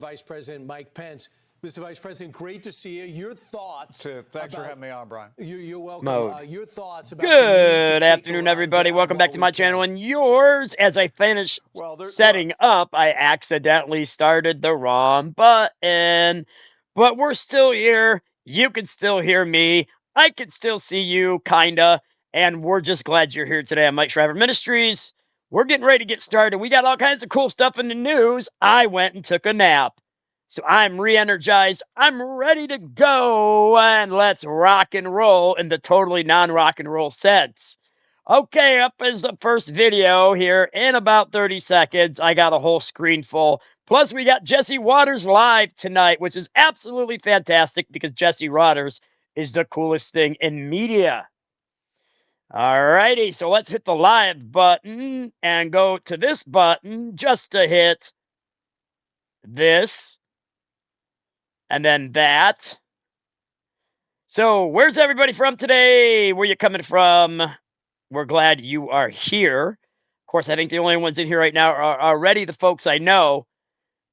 Vice President Mike Pence. Mr. Vice President, great to see you. Your thoughts. Thanks for having me on, Brian. You're welcome. Your thoughts about Good afternoon, everybody. Welcome back to my channel and yours. As I finish setting up, I accidentally started the wrong button. But we're still here. You can still hear me. I can still see you, kinda. And we're just glad you're here today on Mike Shriver Ministries. We're getting ready to get started. We got all kinds of cool stuff in the news. I went and took a nap. So I'm re-energized. I'm ready to go, and let's rock and roll in the totally non-rock and roll sense. Okay, up is the first video here in about 30 seconds. I got a whole screen full. Plus, we got Jesse Waters live tonight, which is absolutely fantastic because Jesse Waters is the coolest thing in media. Alrighty, so let's hit the live button and go to this button just to hit this. And then that. So, where's everybody from today? Where you coming from? We're glad you are here. Of course, I think the only ones in here right now are already the folks I know.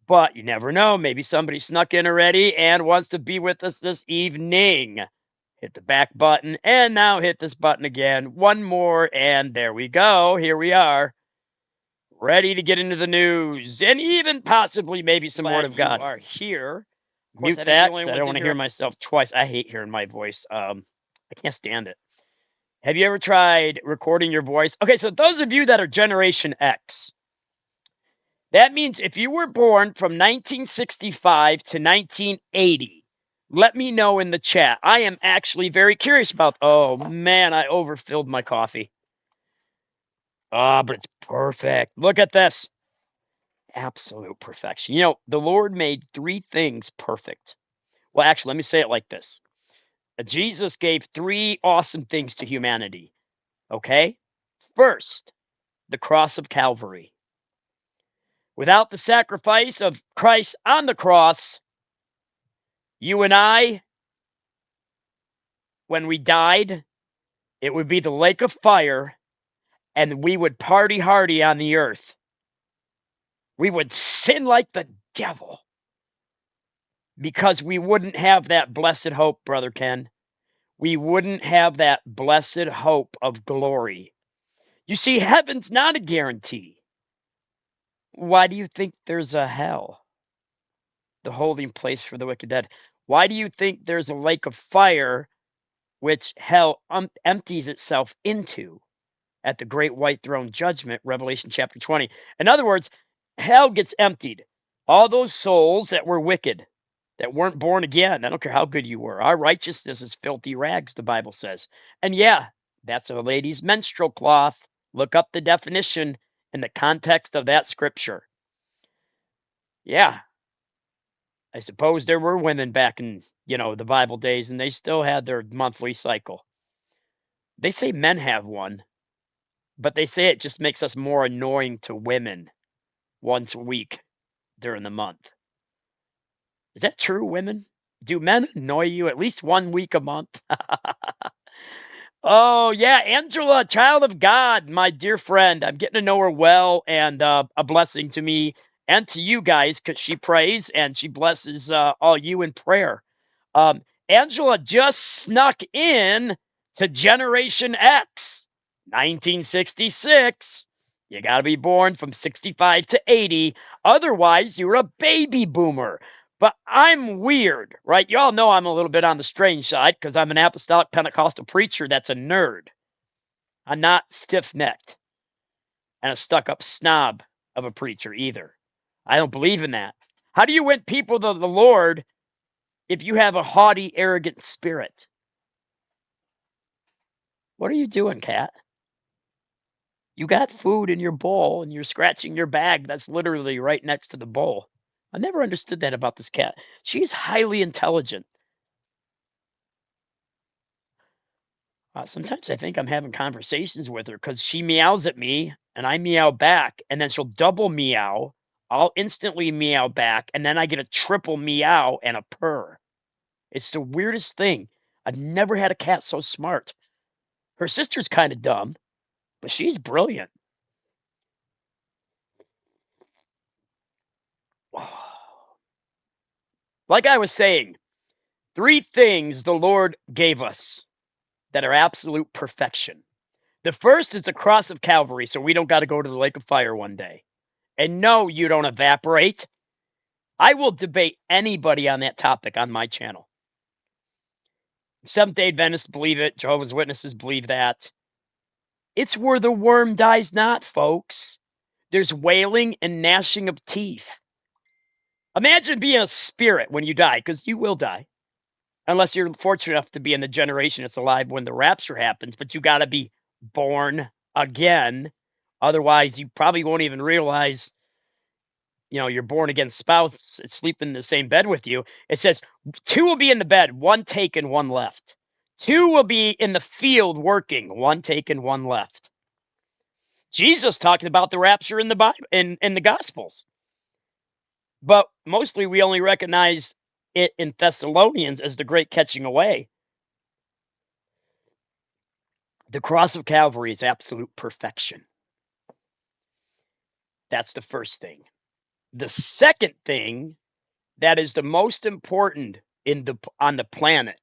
But you never know. Maybe somebody snuck in already and wants to be with us this evening. Hit the back button and now hit this button again. One more and there we go. Here we are. Ready to get into the news and even possibly maybe some Word of God. Are here. Mute that because I don't want to hear myself twice. I hate hearing my voice. I can't stand it. Have you ever tried recording your voice? Okay, so those of you that are Generation X, that means if you were born from 1965 to 1980, let me know in the chat. I am actually very curious about. Oh man, I overfilled my coffee. But it's perfect. Look at this. Absolute perfection. You know, the Lord made three things perfect. Well, actually, let me say it like this. Jesus gave three awesome things to humanity. Okay? First, the cross of Calvary. Without the sacrifice of Christ on the cross, you and I, when we died, it would be the lake of fire, and we would party hardy on the earth. We would sin like the devil because we wouldn't have that blessed hope, Brother Ken. We wouldn't have that blessed hope of glory. You see, heaven's not a guarantee. Why do you think there's a hell? The holding place for the wicked dead. Why do you think there's a lake of fire which hell empties itself into at the great white throne judgment, Revelation chapter 20? In other words, hell gets emptied. All those souls that were wicked, that weren't born again, I don't care how good you were. Our righteousness is filthy rags, the Bible says. And yeah, that's a lady's menstrual cloth. Look up the definition in the context of that scripture. Yeah. I suppose there were women back in, the Bible days, and they still had their monthly cycle. They say men have one, but they say it just makes us more annoying to women once a week during the month. Is that true, women? Do men annoy you at least 1 week a month? Oh, yeah, Angela, child of God, my dear friend. I'm getting to know her well, and a blessing to me and to you guys because she prays and she blesses all you in prayer. Angela just snuck in to Generation X, 1966. You got to be born from 65 to 80. Otherwise, you're a baby boomer. But I'm weird, right? Y'all know I'm a little bit on the strange side because I'm an apostolic Pentecostal preacher that's a nerd. I'm not stiff-necked and a stuck-up snob of a preacher either. I don't believe in that. How do you win people to the Lord if you have a haughty, arrogant spirit? What are you doing, cat? You got food in your bowl and you're scratching your bag that's literally right next to the bowl. I never understood that about this cat. She's highly intelligent. Sometimes I think I'm having conversations with her because she meows at me and I meow back, and then she'll double meow. I'll instantly meow back, and then I get a triple meow and a purr. It's the weirdest thing. I've never had a cat so smart. Her sister's kind of dumb, but she's brilliant. Like I was saying, 3 things the Lord gave us that are absolute perfection. The first is the cross of Calvary, so we don't got to go to the lake of fire one day. And no, you don't evaporate. I will debate anybody on that topic on my channel. Seventh-day Adventists believe it. Jehovah's Witnesses believe that. It's where the worm dies not, folks. There's wailing and gnashing of teeth. Imagine being a spirit when you die, because you will die. Unless you're fortunate enough to be in the generation that's alive when the rapture happens. But you got to be born again. Otherwise, you probably won't even realize, your born again spouse is sleeping in the same bed with you. It says 2 will be in the bed, 1 taken, 1 left. 2 will be in the field working, 1 taken, 1 left. Jesus talked about the rapture in the Bible, in the Gospels. But mostly we only recognize it in Thessalonians as the great catching away. The cross of Calvary is absolute perfection. That's the first thing. The second thing that is the most important on the planet,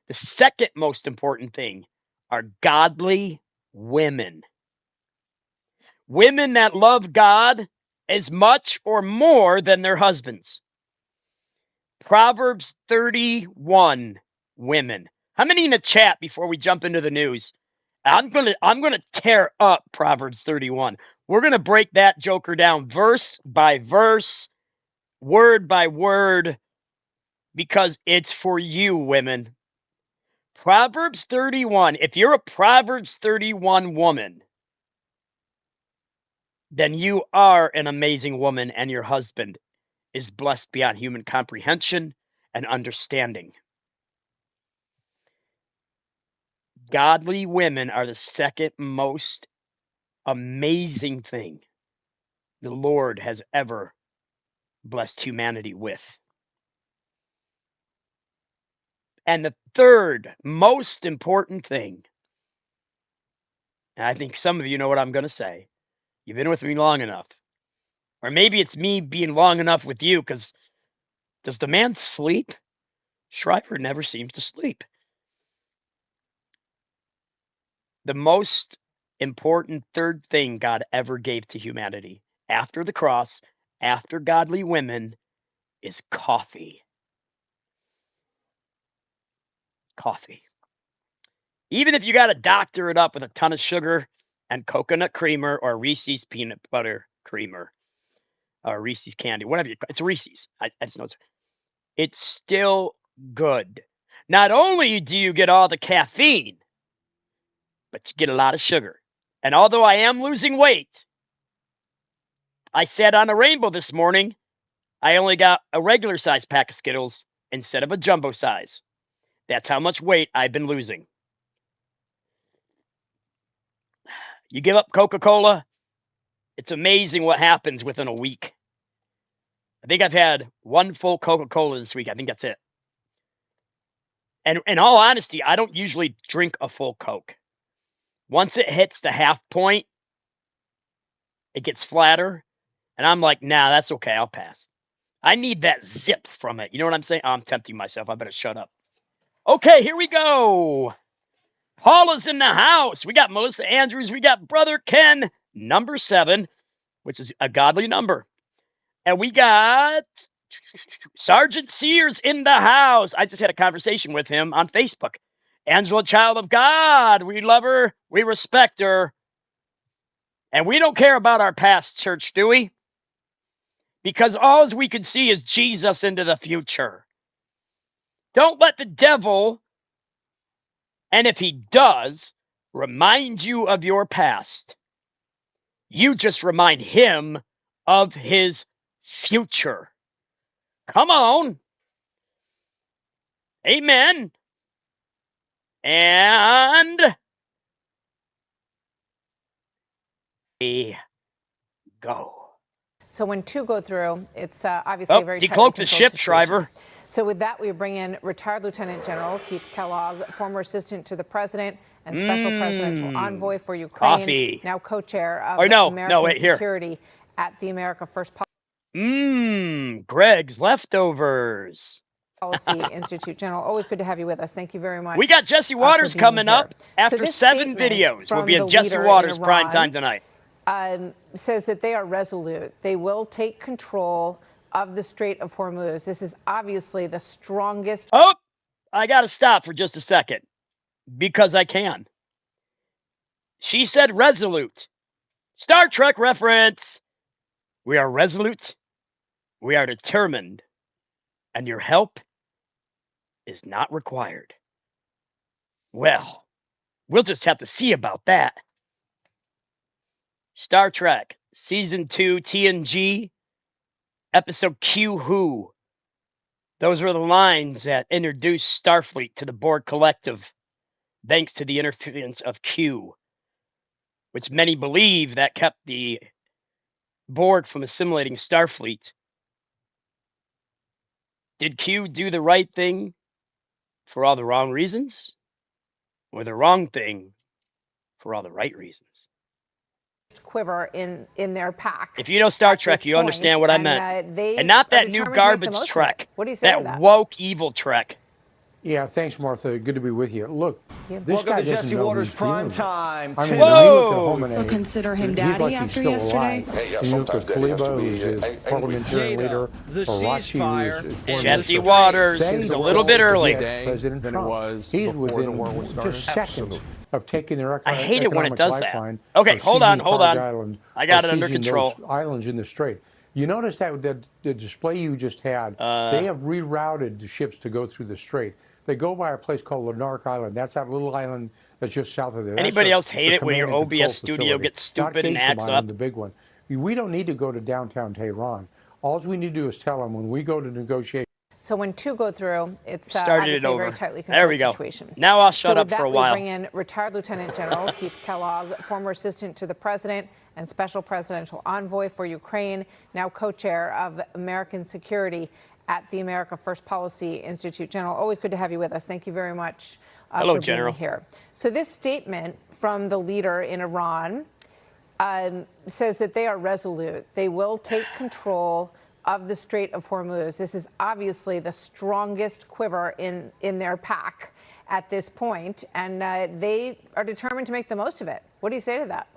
the second most important thing are godly women. Women that love God as much or more than their husbands. Proverbs 31 women. How many in the chat before we jump into the news? I'm gonna tear up Proverbs 31. We're gonna break that joker down verse by verse, word by word, because it's for you, women. Proverbs 31. If you're a Proverbs 31 woman, then you are an amazing woman, and your husband is blessed beyond human comprehension and understanding. Godly women are the second most amazing thing the Lord has ever blessed humanity with. And the third most important thing, and I think some of you know what I'm going to say. You've been with me long enough. Or maybe it's me being long enough with you, because does the man sleep? Shriver never seems to sleep. The most important third thing God ever gave to humanity after the cross, after godly women, is coffee. Coffee. Even if you got to doctor it up with a ton of sugar and coconut creamer or Reese's peanut butter creamer or Reese's candy, whatever it's Reese's. I just know it's still good. Not only do you get all the caffeine, but you get a lot of sugar. And although I am losing weight, I sat on a rainbow this morning. I only got a regular size pack of Skittles instead of a jumbo size. That's how much weight I've been losing. You give up Coca-Cola, it's amazing what happens within a week. I think I've had 1 full Coca-Cola this week. I think that's it. And in all honesty, I don't usually drink a full Coke. Once it hits the half point, it gets flatter. And I'm like, nah, that's okay. I'll pass. I need that zip from it. You know what I'm saying? Oh, I'm tempting myself. I better shut up. Okay, here we go. Paula's in the house. We got Melissa Andrews. We got Brother Ken, number 7, which is a godly number. And we got Sergeant Sears in the house. I just had a conversation with him on Facebook. Angela, child of God. We love her. We respect her. And we don't care about our past, church, do we? Because all we can see is Jesus into the future. Don't let the devil, and if he does, remind you of your past. You just remind him of his future. Come on. Amen. And we go. So when 2 go through, it's obviously a very tightly decloak the controlled ship, situation. Shriver. So with that, we bring in retired Lieutenant General Keith Kellogg, former assistant to the president and special presidential envoy for Ukraine, Coffee. now co-chair of American Security at the America First. Greg's Leftovers. Policy Institute General. Always good to have you with us. Thank you very much. We got Jesse for Waters being coming here. up after this 7 statement videos. We'll from be in the Jesse leader in Waters prime Iran, time tonight. Says that they are resolute. They will take control of the Strait of Hormuz. This is obviously the strongest. Oh, I got to stop for just a second because I can. She said resolute. Star Trek reference. We are resolute. We are determined. And your help is not required. Well, we'll just have to see about that. Star Trek, Season 2, TNG, Episode Q Who. Those were the lines that introduced Starfleet to the Borg Collective, thanks to the interference of Q, which many believe that kept the Borg from assimilating Starfleet. Did Q do the right thing for all the wrong reasons? Or the wrong thing for all the right reasons? Quiver in their pack. If you know Star Trek, you understand what I meant. And not that new garbage Trek. What do you say to that woke evil Trek. Yeah, thanks, Martha. Good to be with you. Look, this Welcome guy to doesn't Jesse know Waters who's Prime dealing with. Time. I mean, Whoa! when you look at Hannity, They'll consider him he's daddy like he's after still yesterday. alive. And you look at Kaliba, who's his parliamentarian leader, the or ceasefire Rachi, who's and his Jesse foreign Waters minister. is They a little don't bit early. get President than Trump. it was He's before within the war was started. just seconds of taking their I hate it when it economic does that. lifeline, Okay, of hold seizing on, hold Kharg on. Island, I got of it under seizing control. those islands in the strait. You notice that the display you just had, they have rerouted the ships to go through the strait. They go by a place called Lanark Island. That's that little island that's just south of there. Anybody else hate the it when your command and control OBS studio facility. gets stupid Not and Geisha acts Island, up? the big one. We don't need to go to downtown Tehran. All we need to do is tell them when we go to negotiate. So when two go through, it's Started obviously it a over. very tightly There we controlled go. situation. Now I'll shut so up with for a that, while. We bring in retired Lieutenant General Keith Kellogg, former assistant to the president and special presidential envoy for Ukraine, now co-chair of American security at the America First Policy Institute. General, always good to have you with us. Thank you very much Hello, for General. being here. So this statement from the leader in Iran says that they are resolute. They will take control of the Strait of Hormuz. This is obviously the strongest quiver in their pack at this point, and they are determined to make the most of it. What do you say to that?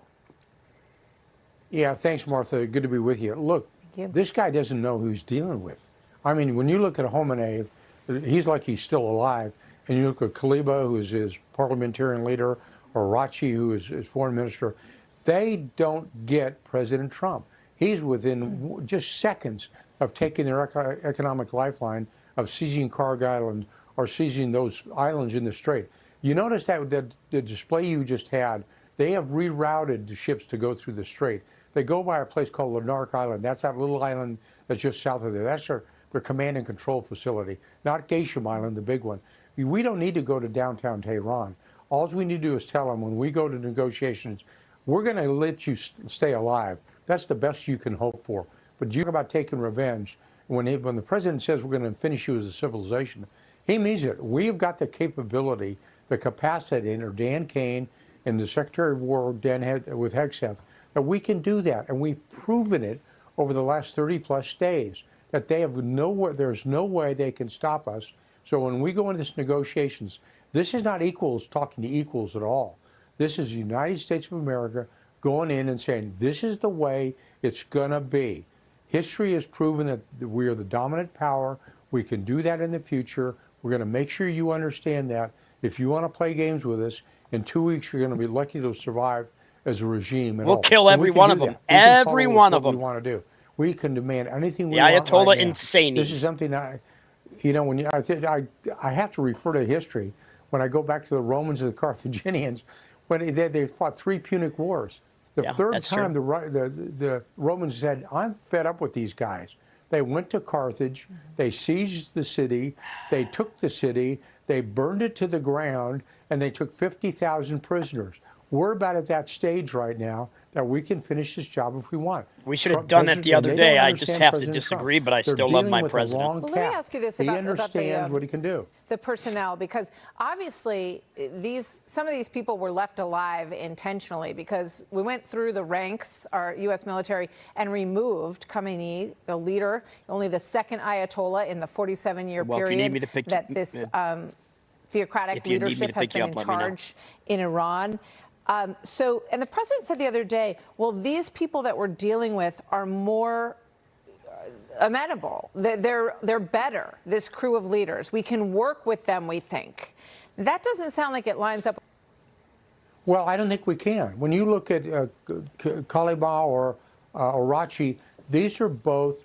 Yeah, thanks, Martha. Good to be with you. Look, this guy doesn't know who he's dealing with. I mean, when you look at Hannity, he's like he's still alive. And you look at Kaliba, who is his parliamentarian leader, or Rachi, who is his foreign minister, they don't get President Trump. He's within just seconds of taking their economic lifeline, of seizing Kharg Island, or seizing those islands in the strait. You notice that the display you just had, they have rerouted the ships to go through the strait. They go by a place called Lanark Island. That's that little island that's just south of there. That's their command and control facility, not Geisha Island, the big one. We don't need to go to downtown Tehran. All we need to do is tell them when we go to negotiations, we're going to let you stay alive. That's the best you can hope for. But you talk about taking revenge. When the president says we're going to finish you as a civilization, he means it. We've got the capability, the capacity, under Dan Kane and the Secretary of War with Hegseth, that we can do that. And we've proven it over the last 30 plus days, that they have there's no way they can stop us. So when we go into these negotiations, this is not equals talking to equals at all. This is the United States of America going in and saying, this is the way it's going to be. History has proven that we are the dominant power. We can do that in the future. We're going to make sure you understand that. If you want to play games with us, in 2 weeks, you're going to be lucky to survive as a regime. We'll kill every one of them. Every one of them. We want to do. We can demand anything we the want. Ayatollah right now. insanies. This is something when I have to refer to history. When I go back to the Romans and the Carthaginians, when they fought 3 Punic Wars. The third time the Romans said, I'm fed up with these guys. They went to Carthage, they seized the city, they took the city, they burned it to the ground, and they took 50,000 prisoners. We're about at that stage right now. that we can finish this job if we want. We should have done that the other day. I just have to disagree, but I still love my president. Well, let me ask you this he about understands what he can do. The personnel, because obviously some of these people were left alive intentionally, because we went through the ranks, our U.S. military, and removed Khamenei, the leader, only the second Ayatollah in the 47-year period that this theocratic leadership has been in charge in Iran. And the president said the other day, well, these people that we're dealing with are more amenable. They're better, this crew of leaders. We can work with them, we think. That doesn't sound like it lines up. Well, I don't think we can. When you look at Kaliba or Arachi, these are both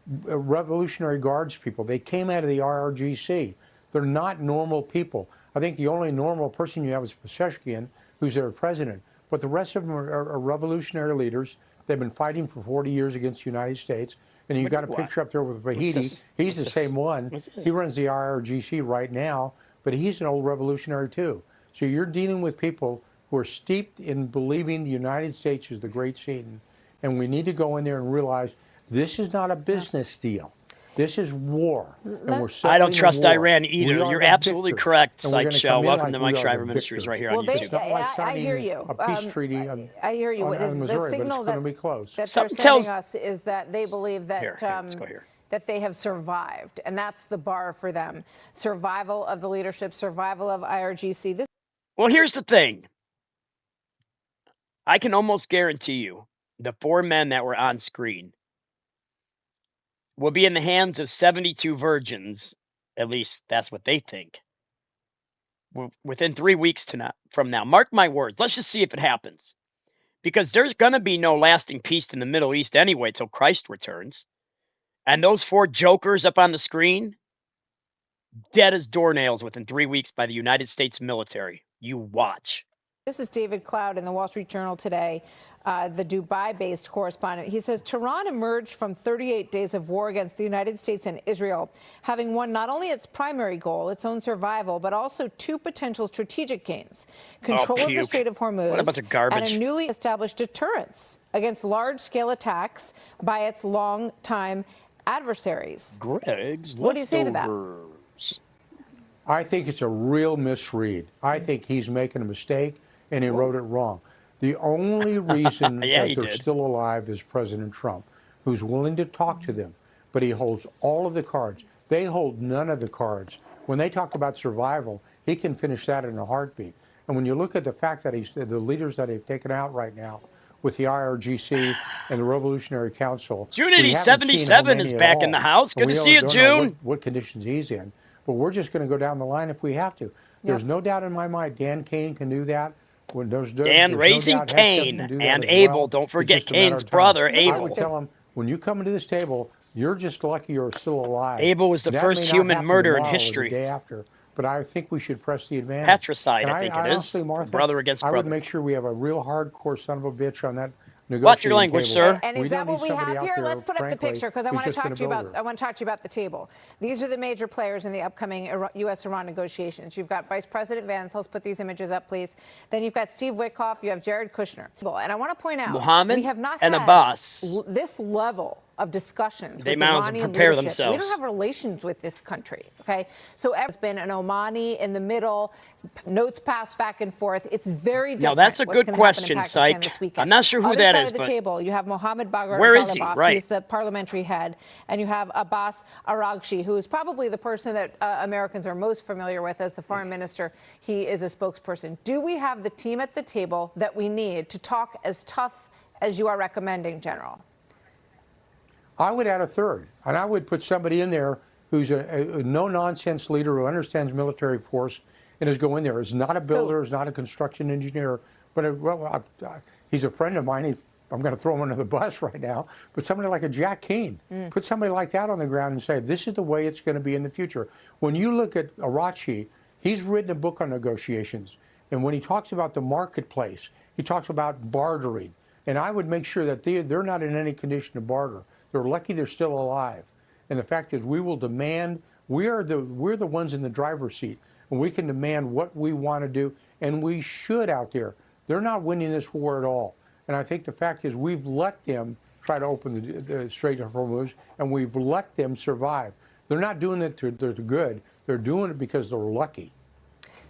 Revolutionary Guards people. They came out of the IRGC. They're not normal people. I think the only normal person you have is Pezeshkian, who's their president. But the rest of them are revolutionary leaders. They've been fighting for 40 years against the United States. And you've got a picture up there with Vahidi. He's the same one. He runs the IRGC right now, but he's an old revolutionary too. So you're dealing with people who are steeped in believing the United States is the great Satan. And we need to go in there and realize this is not a business deal. This is war. And I don't trust Iran either. You're absolutely correct, Psych Show. Welcome to Mike Shriver Ministries right here on YouTube. I hear you. A peace treaty I hear you. Missouri, the signal but it's going to be close. that they're sending us is that they believe that that they have survived, and that's the bar for them. Survival of the leadership, survival of IRGC. Well, here's the thing. I can almost guarantee you the 4 men that were on screen will be in the hands of 72 virgins, at least that's what they think, within 3 weeks from now. Mark my words. Let's just see if it happens. Because there's going to be no lasting peace in the Middle East anyway till Christ returns. And those 4 jokers up on the screen, dead as doornails within 3 weeks by the United States military. You watch. This is David Cloud in the Wall Street Journal today, the Dubai-based correspondent. He says Tehran emerged from 38 days of war against the United States and Israel, having won not only its primary goal, its own survival, but also 2 potential strategic gains: control of the Strait of Hormuz and a newly established deterrence against large-scale attacks by its longtime adversaries. Greg's what do you say to that? I think it's a real misread. I think he's making a mistake, and he wrote it wrong. The only reason that they're still alive is President Trump, who's willing to talk to them, but he holds all of the cards. They hold none of the cards. When they talk about survival, he can finish that in a heartbeat. And when you look at the fact that the leaders that they've taken out right now with the IRGC and the Revolutionary Council. Junity 77 is back in the house. Good to see you, June. What conditions he's in. But we're just going to go down the line if we have to. There's no doubt in my mind Dan Cain can do that. Dan raising Cain and Abel. Don't forget Cain's brother, Abel. I would tell him, when you come to this table, you're just lucky you're still alive. Abel was the first human murder in history. The day after. But I think we should press the advantage. Patricide, I think it is. Honestly, Martha, brother against brother. I would make sure we have a real hardcore son of a bitch on that. Watch your language, sir. And is that what we have here? Let's put up the picture, because I want to talk to you about. I want to talk to you about the table. These are the major players in the upcoming U.S.-Iran negotiations. You've got Vice President Vance. Let's put these images up, please. Then you've got Steve Witkoff. You have Jared Kushner. And I want to point out, Mohammed we have not and had Abbas. This level of discussions they with prepare Iranian leadership. themselves. We don't have relations with this country, okay? So there's been an Omani in the middle, notes passed back and forth. It's very different. Now, that's a good question, Psych. I'm not sure who that is. Other side of the table, you have Mohammed Bagher where is he? Ghalibaf. He's the parliamentary head. And you have Abbas Araghchi, who is probably the person that Americans are most familiar with as the foreign minister. He is a spokesperson. Do we have the team at the table that we need to talk as tough as you are recommending, General? I would add a third, and I would put somebody in there who's a no-nonsense leader who understands military force and is going there. Is not a builder, is not a construction engineer, but he's a friend of mine. I'm going to throw him under the bus right now, but somebody like a Jack Keane. Put somebody like that on the ground and say, this is the way it's going to be in the future. When you look at Arachi, he's written a book on negotiations, and when he talks about the marketplace, he talks about bartering, and I would make sure that they're not in any condition to barter. They're lucky they're still alive. And the fact is, we will demand, we're the ones in the driver's seat, and we can demand what we want to do, and we should out there. They're not winning this war at all. And I think the fact is we've let them try to open the Strait of Hormuz, and we've let them survive. They're not doing it to good. They're doing it because they're lucky.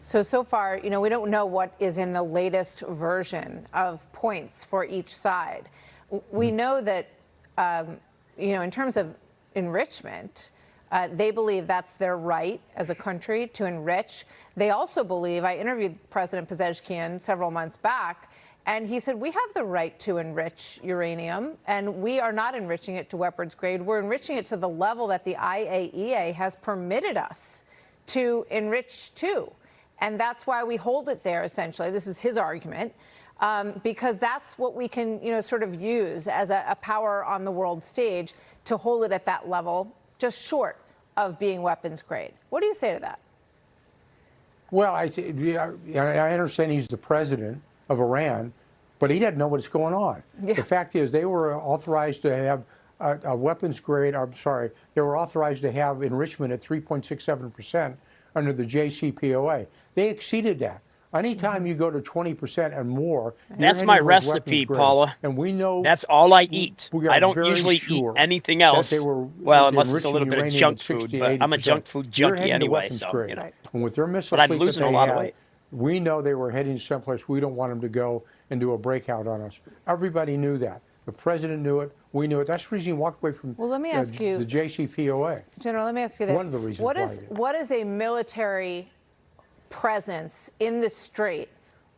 So far, we don't know what is in the latest version of points for each side. We know that, in terms of enrichment, they believe that's their right as a country to enrich. They also believe, I interviewed President Pezeshkian several months back, and he said, we have the right to enrich uranium, and we are not enriching it to weapons grade. We're enriching it to the level that the IAEA has permitted us to enrich to. And that's why we hold it there, essentially. This is his argument, because that's what we can, sort of use as a power on the world stage to hold it at that level, just short of being weapons grade. What do you say to that? Well, I understand he's the president of Iran, but he doesn't know what's going on. Yeah. The fact is, they were authorized to have a weapons grade. They were authorized to have enrichment at 3.67% under the JCPOA. They exceeded that. Anytime you go to 20% and more, that's my recipe, Paula. And we know that's all I eat. I don't usually eat anything else. Well, unless it's a little bit of junk food, but I'm a junk food junkie anyway. So, And with their missile but I'm fleet losing that a they lot have, of weight. We know they were heading someplace we don't want them to go and do a breakout on us. Everybody knew that. The president knew it. We knew it. That's the reason he walked away from let me ask you, the JCPOA. General, let me ask you this. One of the reasons what is a military presence in the Strait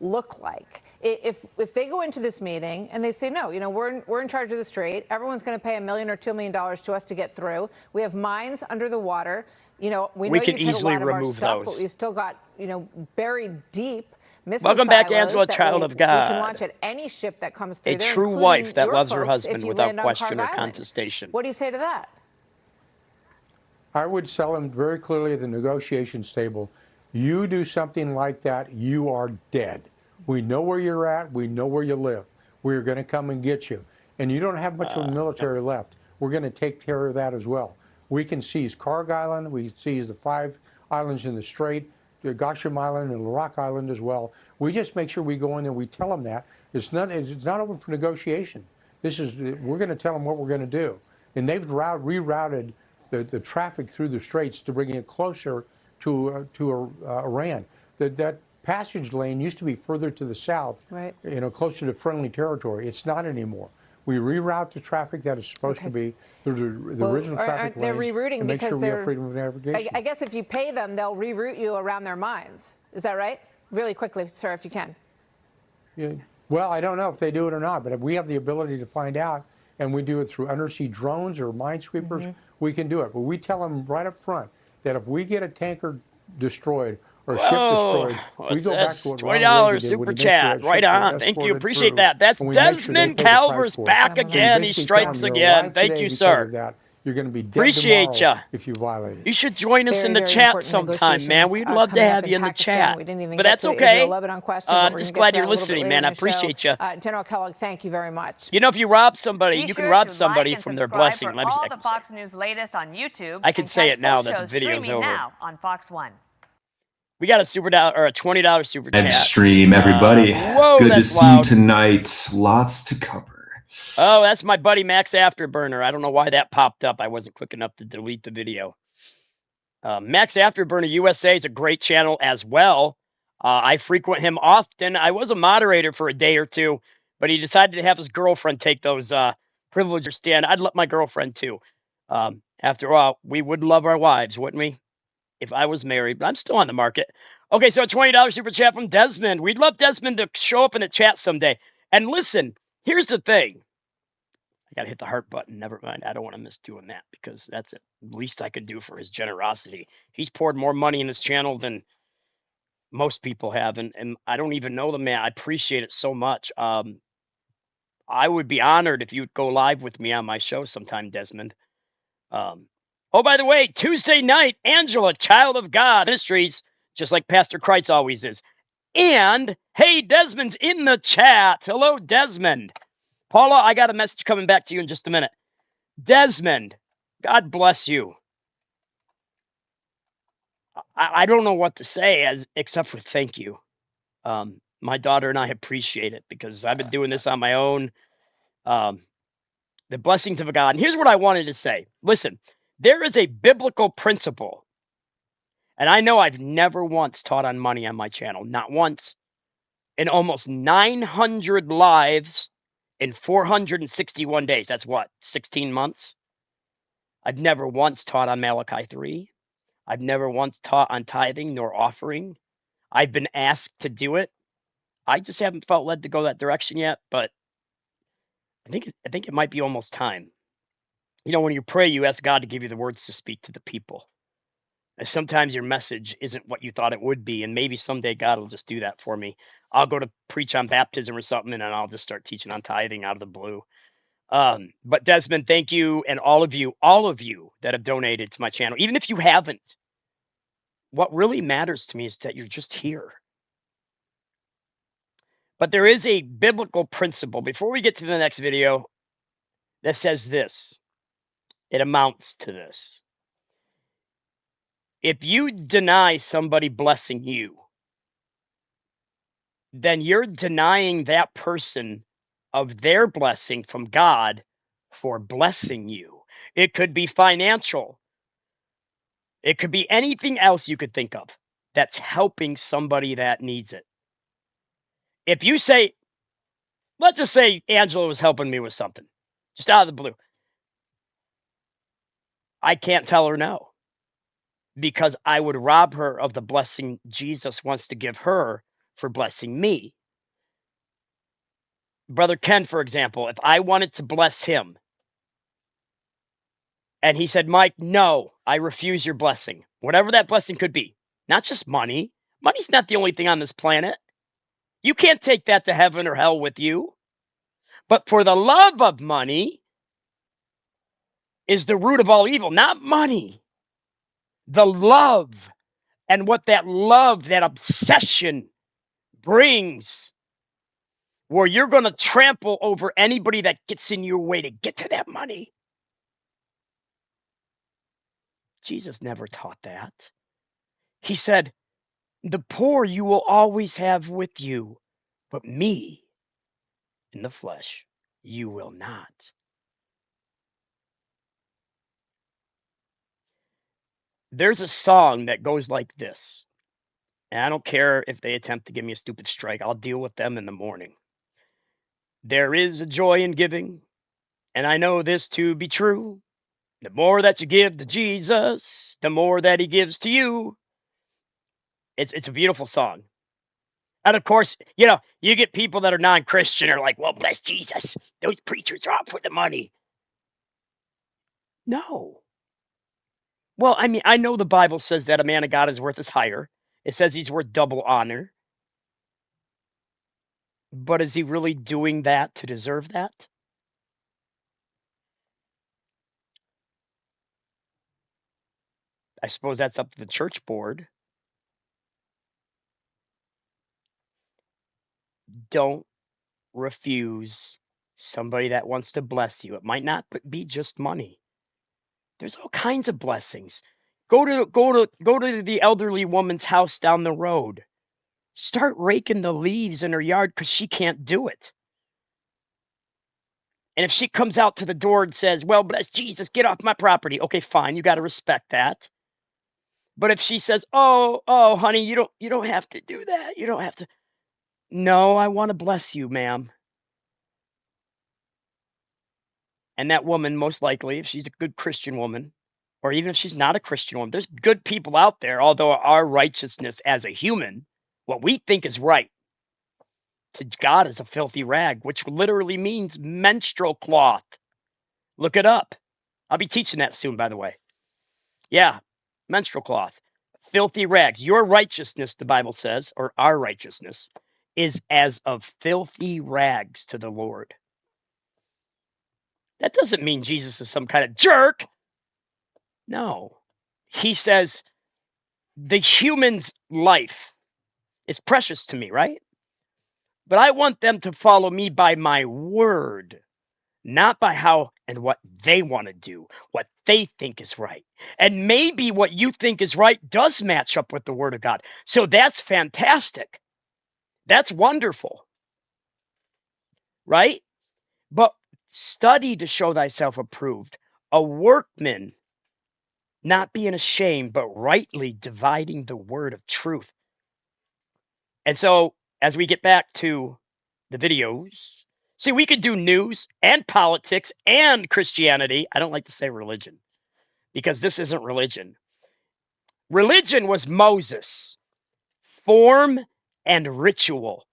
look like? If they go into this meeting and they say, no, we're in charge of the Strait, everyone's going to pay $1 million or $2 million to us to get through. We have mines under the water. We know can easily remove stuff, those. But we've still got, buried deep missile Welcome back, Angela, child of God. We can launch at any ship that comes through a there, true wife that loves her folks, husband without question or contestation. What do you say to that? I would sell him very clearly at the negotiations table. You do something like that, you are dead. We know where you're at. We know where you live. We're going to come and get you. And you don't have much of a military left. We're going to take care of that as well. We can seize Karg Island. We seize the 5 islands in the Strait, the Gasham Island and Larak Island as well. We just make sure we go in there. We tell them that it's not open for negotiation. We're going to tell them what we're going to do. And they've rerouted the traffic through the Straits to bring it closer to Iran. That passage lane used to be further to the south, right, closer to friendly territory. It's not anymore. We reroute the traffic that is supposed to be through the original traffic lanes. They're rerouting because sure we have freedom of navigation. I guess if you pay them, they'll reroute you around their mines. Is that right? Really quickly, sir, if you can. Yeah. Well, I don't know if they do it or not, but if we have the ability to find out, and we do it through undersea drones or minesweepers, we can do it. But we tell them right up front that if we get a tanker destroyed or a ship destroyed, we go back to what $20 super chat. Right on. Thank you. Appreciate that. That's Desmond Calver's back again. He strikes again. Thank you, sir. You're going to be dead appreciate you if you violate it. You should join us in the chat sometime, man. We'd love to have you in the chat. But that's okay. I'm just glad you're listening, man. I appreciate you. General Kellogg, thank you very much. If you rob somebody, you can rob somebody from their blessing. Let me all the Fox News latest on YouTube. I can say it now that the video's over. Now on Fox 1. We got a $20 super chat. Stream, everybody. Good to see you tonight. Lots to cover. Oh, that's my buddy Max Afterburner. I don't know why that popped up. I wasn't quick enough to delete the video. Max Afterburner USA is a great channel as well. I frequent him often. I was a moderator for a day or two, but he decided to have his girlfriend take those privileges stand. I'd let my girlfriend too. After all, we would love our wives, wouldn't we? If I was married, but I'm still on the market. Okay, so a $20 super chat from Desmond. We'd love Desmond to show up in the chat someday. And listen, here's the thing. I got to hit the heart button. Never mind. I don't want to miss doing that because that's it. The least I could do for his generosity. He's poured more money in his channel than most people have. And I don't even know the man. I appreciate it so much. I would be honored if you'd go live with me on my show sometime, Desmond. Oh, by the way, Tuesday night, Angela, Child of God Ministries, just like Pastor Kreitz always is. And, hey, Desmond's in the chat. Hello, Desmond. Paula, I got a message coming back to you in just a minute. Desmond, God bless you. I don't know what to say except for thank you. My daughter and I appreciate it because I've been doing this on my own. The blessings of God. And here's what I wanted to say. Listen, there is a biblical principle. And I know I've never once taught on money on my channel. Not once. In almost 900 lives in 461 days. That's what? 16 months? I've never once taught on Malachi 3. I've never once taught on tithing nor offering. I've been asked to do it. I just haven't felt led to go that direction yet, but I think it might be almost time. You know, when you pray, you ask God to give you the words to speak to the people. And sometimes your message isn't what you thought it would be, and maybe someday God will just do that for me. I'll go to preach on baptism or something, and then I'll just start teaching on tithing out of the blue. But Desmond, thank you, and all of you that have donated to my channel. Even if you haven't, what really matters to me is that you're just here. But there is a biblical principle, before we get to the next video, that says this. It amounts to this. If you deny somebody blessing you, then you're denying that person of their blessing from God for blessing you. It could be financial. It could be anything else you could think of that's helping somebody that needs it. If you say, let's just say Angela was helping me with something, just out of the blue. I can't tell her no, because I would rob her of the blessing Jesus wants to give her for blessing me. Brother Ken, for example, if I wanted to bless him and he said, Mike, no, I refuse your blessing, whatever that blessing could be, not just money. Money's not the only thing on this planet. You can't take that to heaven or hell with you. But for the love of money is the root of all evil, not money. The love, and what that love, that obsession brings, where you're going to trample over anybody that gets in your way to get to that money. Jesus never taught that. He said, the poor you will always have with you, but me in the flesh, you will not. There's a song that goes like this, and I don't care if they attempt to give me a stupid strike. I'll deal with them in the morning. There is a joy in giving, and I know this to be true. The more that you give to Jesus, the more that he gives to you. It's a beautiful song. And of course, you know, you get people that are non-Christian are like, well, bless Jesus. Those preachers are out for the money. No. Well, I mean, I know the Bible says that a man of God is worth his hire. It says he's worth double honor. But is he really doing that to deserve that? I suppose that's up to the church board. Don't refuse somebody that wants to bless you. It might not be just money. There's all kinds of blessings. Go to the elderly woman's house down the road. Start raking the leaves in her yard because she can't do it. And if she comes out to the door and says, well, bless Jesus, get off my property. Okay, fine. You got to respect that. But if she says, oh, honey, you don't have to do that. You don't have to. No, I want to bless you, ma'am. And that woman, most likely, if she's a good Christian woman, or even if she's not a Christian woman, there's good people out there, although our righteousness as a human, what we think is right, to God is a filthy rag, which literally means menstrual cloth. Look it up. I'll be teaching that soon, by the way. Yeah, menstrual cloth. Filthy rags. Your righteousness, the Bible says, or our righteousness, is as of filthy rags to the Lord. That doesn't mean Jesus is some kind of jerk. No. He says, the human's life is precious to me, right? But I want them to follow me by my word, not by how and what they want to do, what they think is right. And maybe what you think is right does match up with the word of God. So that's fantastic. That's wonderful, right? But study to show thyself approved, a workman, not being ashamed, but rightly dividing the word of truth. And so, as we get back to the videos, see, we could do news and politics and Christianity. I don't like to say religion because this isn't religion. Religion was Moses, form and ritual,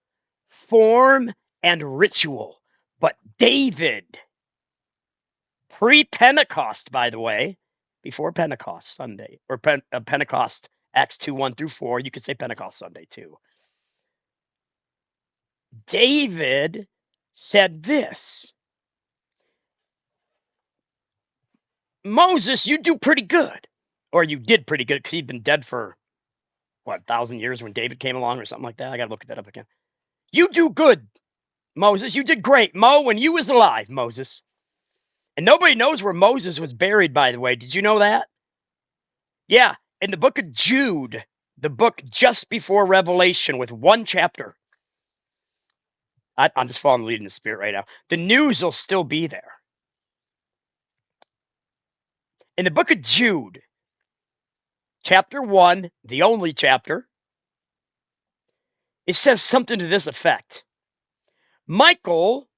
form and ritual. But David, pre-Pentecost, by the way, before Pentecost Sunday, or Pentecost, Acts 2, 1 through 4, you could say Pentecost Sunday too. David said this: Moses, you do pretty good. Or you did pretty good because he'd been dead for, what, 1,000 years when David came along or something like that? I got to look that up again. You do good, Moses. You did great, Mo, when you was alive, Moses. And nobody knows where Moses was buried, by the way. Did you know that? Yeah, in the book of Jude, the book just before Revelation with one chapter. I'm just following the lead in the spirit right now. The news will still be there. In the book of Jude, chapter 1, the only chapter, it says something to this effect. Michael,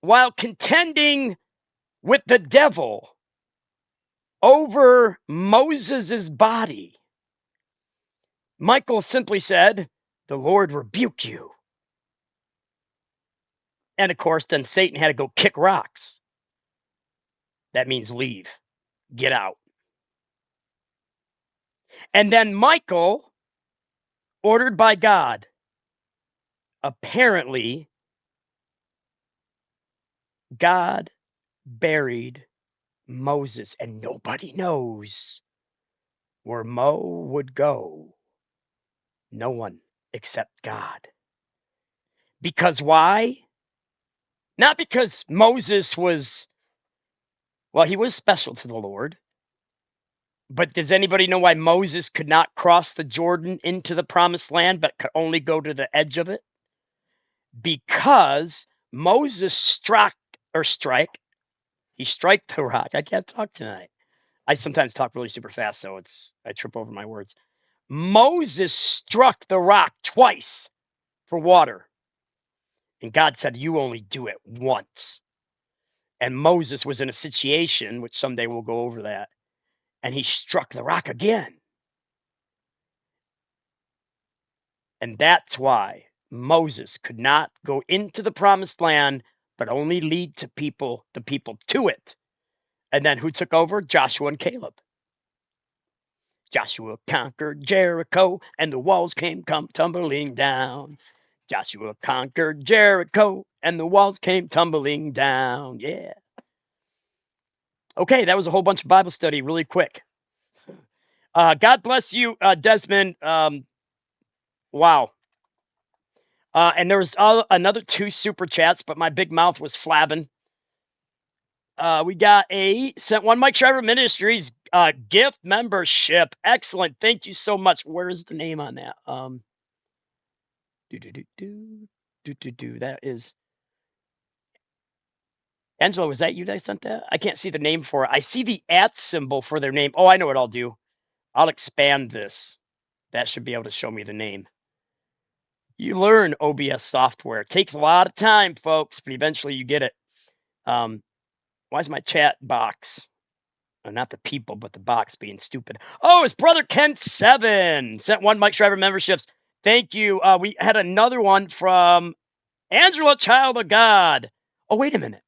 while contending with the devil over Moses' body, Michael simply said, "The Lord rebuke you." And of course, then Satan had to go kick rocks. That means leave, get out. And then Michael, ordered by God, apparently God buried Moses, and nobody knows where Mo would go. No one except God. Because why? Not because Moses was, well, he was special to the Lord. But does anybody know why Moses could not cross the Jordan into the promised land, but could only go to the edge of it? Because Moses he strike the rock. I can't talk tonight. I sometimes talk really super fast, so I trip over my words. Moses struck the rock twice for water. And God said, you only do it once. And Moses was in a situation, which someday we'll go over that, and he struck the rock again. And that's why Moses could not go into the promised land, but only lead the people to it. And then who took over? Joshua and Caleb. Joshua conquered Jericho, and the walls came tumbling down. Joshua conquered Jericho, and the walls came tumbling down. Yeah. Okay, that was a whole bunch of Bible study really quick. God bless you, Desmond. Wow. And there was another 2 super chats, but my big mouth was flabbing. We got a sent one Mike Shriver Ministries gift membership. Excellent. Thank you so much. Where's the name on that? That is Angela. Was that you that sent that? I can't see the name for it. I see the @ symbol for their name. Oh, I know what I'll do. I'll expand this. That should be able to show me the name. You learn OBS software. It takes a lot of time, folks, but eventually you get it. Why is my chat box, not the people, but the box being stupid? Oh, it's Brother Kent 7 sent 1 Mike Shriver memberships. Thank you. We had another one from Angela, Child of God. Oh, wait a minute.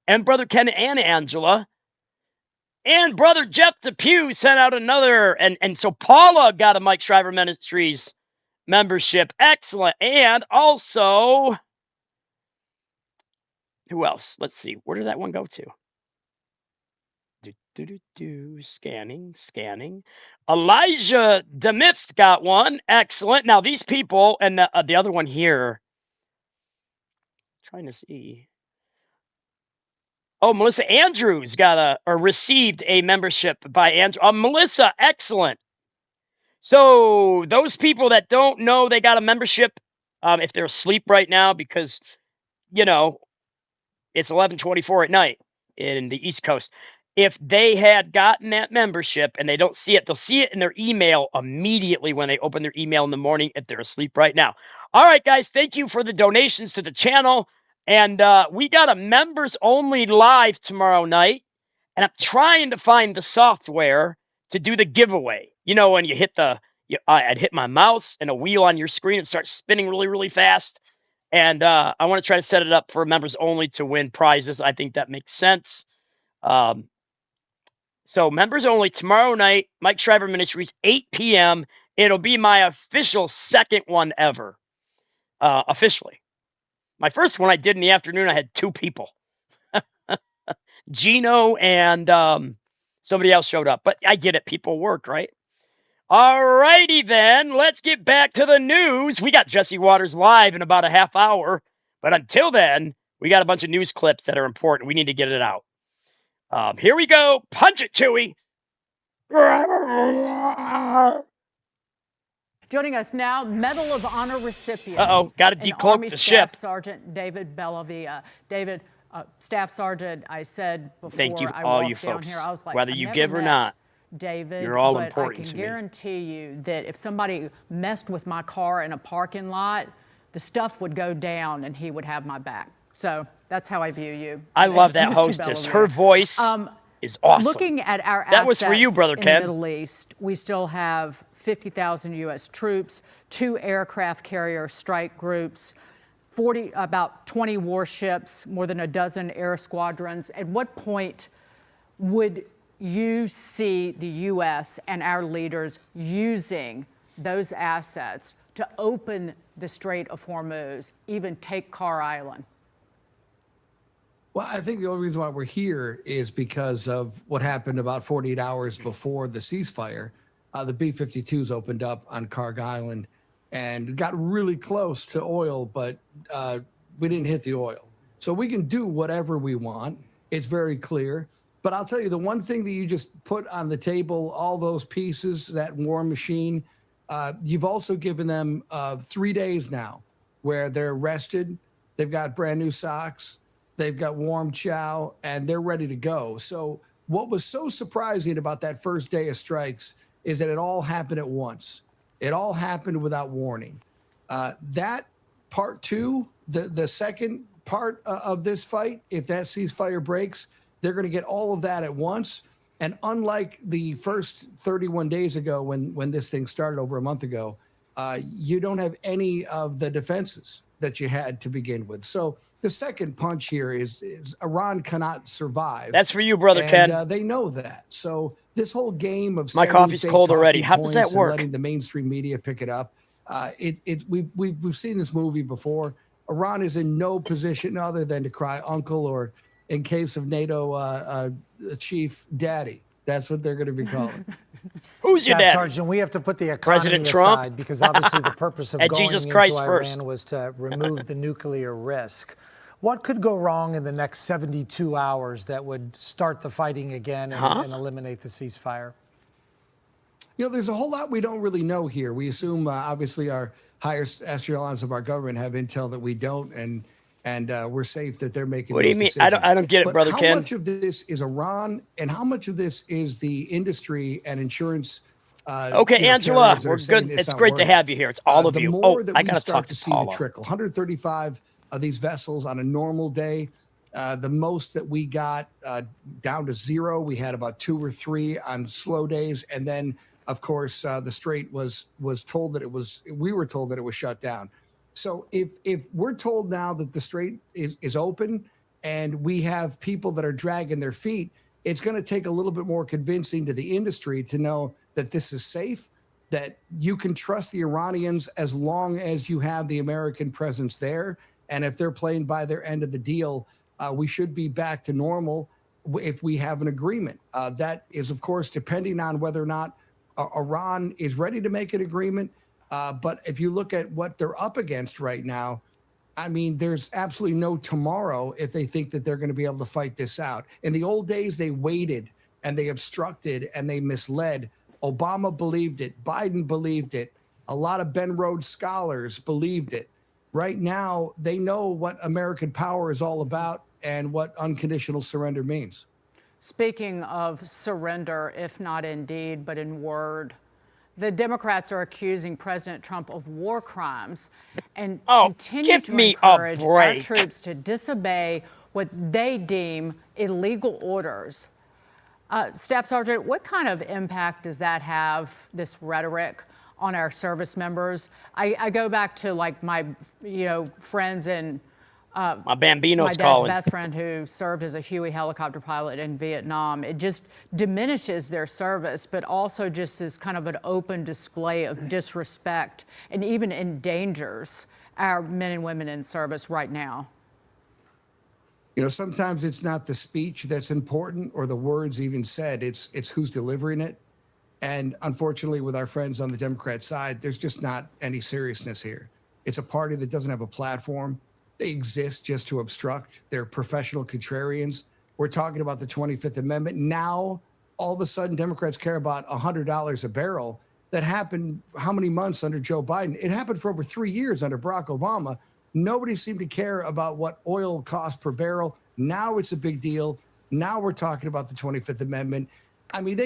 And Brother Ken and Angela. And Brother Jeff Depew sent out another. And so Paula got a Mike Shriver Ministries membership. Excellent. And also, who else? Let's see. Where did that one go to? Scanning. Elijah Demith got one. Excellent. Now these people, and the other one here, trying to see. Oh, Melissa Andrews got received a membership by Andrew. Melissa, excellent. So those people that don't know they got a membership if they're asleep right now, because, you know, it's 11:24 at night in the East Coast. If they had gotten that membership and they don't see it, they'll see it in their email immediately when they open their email in the morning if they're asleep right now. All right, guys, thank you for the donations to the channel. And we got a members only live tomorrow night. And I'm trying to find the software to do the giveaway. You know, when you hit I'd hit my mouse and a wheel on your screen, it starts spinning really, really fast. And I want to try to set it up for members only to win prizes. I think that makes sense. So members only tomorrow night, Mike Shriver Ministries, 8 p.m. It'll be my official second one ever, officially. My first one I did in the afternoon, I had 2 people. Gino and somebody else showed up. But I get it. People work, right? All righty then. Let's get back to the news. We got Jesse Waters live in about a half hour. But until then, we got a bunch of news clips that are important. We need to get it out. Here we go. Punch it, Chewie. Joining us now, Medal of Honor recipient. Got to decloak Army the Staff ship. Sergeant David Bellavia. David, Staff Sergeant, I said before Thank you, I all walked you down folks. here, I was like, Whether I've you never give or met not, David, you're all but important I to can me. guarantee you that if somebody messed with my car in a parking lot, the stuff would go down and he would have my back. So that's how I view you. I love that Mr. hostess. Bellavia. Her voice is awesome. Looking at our That was for you, assets Brother in Ken. the Middle East, we still have 50,000 U.S. troops, 2 aircraft carrier strike groups, about 20 warships, more than a dozen air squadrons. At what point would you see the U.S. and our leaders using those assets to open the Strait of Hormuz, even take Carr Island? Well, I think the only reason why we're here is because of what happened about 48 hours before the ceasefire. The B-52s opened up on Carr Island and got really close to oil, but we didn't hit the oil. So we can do whatever we want. It's very clear. But I'll tell you, the one thing that you just put on the table, all those pieces, that war machine, you've also given them 3 days now where they're rested. They've got brand new socks. They've got warm chow, and they're ready to go. So what was so surprising about that first day of strikes is that it all happened at once. It all happened without warning. That part 2, the second part of this fight, if that ceasefire breaks, they're going to get all of that at once. And unlike the first 31 days ago when this thing started over a month ago, you don't have any of the defenses that you had to begin with. So the second punch here is Iran cannot survive. That's for you, Brother Ken. They know that. So this whole game of my coffee's cold already. How does that work? Letting the mainstream media pick it up. We've seen this movie before. Iran is in no position other than to cry uncle, or in case of NATO chief, daddy. That's what they're going to be calling. Who's your Staff dad? Sergeant, we have to put the economy President Trump? aside because obviously the purpose of At going Jesus into Christ Iran first. was to remove the nuclear risk. What could go wrong in the next 72 hours that would start the fighting again and eliminate the ceasefire? You know, there's a whole lot we don't really know here. We assume, obviously, our highest echelons of our government have intel that we don't, and we're safe that they're making. What do you mean? I don't get it, but Brother Ken. How much of this is Iran, and how much of this is the industry and insurance? Okay, Angela, we're good. It's great to have you here. It's all of you. Oh, I gotta talk to see the trickle. 135 of these vessels on a normal day. The most that we got down to 0. We had about 2 or 3 on slow days, and then, of course, the Strait was told that it was. We were told that it was shut down. So if we're told now that the Strait is open and we have people that are dragging their feet, it's going to take a little bit more convincing to the industry to know that this is safe, that you can trust the Iranians as long as you have the American presence there. And if they're playing by their end of the deal, we should be back to normal if we have an agreement. That is, of course, depending on whether or not Iran is ready to make an agreement. But if you look at what they're up against right now, I mean, there's absolutely no tomorrow if they think that they're going to be able to fight this out. In the old days, they waited and they obstructed and they misled. Obama believed it. Biden believed it. A lot of Ben Rhodes scholars believed it. Right now, they know what American power is all about and what unconditional surrender means. Speaking of surrender, if not in deed, but in word, the Democrats are accusing President Trump of war crimes and continue to encourage our troops to disobey what they deem illegal orders. Staff Sergeant, what kind of impact does that have, this rhetoric, on our service members? I go back to like my, friends and my Bambino's my dad's best friend who served as a Huey helicopter pilot in Vietnam. It just diminishes their service, but also just is kind of an open display of disrespect and even endangers our men and women in service right now. Sometimes it's not the speech that's important or the words even said, it's who's delivering it. And unfortunately, with our friends on the Democrat side, there's just not any seriousness here. It's a party that doesn't have a platform. They exist just to obstruct. They're professional contrarians. We're talking about the 25th Amendment. Now, all of a sudden, Democrats care about $100 a barrel. That happened how many months under Joe Biden? It happened for over 3 years under Barack Obama. Nobody seemed to care about what oil cost per barrel. Now it's a big deal. Now we're talking about the 25th Amendment. I mean,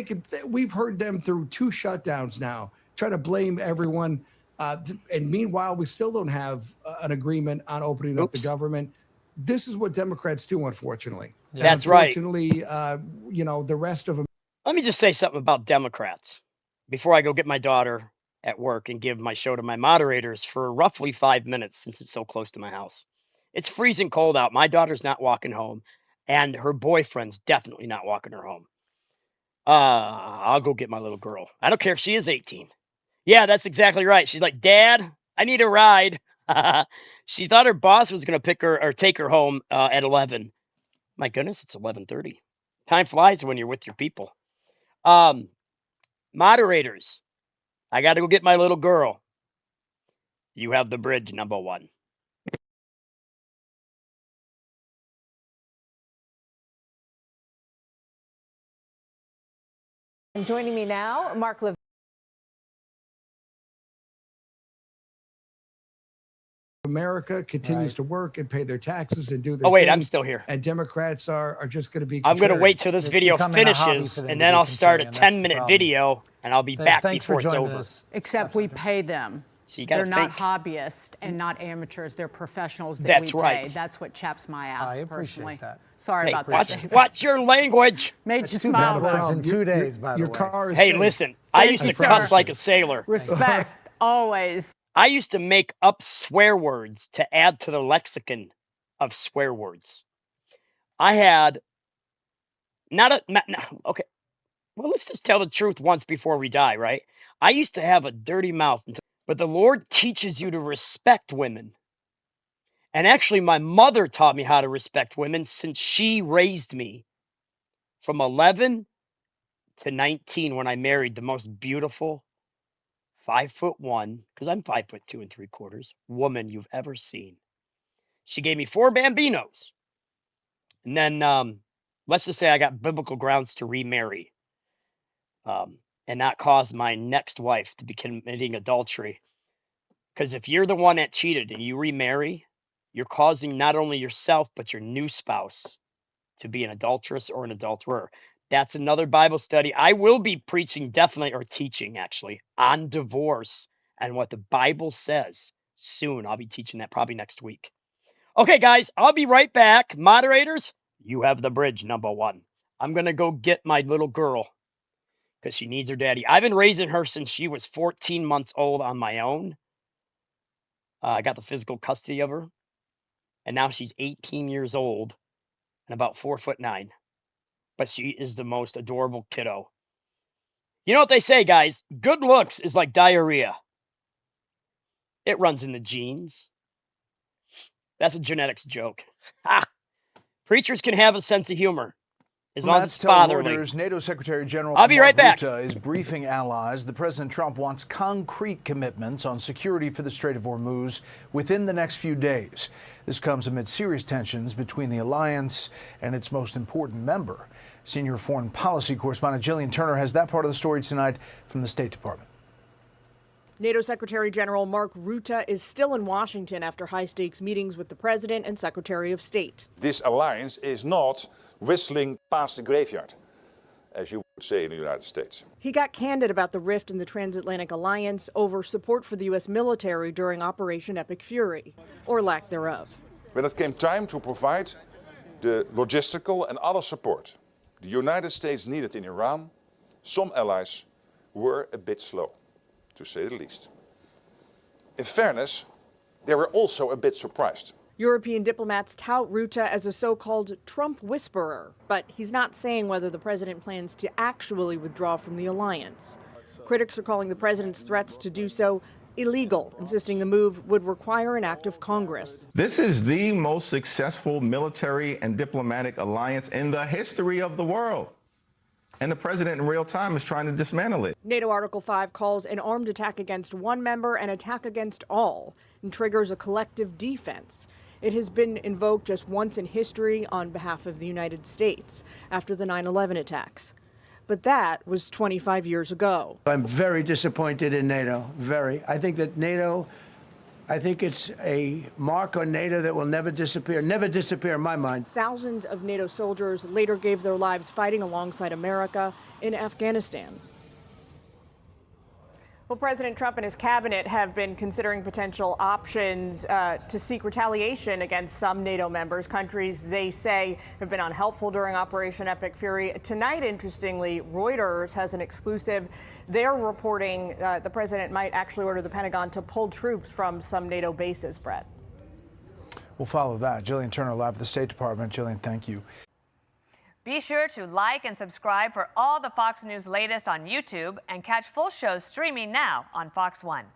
we've heard them through 2 shutdowns now, try to blame everyone. And meanwhile, we still don't have an agreement on opening up the government. This is what Democrats do, unfortunately. Yeah. That's right. Unfortunately, the rest of them. Let me just say something about Democrats before I go get my daughter at work and give my show to my moderators for roughly 5 minutes since it's so close to my house. It's freezing cold out. My daughter's not walking home, and her boyfriend's definitely not walking her home. I'll go get my little girl. I don't care if she is 18. Yeah, that's exactly right. She's like, Dad, I need a ride. She thought her boss was going to pick her or take her home at 11. My goodness, it's 11:30. Time flies when you're with your people. Moderators, I got to go get my little girl. You have the bridge, number 1. And joining me now, Mark Levin. America continues to work and pay their taxes and do their thing. I'm still here. And Democrats are just going to be. I'm going to wait till this video finishes, and then I'll start a 10-minute video, and I'll be back before it's over. Except we pay them. So they're not hobbyists and not amateurs. They're professionals that That's we right. pay. That's what chaps my ass, I appreciate personally. that. Sorry about that. Watch your language. Made you smile. In 2 days, by the way. Your car is Hey, safe. listen, I used to cuss like a sailor. Respect, always. I used to make up swear words to add to the lexicon of swear words. I had okay. Well, let's just tell the truth once before we die, right? I used to have a dirty mouth, but the Lord teaches you to respect women. And actually, my mother taught me how to respect women since she raised me from 11 to 19 when I married the most beautiful 5'1", because I'm 5'2 3/4" woman you've ever seen. She gave me 4 Bambinos. And then let's just say I got biblical grounds to remarry and not cause my next wife to be committing adultery. Because if you're the one that cheated and you remarry, you're causing not only yourself, but your new spouse to be an adulteress or an adulterer. That's another Bible study. I will be preaching definitely, or teaching actually, on divorce and what the Bible says soon. I'll be teaching that probably next week. Okay, guys, I'll be right back. Moderators, you have the bridge, number 1. I'm going to go get my little girl because she needs her daddy. I've been raising her since she was 14 months old on my own. I got the physical custody of her. And now she's 18 years old and about 4'9". But she is the most adorable kiddo. You know what they say, guys? Good looks is like diarrhea. It runs in the genes. That's a genetics joke. Ha! Preachers can have a sense of humor as long as it's fatherly. Reuters, NATO Secretary General I'll be right back. is briefing allies. The President Trump wants concrete commitments on security for the Strait of Hormuz within the next few days. This comes amid serious tensions between the alliance and its most important member. Senior foreign policy correspondent Jillian Turner has that part of the story tonight from the State Department. NATO Secretary General Mark Rutte is still in Washington after high-stakes meetings with the president and Secretary of State. This alliance is not whistling past the graveyard, as you would say in the United States. He got candid about the rift in the transatlantic alliance over support for the U.S. military during Operation Epic Fury, or lack thereof. When it came time to provide the logistical and other support the United States needed in Iran, some allies were a bit slow, to say the least. In fairness, they were also a bit surprised. European diplomats tout Rutte as a so-called Trump whisperer, but he's not saying whether the president plans to actually withdraw from the alliance. Critics are calling the president's threats to do so illegal, insisting the move would require an act of Congress. This is the most successful military and diplomatic alliance in the history of the world. And the president in real time is trying to dismantle it. NATO Article 5 calls an armed attack against one member an attack against all and triggers a collective defense. It has been invoked just once in history on behalf of the United States after the 9/11 attacks. But that was 25 years ago. I'm very disappointed in NATO, very. I think it's a mark on NATO that will never disappear in my mind. Thousands of NATO soldiers later gave their lives fighting alongside America in Afghanistan. Well, President Trump and his cabinet have been considering potential options to seek retaliation against some NATO members, countries they say have been unhelpful during Operation Epic Fury. Tonight, interestingly, Reuters has an exclusive. They're reporting the president might actually order the Pentagon to pull troops from some NATO bases, Brett. We'll follow that. Jillian Turner, live at the State Department. Jillian, thank you. Be sure to like and subscribe for all the Fox News latest on YouTube and catch full shows streaming now on Fox One.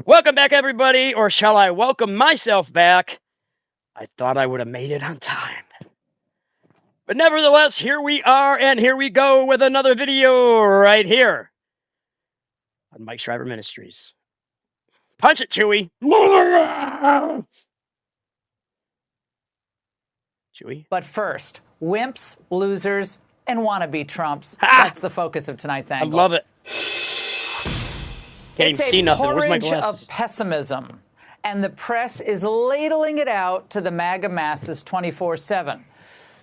Welcome back, everybody, or shall I welcome myself back? I thought I would have made it on time. But nevertheless, here we are, and here we go with another video right here on Mike Shriver Ministries. Punch it, Chewy. Chewy. But first, wimps, losers, and wannabe Trumps. That's the focus of tonight's angle. I love it. Can't even see nothing. Where's my It's a glasses? porridge of pessimism, and the press is ladling it out to the MAGA masses 24/7.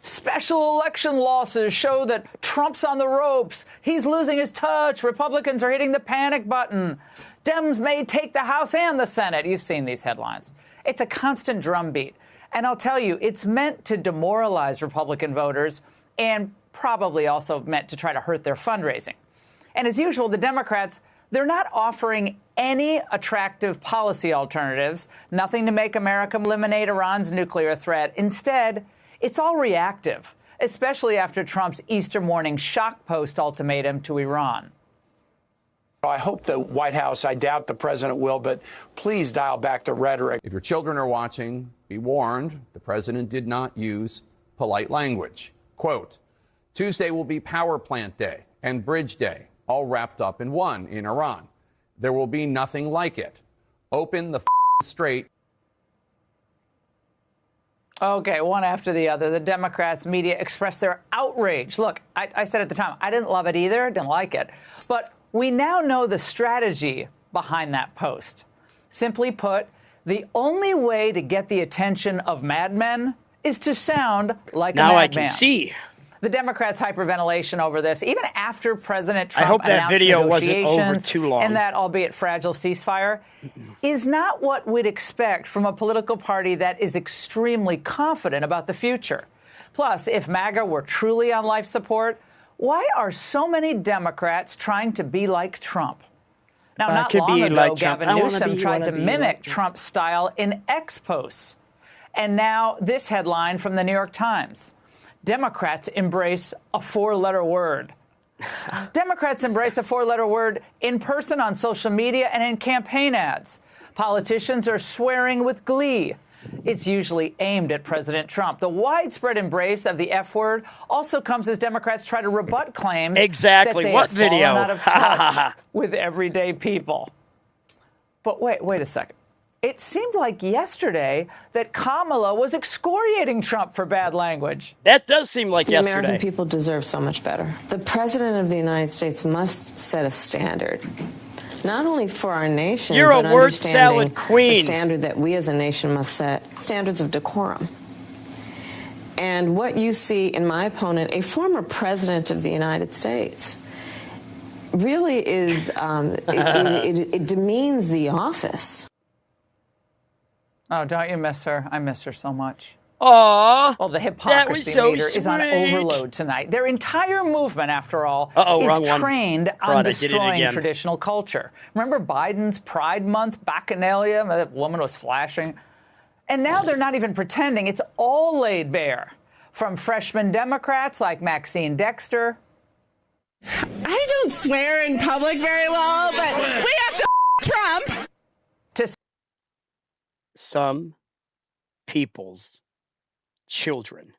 Special election losses show that Trump's on the ropes. He's losing his touch. Republicans are hitting the panic button. Dems may take the House and the Senate. You've seen these headlines. It's a constant drumbeat. And I'll tell you, it's meant to demoralize Republican voters and probably also meant to try to hurt their fundraising. And as usual, the Democrats, they're not offering any attractive policy alternatives, nothing to make America eliminate Iran's nuclear threat. Instead, it's all reactive, especially after Trump's Easter morning shock post ultimatum to Iran. I hope the White House, I doubt the president will, but please dial back the rhetoric. If your children are watching, be warned, the president did not use polite language. Quote, Tuesday will be Power Plant Day and Bridge Day, all wrapped up in one in Iran. There will be nothing like it. Open the strait. Okay, one after the other. The Democrats' media expressed their outrage. Look, I said at the time, I didn't love it either, didn't like it. But we now know the strategy behind that post. Simply put, the only way to get the attention of madmen is to sound like a madman. Now I can see. The Democrats' hyperventilation over this, even after President Trump I hope that announced video wasn't negotiations over too long. and that, albeit fragile, ceasefire, is not what we'd expect from a political party that is extremely confident about the future. Plus, if MAGA were truly on life support, why are so many Democrats trying to be like Trump? Now, not long ago, Gavin Newsom tried to mimic Trump's style in X posts. And now this headline from the New York Times. Democrats embrace a four-letter word. Democrats embrace a four-letter word in person on social media and in campaign ads. Politicians are swearing with glee. It's usually aimed at President Trump. The widespread embrace of the F word also comes as Democrats try to rebut claims that they have fallen out of touch with everyday people. But wait a second. It seemed like yesterday that Kamala was excoriating Trump for bad language. That does seem like yesterday. The American people deserve so much better. The President of the United States must set a standard, not only for our nation, You're but a word salad queen. The standard that we as a nation must set, standards of decorum. And what you see in my opponent, a former president of the United States, really is, it demeans the office. Oh, don't you miss her? I miss her so much. Aww. Well, the hypocrisy meter is on overload tonight. Their entire movement, after all, is trained on destroying traditional culture. Remember Biden's Pride Month bacchanalia? That woman was flashing. And now they're not even pretending. It's all laid bare. From freshman Democrats like Maxine Dexter. I don't swear in public very well, but we have to Trump. Some people's children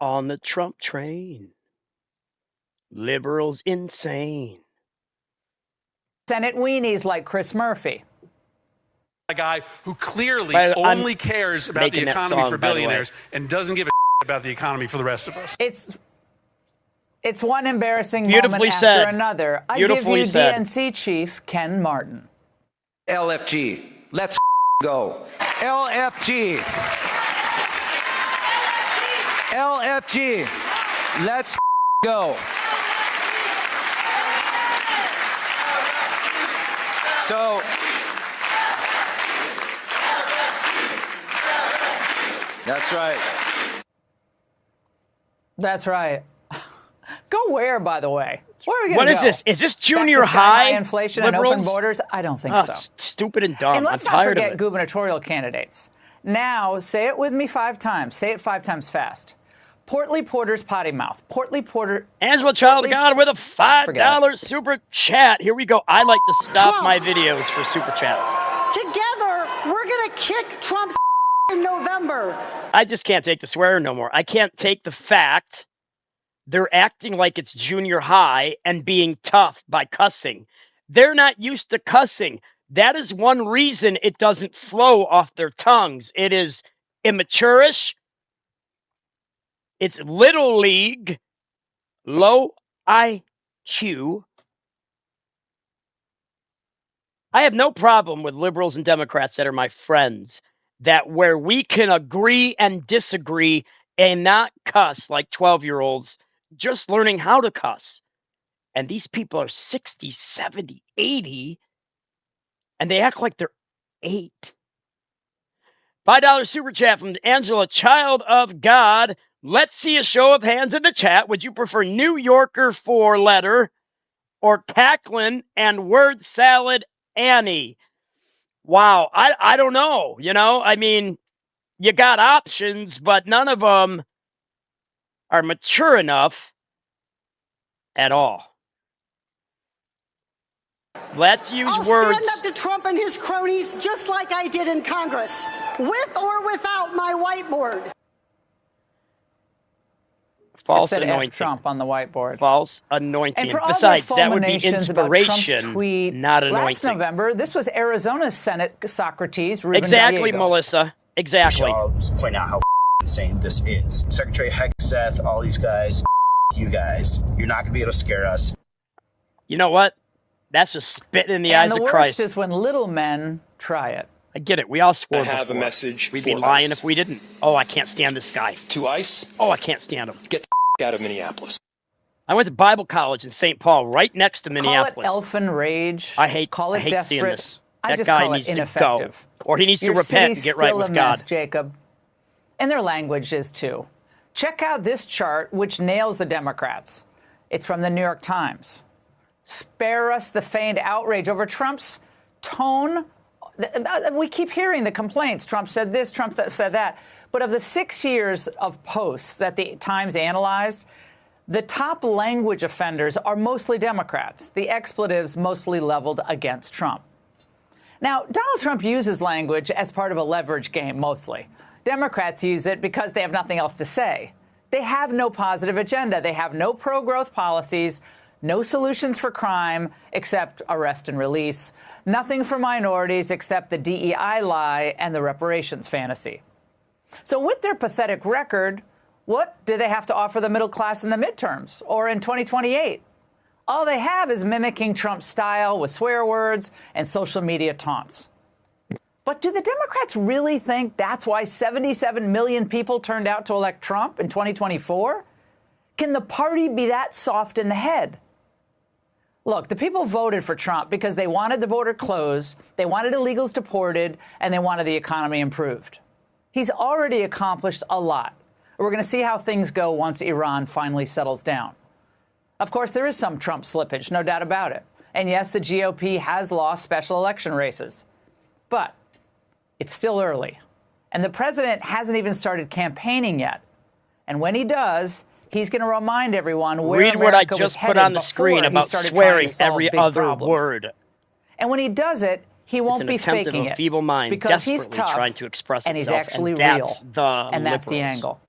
on the Trump train. Liberals insane. Senate weenies like Chris Murphy. A guy who clearly only cares about the economy for billionaires and doesn't give a about the economy for the rest of us. It's one embarrassing moment after another. I give you DNC chief Ken Martin. LFG. Let's go. LFG. LFG. Let's go. So, that's right. That's right. Go where, by the way? Where are we going to go? What is this? Is this junior high? Inflation liberals? And open borders? I don't think so. Stupid and dumb. And let's I'm not tired forget of it. gubernatorial candidates. Now, say it with me 5 times. Say it 5 times fast. Portly Porter's potty mouth. Portly Porter. Angela Child of God with a $5 super chat. Here we go. I like to stop my videos for super chats. Together, we're going to kick Trump's in November. I just can't take the swearing no more. I can't take the fact they're acting like it's junior high and being tough by cussing. They're not used to cussing. That is one reason it doesn't flow off their tongues. It is immaturish. It's little league, low IQ. I have no problem with liberals and Democrats that are my friends, that where we can agree and disagree and not cuss like 12-year-olds, just learning how to cuss. And these people are 60, 70, 80, and they act like they're 8. $5 super chat from Angela, Child of God. Let's see a show of hands in the chat. Would you prefer New Yorker 4-letter or Cackling and Word Salad Annie? Wow, I don't know. You know, I mean, you got options, but none of them are mature enough at all. Let's use words. I'll stand up to Trump and his cronies just like I did in Congress, with or without my whiteboard. False It said anointing. F Trump on the whiteboard. False anointing. And for Besides, all that would be fulminations about Trump's inspiration, tweet not anointing. last November, this was Arizona's Senate Socrates, Ruben Exactly, Gallego. Melissa. Exactly. I'll just point out how insane this is. Secretary Hegseth, all these guys, you guys. You're not going to be able to scare us. You know what? That's just spitting in the eyes And of the Christ. worst is when little men try it. I get it. We all swore I have before. a message We'd be for lying ICE. if we didn't. Oh, I can't stand this guy. To ICE, Oh, I can't stand him. get the out of Minneapolis. I went to Bible college in St. Paul, right next to Minneapolis. Call it elfin rage. I hate seeing seeing desperate. this. I That just guy call needs it to go. ineffective. Or he needs to Your repent and city's get right still with a mess, God. Jacob. And their language is too. Check out this chart, which nails the Democrats. It's from the New York Times. Spare us the feigned outrage over Trump's tone. We keep hearing the complaints. Trump said this, Trump said that. But of the 6 years of posts that the Times analyzed, the top language offenders are mostly Democrats, the expletives mostly leveled against Trump. Now, Donald Trump uses language as part of a leverage game, mostly. Democrats use it because they have nothing else to say. They have no positive agenda. They have no pro-growth policies, no solutions for crime except arrest and release, nothing for minorities except the DEI lie and the reparations fantasy. So with their pathetic record, what do they have to offer the middle class in the midterms or in 2028? All they have is mimicking Trump's style with swear words and social media taunts. But do the Democrats really think that's why 77 million people turned out to elect Trump in 2024? Can the party be that soft in the head? Look, the people voted for Trump because they wanted the border closed, they wanted illegals deported, and they wanted the economy improved. He's already accomplished a lot. We're going to see how things go once Iran finally settles down. Of course, there is some Trump slippage, no doubt about it. And yes, the GOP has lost special election races. But it's still early. And the president hasn't even started campaigning yet. And when he does, he's going to remind everyone where Read what I America was just put headed on the screen before he about started swearing trying to solve every big other problems. word. And when he does it, he won't an be attempt of faking a it feeble mind because he's desperately tough trying to express and he's itself, actually and that's real. the And that's the liberals. angle.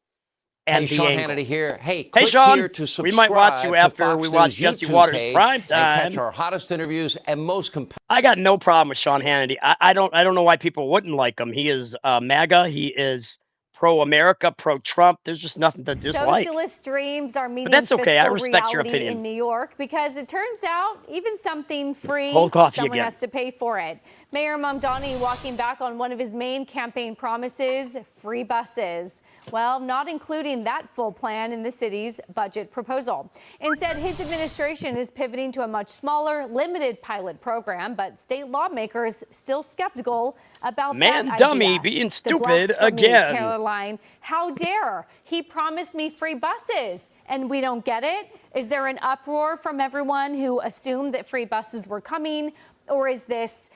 And Hey, the Sean angle. Hannity here. Hey, Hey, click Sean, here to subscribe we might watch you to after Fox we watch News Jesse YouTube Waters page Prime and catch Time. our hottest interviews and most compelling. I got no problem with Sean Hannity. I don't know why people wouldn't like him. He is MAGA. He is pro-America, pro-Trump. There's just nothing to dislike. Socialist dreams are meeting that's okay. I fiscal respect your reality opinion. in New York because it turns out even something free, Cold coffee someone again. has to pay for it. Mayor Mamdani walking back on one of his main campaign promises, free buses. Well, not including that full plan in the city's budget proposal. Instead, his administration is pivoting to a much smaller, limited pilot program, but state lawmakers still skeptical about Man, that dummy, idea. being The stupid blasphemy, again. Caroline, how dare he promised me free buses and we don't get it? Is there an uproar from everyone who assumed that free buses were coming, or is this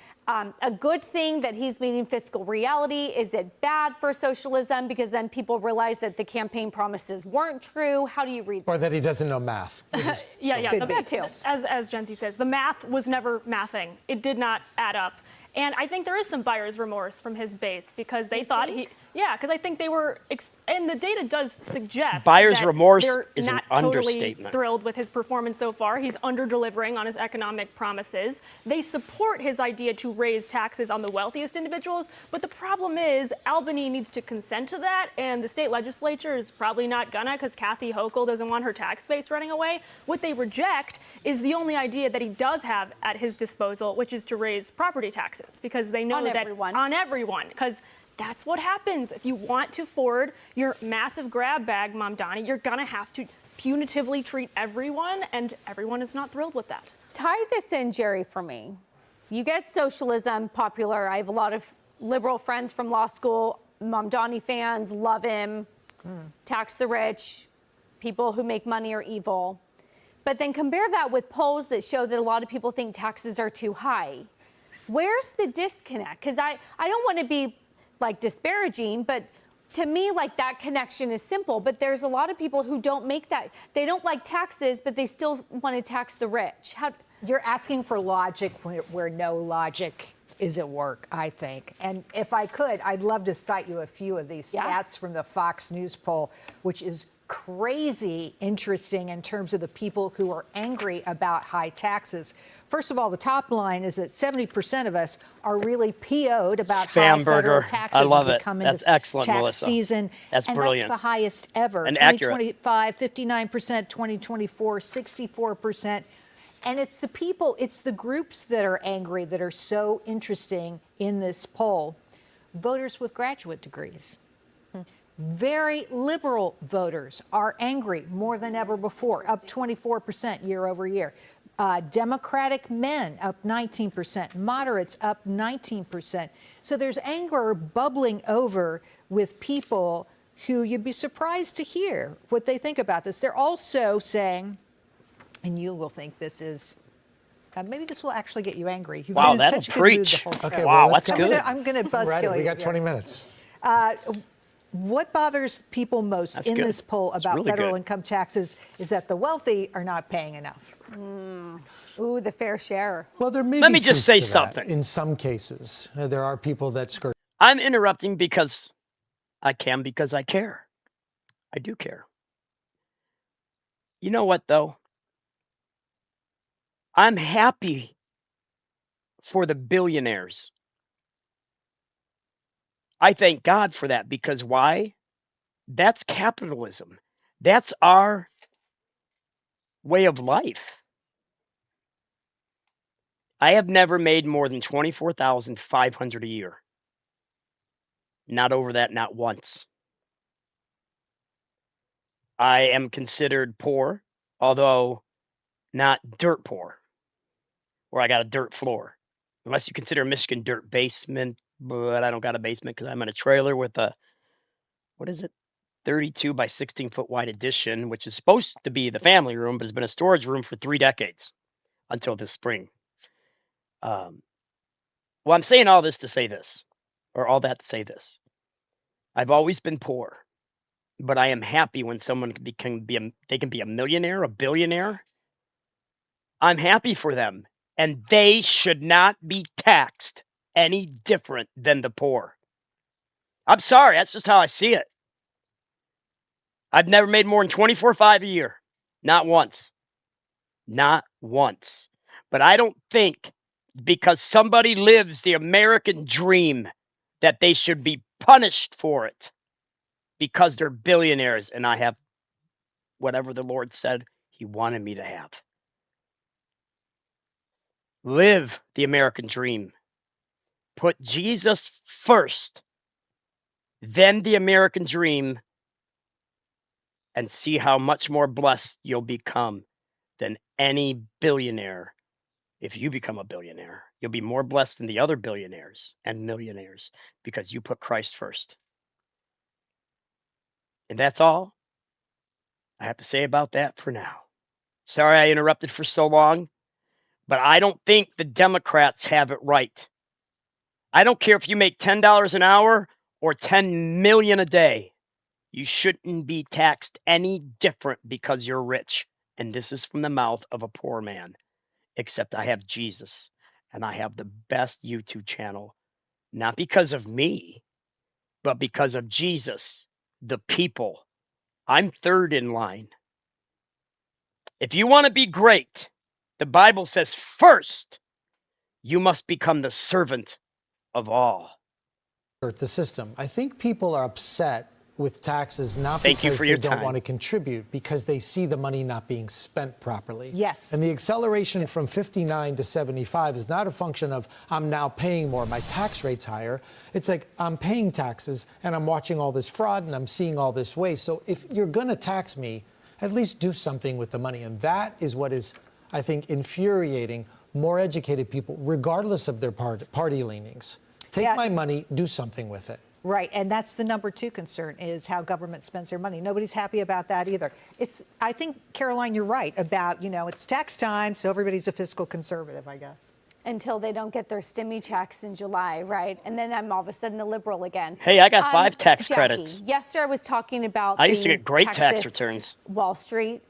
a good thing that he's meeting fiscal reality? Is it bad for socialism because then people realize that the campaign promises weren't true? How do you read that? Or that he doesn't know math. Yeah. That too. As Jency says, the math was never mathing. It did not add up. And I think there is some buyer's remorse from his base because they thought because I think they were, and the data does suggest buyer's that remorse they're is not an totally understatement. thrilled with his performance so far. He's under-delivering on his economic promises. They support his idea to raise taxes on the wealthiest individuals, but the problem is Albany needs to consent to that, and the state legislature is probably not gonna because Kathy Hochul doesn't want her tax base running away. What they reject is the only idea that he does have at his disposal, which is to raise property taxes, because they know on that everyone. because that's what happens. If you want to forward your massive grab bag, Mamdani, you're going to have to punitively treat everyone, and everyone is not thrilled with that. Tie this in, Jerry, for me. You get socialism popular. I have a lot of liberal friends from law school. Mamdani fans love him. Tax the rich. People who make money are evil. But then compare that with polls that show that a lot of people think taxes are too high. Where's the disconnect? Because I don't want to be like disparaging, but to me, like that connection is simple. But there's a lot of people who don't make that. They don't like taxes, but they still want to tax the rich. You're asking for logic where no logic is at work, I think. And if I could, I'd love to cite you a few of these stats from the Fox News poll, which is crazy interesting in terms of the people who are angry about high taxes. First of all, the top line is that 70% of us are really PO'd about high federal taxes. I love it. Come That's into excellent, tax Melissa. season. That's and brilliant. That's the highest ever. And 2025, 59%, 2024, 64%. And it's the people, it's the groups that are angry that are so interesting in this poll. Voters with graduate degrees. Very liberal voters are angry more than ever before, up 24% year over year. Democratic men up 19%, moderates up 19%. So there's anger bubbling over with people who you'd be surprised to hear what they think about this. They're also saying, and you will think this is, maybe this will actually get you angry. You've been in that'll such a good mood preach. the whole show. Okay, wow, well, that's good. I'm going to buzzkill you. We got 20 minutes. What bothers people most in this poll about really federal good. income taxes is that the wealthy are not paying enough. Ooh, the fair share. Well, there may Let be me just truth say to that. something. In some cases, there are people that skirt. I'm interrupting because I can, because I care. I do care. You know what, though? I'm happy for the billionaires. I thank God for that, because why? That's capitalism. That's our way of life. I have never made more than $24,500 a year. Not over that, not once. I am considered poor, although not dirt poor, where I got a dirt floor. Unless you consider Michigan dirt basement, but I don't got a basement because I'm in a trailer with a, 32 by 16 foot wide addition, which is supposed to be the family room, but has been a storage room for 3 decades until this spring. Well, I'm saying all this to say this, or all that to say this. I've always been poor, but I am happy when someone can be a millionaire, a billionaire. I'm happy for them, and they should not be taxed any different than the poor. I'm sorry, that's just how I see it. I've never made more than $24,500 a year, not once. Not once. But I don't think because somebody lives the American dream that they should be punished for it because they're billionaires and I have whatever the Lord said he wanted me to have. Live the American dream. Put Jesus first, then the American dream, and see how much more blessed you'll become than any billionaire. If you become a billionaire, you'll be more blessed than the other billionaires and millionaires because you put Christ first. And that's all I have to say about that for now. Sorry I interrupted for so long, but I don't think the Democrats have it right. I don't care if you make $10 an hour or 10 million a day. You shouldn't be taxed any different because you're rich. And this is from the mouth of a poor man. Except I have Jesus and I have the best YouTube channel, not because of me, but because of Jesus, the people. I'm third in line. If you want to be great, the Bible says first, you must become the servant of all. The system. I think people are upset with taxes not Thank you because for they your don't time. want to contribute, because they see the money not being spent properly. Yes. And the acceleration from 59 to 75 is not a function of I'm now paying more, my tax rate's higher. It's like I'm paying taxes and I'm watching all this fraud and I'm seeing all this waste. So if you're going to tax me, at least do something with the money. And that is what is, I think, infuriating more educated people, regardless of their party leanings. Take my money, do something with it. Right, and that's the number two concern, is how government spends their money. Nobody's happy about that either. I think, Caroline, you're right about, it's tax time, so everybody's a fiscal conservative, I guess. Until they don't get their stimmy checks in July, right? And then I'm all of a sudden a liberal again. Hey, I got 5 tax Jackie, credits. Yesterday I was talking about I used to the get great tax Texas returns. Wall Street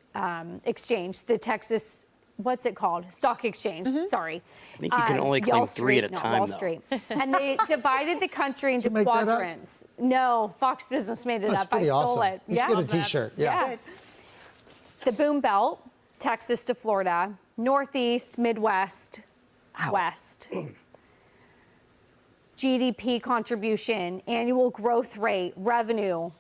exchange, the Texas, what's it called? Stock exchange, sorry. I think you can only claim 3 at a time, Wall though. Street. And they divided the country into make that up? quadrants. No, Fox Business made it That's up. I pretty stole awesome. it. You should get a T-shirt. Yeah. The Boom Belt, Texas to Florida, Northeast, Midwest, West. GDP contribution, annual growth rate, revenue.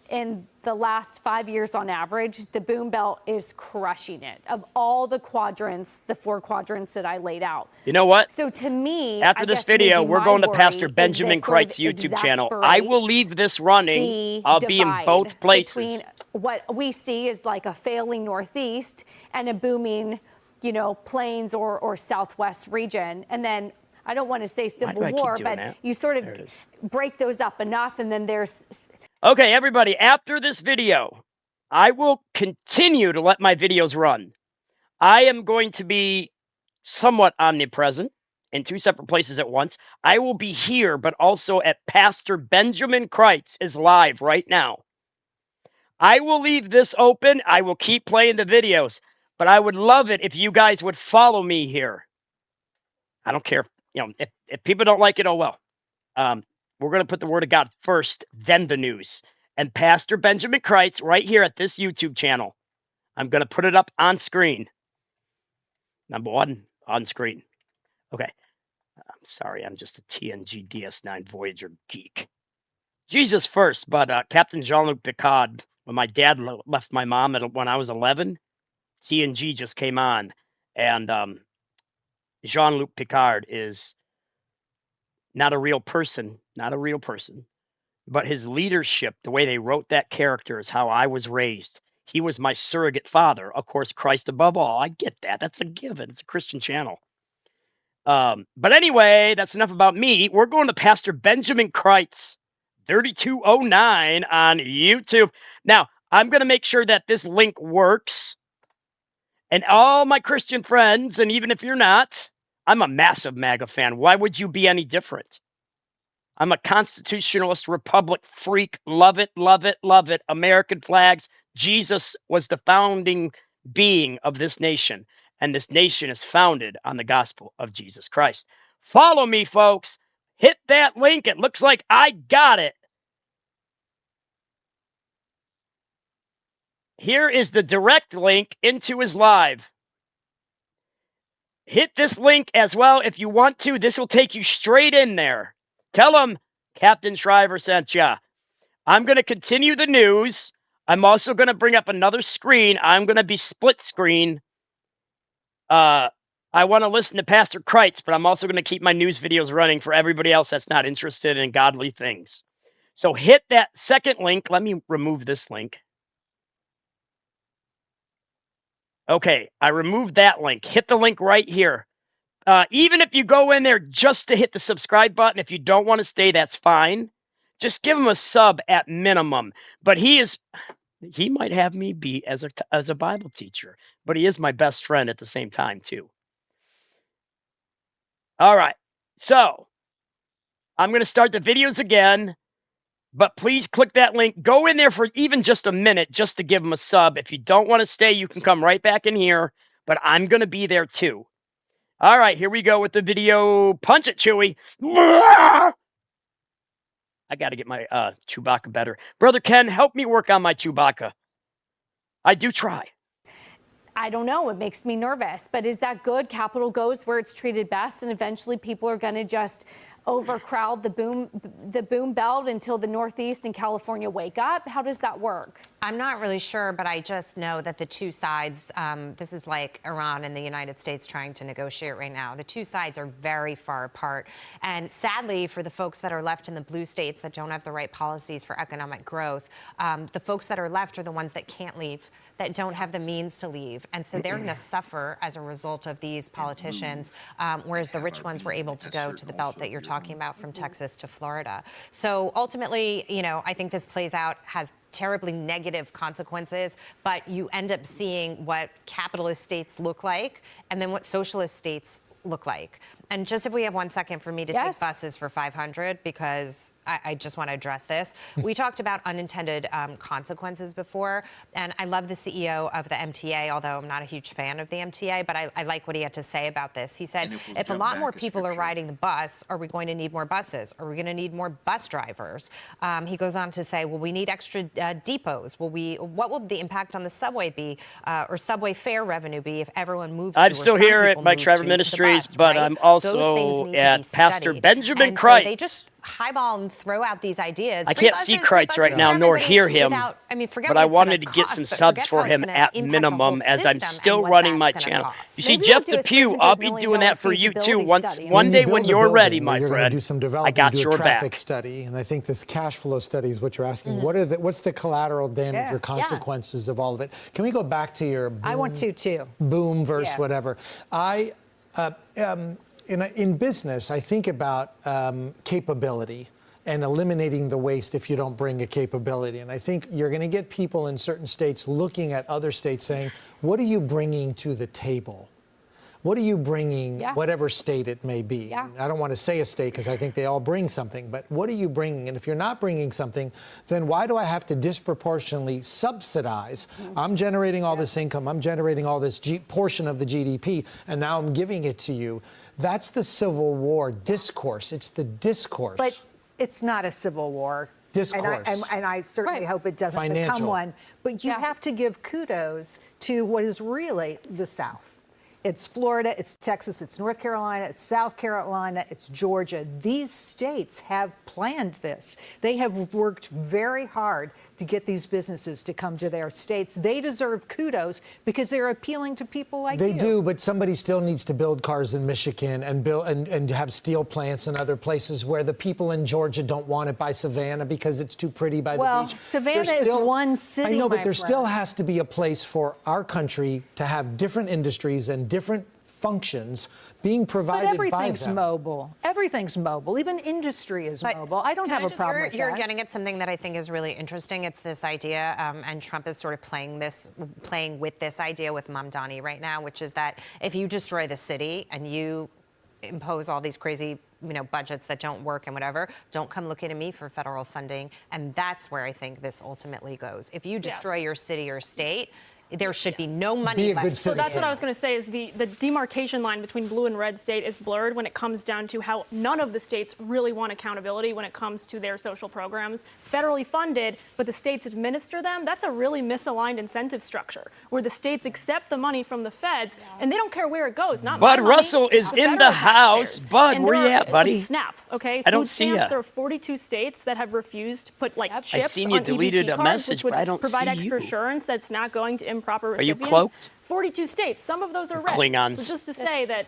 In the last 5 years on average, the Boom Belt is crushing it. Of all the quadrants, the 4 quadrants that I laid out. You know what? So to me, after I this guess video, maybe we're my going to worry Pastor is Benjamin this sort of Kreit's YouTube channel. I will leave this running. I'll be in both places. Between what we see is like a failing Northeast and a booming, Plains or Southwest region. And then I don't want to say civil war, but you sort of break those up enough, and then there's. Okay, everybody, after this video, I will continue to let my videos run. I am going to be somewhat omnipresent in 2 separate places at once. I will be here, but also at Pastor Benjamin Kreitz is live right now. I will leave this open. I will keep playing the videos, but I would love it if you guys would follow me here. I don't care. If people don't like it, oh well. We're going to put the word of God first, then the news. And Pastor Benjamin Kreitz right here at this YouTube channel. I'm going to put it up on screen. Number 1, on screen. Okay. I'm sorry. I'm just a TNG DS9 Voyager geek. Jesus first, but Captain Jean-Luc Picard, when my dad left my mom when I was 11, TNG just came on. And Jean-Luc Picard is not a real person, but his leadership, the way they wrote that character, is how I was raised. He was my surrogate father. Of course, Christ above all. I get that. That's a given. It's a Christian channel. But anyway, that's enough about me. We're going to Pastor Benjamin Kreitz, 3209 on YouTube. Now, I'm going to make sure that this link works. And all my Christian friends, and even if you're not, I'm a massive MAGA fan. Why would you be any different? I'm a constitutionalist republic freak. Love it, love it, love it. American flags. Jesus was the founding being of this nation, and this nation is founded on the gospel of Jesus Christ. Follow me, folks. Hit that link. It looks like I got it. Here is the direct link into his live. Hit this link as well if you want to. This will take you straight in there. Tell him Captain Shriver sent ya. I'm going to continue the news. I'm also going to bring up another screen. I'm going to be split screen. I want to listen to Pastor Kreitz, but I'm also going to keep my news videos running for everybody else that's not interested in godly things. So hit that second link. Let me remove this link. Okay, I removed that link. Hit the link right here. Even if you go in there just to hit the subscribe button, if you don't want to stay, that's fine. Just give him a sub at minimum. But he might have me be as a Bible teacher, but he is my best friend at the same time too. All right. So I'm going to start the videos again, but please click that link. Go in there for even just a minute just to give them a sub. If you don't want to stay, you can come right back in here, but I'm going to be there too. All right, here we go with the video. Punch it, Chewie. I got to get my Chewbacca better. Brother Ken, help me work on my Chewbacca. I do try. I don't know. It makes me nervous. But is that good? Capital goes where it's treated best, and eventually people are going to just overcrowd the boom belt until the Northeast and California wake up? How does that work? I'm not really sure, but I just know that the two sides, this is like Iran and the United States trying to negotiate right now. The two sides are very far apart. And sadly, for the folks that are left in the blue states that don't have the right policies for economic growth, the folks that are left are the ones that can't leave, that don't have the means to leave. And so they're going to suffer as a result of these politicians, whereas the rich ones were able to go to the belt that you're talking about from Texas to Florida. So ultimately, you know, I think this plays out, has terribly negative consequences, but you end up seeing what capitalist states look like and then what socialist states look like. And just if we have 1 second for me to take buses for 500, because I just want to address this. We talked about unintended consequences before, and I love the CEO of the MTA, although I'm not a huge fan of the MTA, but I like what he had to say about this. He said, if a lot more people are riding the bus, are we going to need more buses? Are we going to need more bus drivers? He goes on to say, well, we need extra depots. What will the impact on the subway be, or subway fare revenue be if everyone moves I'm to, still here at my Trevor Ministries, bus, but right? I'm also at Pastor Benjamin and Kreitz. So they just highball and throw out these ideas. I can't see Kreitz right now, nor hear him, but I wanted to get some subs for him at minimum, as I'm still running my channel. You see, Jeff Depew, I'll be doing that for you too. One day when you're ready, my friend, do some I got do a your traffic back. study, and I think this cash flow study is what you're asking. What's the collateral damage or consequences of all of it? Can we go back to your boom, I want to too. Boom versus whatever. In business, I think about capability and eliminating the waste if you don't bring a capability. And I think you're going to get people in certain states looking at other states saying, what are you bringing to the table? What are you bringing, whatever state it may be? I don't want to say a state because I think they all bring something, but what are you bringing? And if you're not bringing something, then why do I have to disproportionately subsidize? I'm generating all this income, I'm generating all this portion of the GDP, and now I'm giving it to you. That's the Civil War discourse. It's the discourse. But it's not a civil war. Discourse. And I certainly hope it doesn't become one. But you have to give kudos to what is really the South. It's Florida, it's Texas, it's North Carolina, it's South Carolina, it's Georgia. These states have planned this. They have worked very hard to get these businesses to come to their states. They deserve kudos because they're appealing to people like you. They do, but somebody still needs to build cars in Michigan and build and have steel plants in other places where the people in Georgia don't want it by Savannah because it's too pretty by the beach. Well, Savannah is one city, I know, but there friend. still has to be a place for our country to have different industries and different functions being provided by them. But everything's mobile. Everything's mobile. Even industry is mobile. I don't have a problem with that. You're getting at something that I think is really interesting. It's this idea, and Trump is sort of playing with this idea with Mamdani right now, which is that if you destroy the city and you impose all these crazy, budgets that don't work and whatever, don't come looking at me for federal funding. And that's where I think this ultimately goes. If you destroy your city or state, there should be no money left. So that's what I was going to say is the demarcation line between blue and red state is blurred when it comes down to how none of the states really want accountability when it comes to their social programs. Federally funded, but the states administer them. That's a really misaligned incentive structure where the states accept the money from the feds and they don't care where it goes. Not Bud my Russell money, is in the house. Bud, where you at, buddy? SNAP, okay? I don't Food see stamps, ya. There are 42 states that have refused to put chips I seen you on deleted EBT a cards, message, which would but I don't provide see extra you. assurance that's not going to improper Are recipients. you cloaked? 42 states. Some of those are red. Klingons. So just to say that,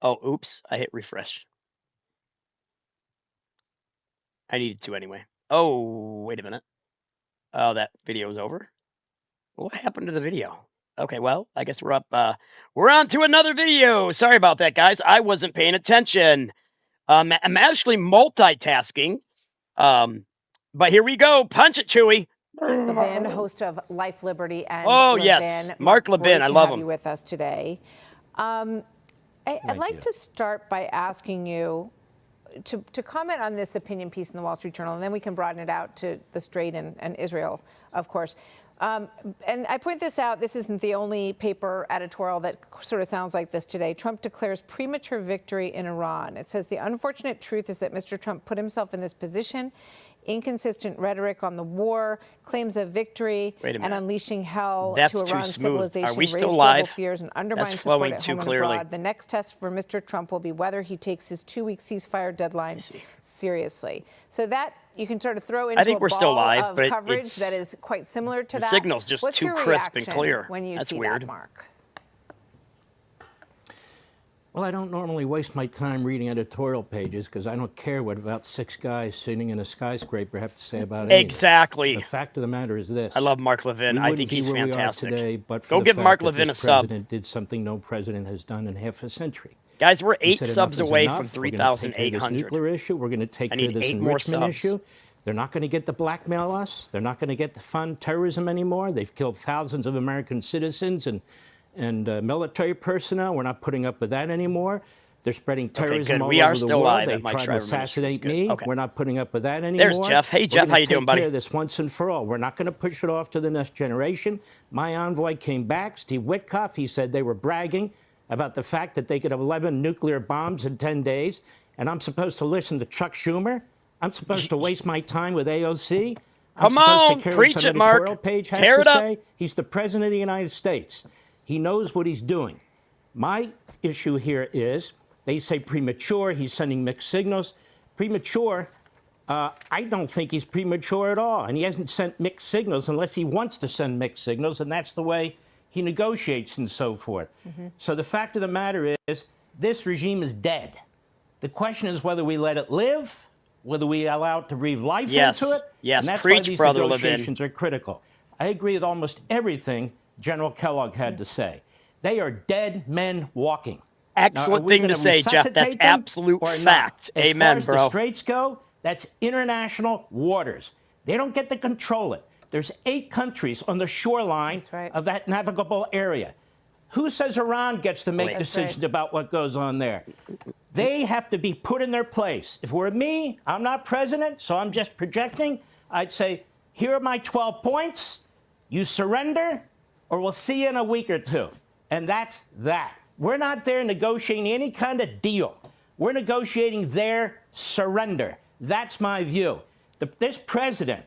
Oh, oops. I hit refresh. I needed to anyway. Oh, wait a minute. Oh, that video is over. What happened to the video? Okay, well, I guess we're up. We're on to another video. Sorry about that, guys. I wasn't paying attention. I'm actually multitasking. But here we go. Punch it, Chewie. Levin, host of Life, Liberty, and Oh, Levin. yes. Mark Levin. Great I to love have him. you with us today. I'd like to start by asking you to comment on this opinion piece in the Wall Street Journal, and then we can broaden it out to the Strait and Israel, of course. And I point this out, this isn't the only paper editorial that sort of sounds like this today. Trump declares premature victory in Iran. It says the unfortunate truth is that Mr. Trump put himself in this position. Inconsistent rhetoric on the war, claims of victory, and unleashing hell to Iran's civilization, raise global fears, and undermine support at home and abroad. The next test for Mr. Trump will be whether he takes his 2-week ceasefire deadline seriously. So that you can sort of throw into a ball of coverage that is quite similar to that. The signal's just too crisp and clear. When you see weird. That, Mark? Well, I don't normally waste my time reading editorial pages because I don't care what about 6 guys sitting in a skyscraper have to say about anything. Exactly. The fact of the matter is this. I love Mark Levin. I think he's fantastic. Today, but go give Mark Levin a sub. The president did something no president has done in half a century. Guys, we're 8 subs away from 3,800. Nuclear issue. We're going to take care of this enrichment issue. They're not going to get to blackmail us. They're not going to get to fund terrorism anymore. They've killed thousands of American citizens and military personnel. We're not putting up with that anymore. They're spreading terrorism all over the world. They tried to assassinate me. We're not putting up with that anymore. There's Jeff. Hey, Jeff, how you doing, buddy? We're going to take care of this once and for all. We're not going to push it off to the next generation. My envoy came back, Steve Witkoff. He said they were bragging about the fact that they could have 11 nuclear bombs in 10 days. And I'm supposed to listen to Chuck Schumer? I'm supposed to waste my time with AOC? Come on, preach it, Mark. Page has Tear to it up. say he's the president of the United States. He knows what he's doing. My issue here is they say premature. He's sending mixed signals. Premature, I don't think he's premature at all. And he hasn't sent mixed signals unless he wants to send mixed signals. And that's the way he negotiates and so forth. So the fact of the matter is this regime is dead. The question is whether we let it live, whether we allow it to breathe life into it. Yes, and that's preach, why these Brother negotiations Levin. are critical. I agree with almost everything General Kellogg had to say. They are dead men walking. Excellent thing to say, Jeff. That's absolute fact. Amen, as bro. As the Straits go, that's international waters. They don't get to control it. There's 8 countries on the shoreline of that navigable area. Who says Iran gets to make decisions about what goes on there? They have to be put in their place. If it were me, I'm not president, so I'm just projecting. I'd say, here are my 12 points. You surrender, or we'll see you in a week or 2. And that's that. We're not there negotiating any kind of deal. We're negotiating their surrender. That's my view. This president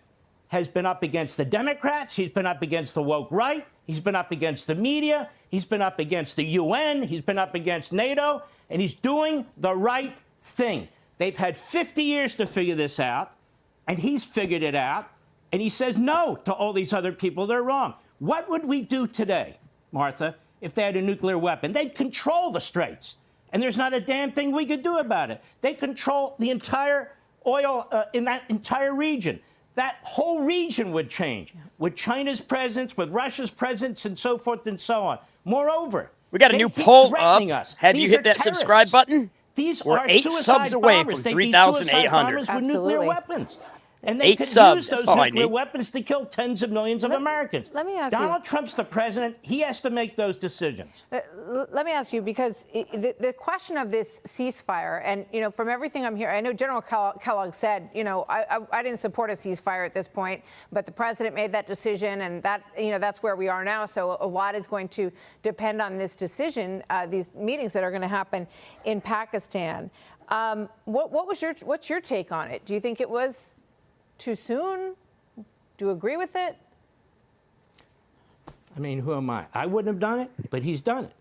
has been up against the Democrats. He's been up against the woke right. He's been up against the media. He's been up against the UN. He's been up against NATO. And he's doing the right thing. They've had 50 years to figure this out. And he's figured it out. And he says no to all these other people. They're wrong. What would we do today, Martha, if they had a nuclear weapon? They'd control the Straits. And there's not a damn thing we could do about it. They control the entire oil in that entire region. That whole region would change with China's presence, with Russia's presence, and so forth and so on. Moreover, we got a new poll up. Have you hit that subscribe button? These We're are 8 subs away bombers. from They'd be suicide 3,800. bombers with nuclear weapons. And they 8 could subs. use those That's all I nuclear need. weapons to kill tens of millions of Americans. Let me ask you. Donald Trump's the president. He has to make those decisions. Let me ask you, because the question of this ceasefire, and, you know, from everything I'm hearing, I know General Kellogg said, you know, I didn't support a ceasefire at this point, but the president made that decision, and that, you know, that's where we are now. So a lot is going to depend on this decision, these meetings that are going to happen in Pakistan. What's your take on it? Do you think it was too soon? Do you agree with it? I mean, who am I? I wouldn't have done it, but he's done it.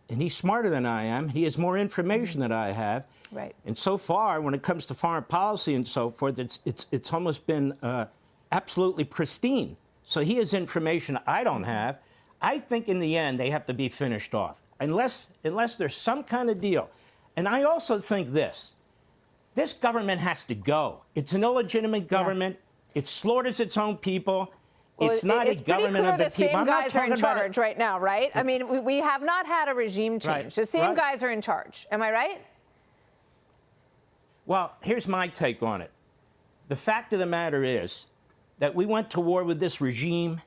And he's smarter than I am. He has more information than I have. Right. And so far, when it comes to foreign policy and so forth, it's almost been absolutely pristine. So he has information I don't have. I think in the end, they have to be finished off, unless there's some kind of deal. And I also think this government has to go. It's an illegitimate government. It slaughters its own people. Well, it's not a government of the it's pretty clear people. the same guys are in charge right now, right? I mean, we have not had a regime change. Right. The same guys are in charge. Am I right? Well, here's my take on it. The fact of the matter is that we went to war with this regime,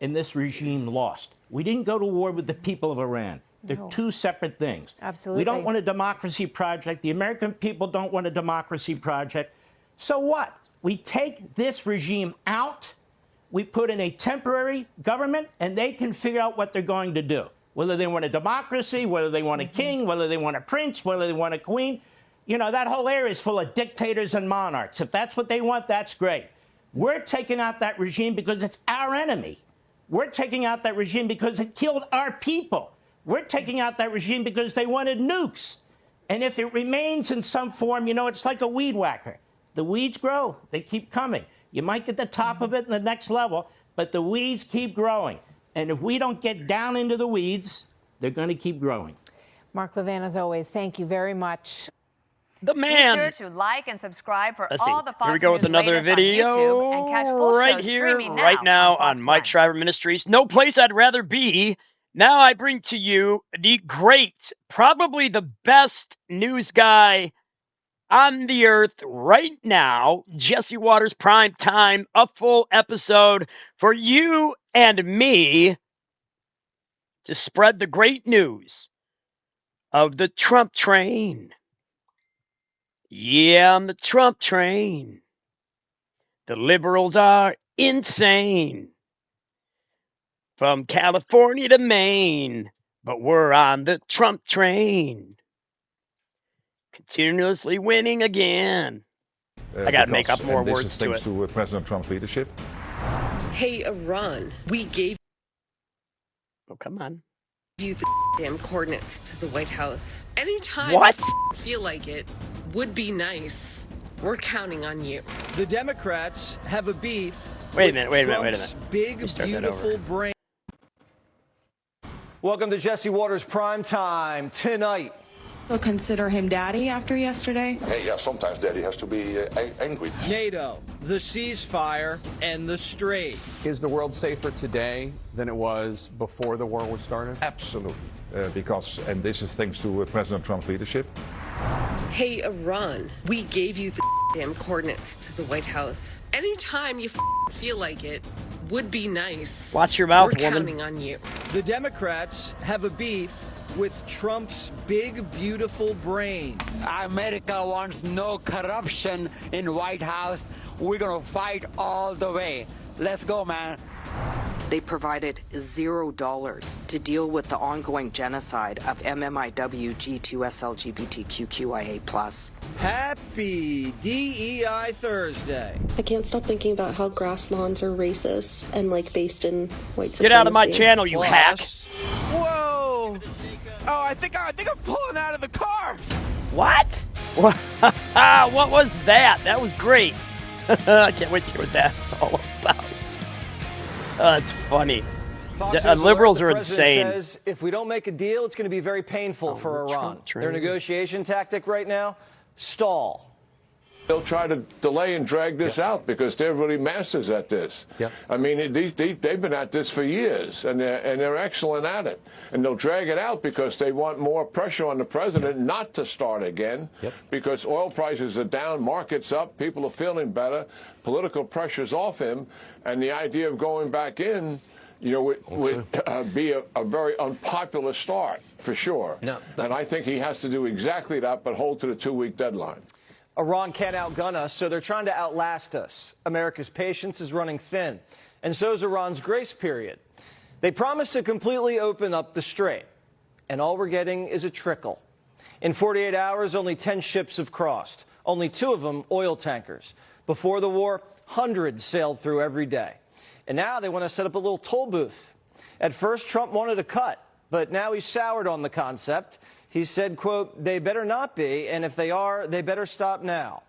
and this regime lost. We didn't go to war with the people of Iran. They're two separate things. Absolutely. We don't want a democracy project. The American people don't want a democracy project. So what? We take this regime out, we put in a temporary government, and they can figure out what they're going to do. Whether they want a democracy, whether they want a king, whether they want a prince, whether they want a queen. You know, that whole area is full of dictators and monarchs. If that's what they want, that's great. We're taking out that regime because it's our enemy. We're taking out that regime because it killed our people. We're taking out that regime because they wanted nukes. And if it remains in some form, you know, it's like a weed whacker. The weeds grow. They keep coming. You might get the top of it in the next level, but the weeds keep growing. And if we don't get down into the weeds, they're going to keep growing. Mark Levin, as always, thank you very much. The man. Be sure to like and subscribe for Let's all see. the Fox Here we go News with another latest video on YouTube and catch full right shows here, streaming right now on on Mike Shriver Ministries. No place I'd rather be. Now I bring to you the great, probably the best news guy on the earth right now, Jesse Watters Prime Time, a full episode for you and me to spread the great news of the Trump train. Yeah, on the Trump train. The liberals are insane. From California to Maine, but we're on the Trump train. Continuously winning again. I got to make up more words to it. To President Trump's leadership. Hey, Iran, we gave Oh, come on. you the damn coordinates to the White House. Anytime What? you feel like it would be nice. We're counting on you. The Democrats have a beef. Wait a minute, wait a minute, wait a Trump's minute. Big, Start that beautiful over. brain. Welcome to Jesse Watters Prime Time tonight. So consider him daddy after yesterday? Hey, yeah, sometimes daddy has to be angry. NATO, the ceasefire, and the strait. Is the world safer today than it was before the war was started? Absolutely. Because, and this is thanks to President Trump's leadership. Hey, Iran, we gave you the damn coordinates to the White House. Anytime you feel like it would be nice. Watch your mouth, We're woman. counting on you. The Democrats have a beef with Trump's big, beautiful brain. America wants no corruption in White House. We're gonna fight all the way. Let's go, man. They provided $0 to deal with the ongoing genocide of MMIW G2S LGBTQIA+. Happy DEI Thursday. I can't stop thinking about how grass lawns are racist and like based in white supremacy. Get out of my channel, you hack. Whoa! Oh, I think I'm pulling out of the car. What? What was that? That was great. I can't wait to hear what that's all about. That's funny. Liberals are insane. Says if we don't make a deal, it's going to be very painful for Iran. Their negotiation tactic right now, stall. They'll try to delay and drag this out because they're really masters at this. I mean, they've been at this for years, and they're excellent at it. And they'll drag it out because they want more pressure on the president not to start again, because oil prices are down, markets up, people are feeling better, political pressure's off him, and the idea of going back in, you know, would be a very unpopular start, for sure. And I think he has to do exactly that, but hold to the 2-week deadline. Iran can't outgun us, so they're trying to outlast us. America's patience is running thin, and so is Iran's grace period. They promised to completely open up the strait, and all we're getting is a trickle. In 48 hours, only 10 ships have crossed, only 2 of them oil tankers. Before the war, hundreds sailed through every day. And now they want to set up a little toll booth. At first, Trump wanted a cut, but now he's soured on the concept. He said, quote, they better not be, and if they are, they better stop now.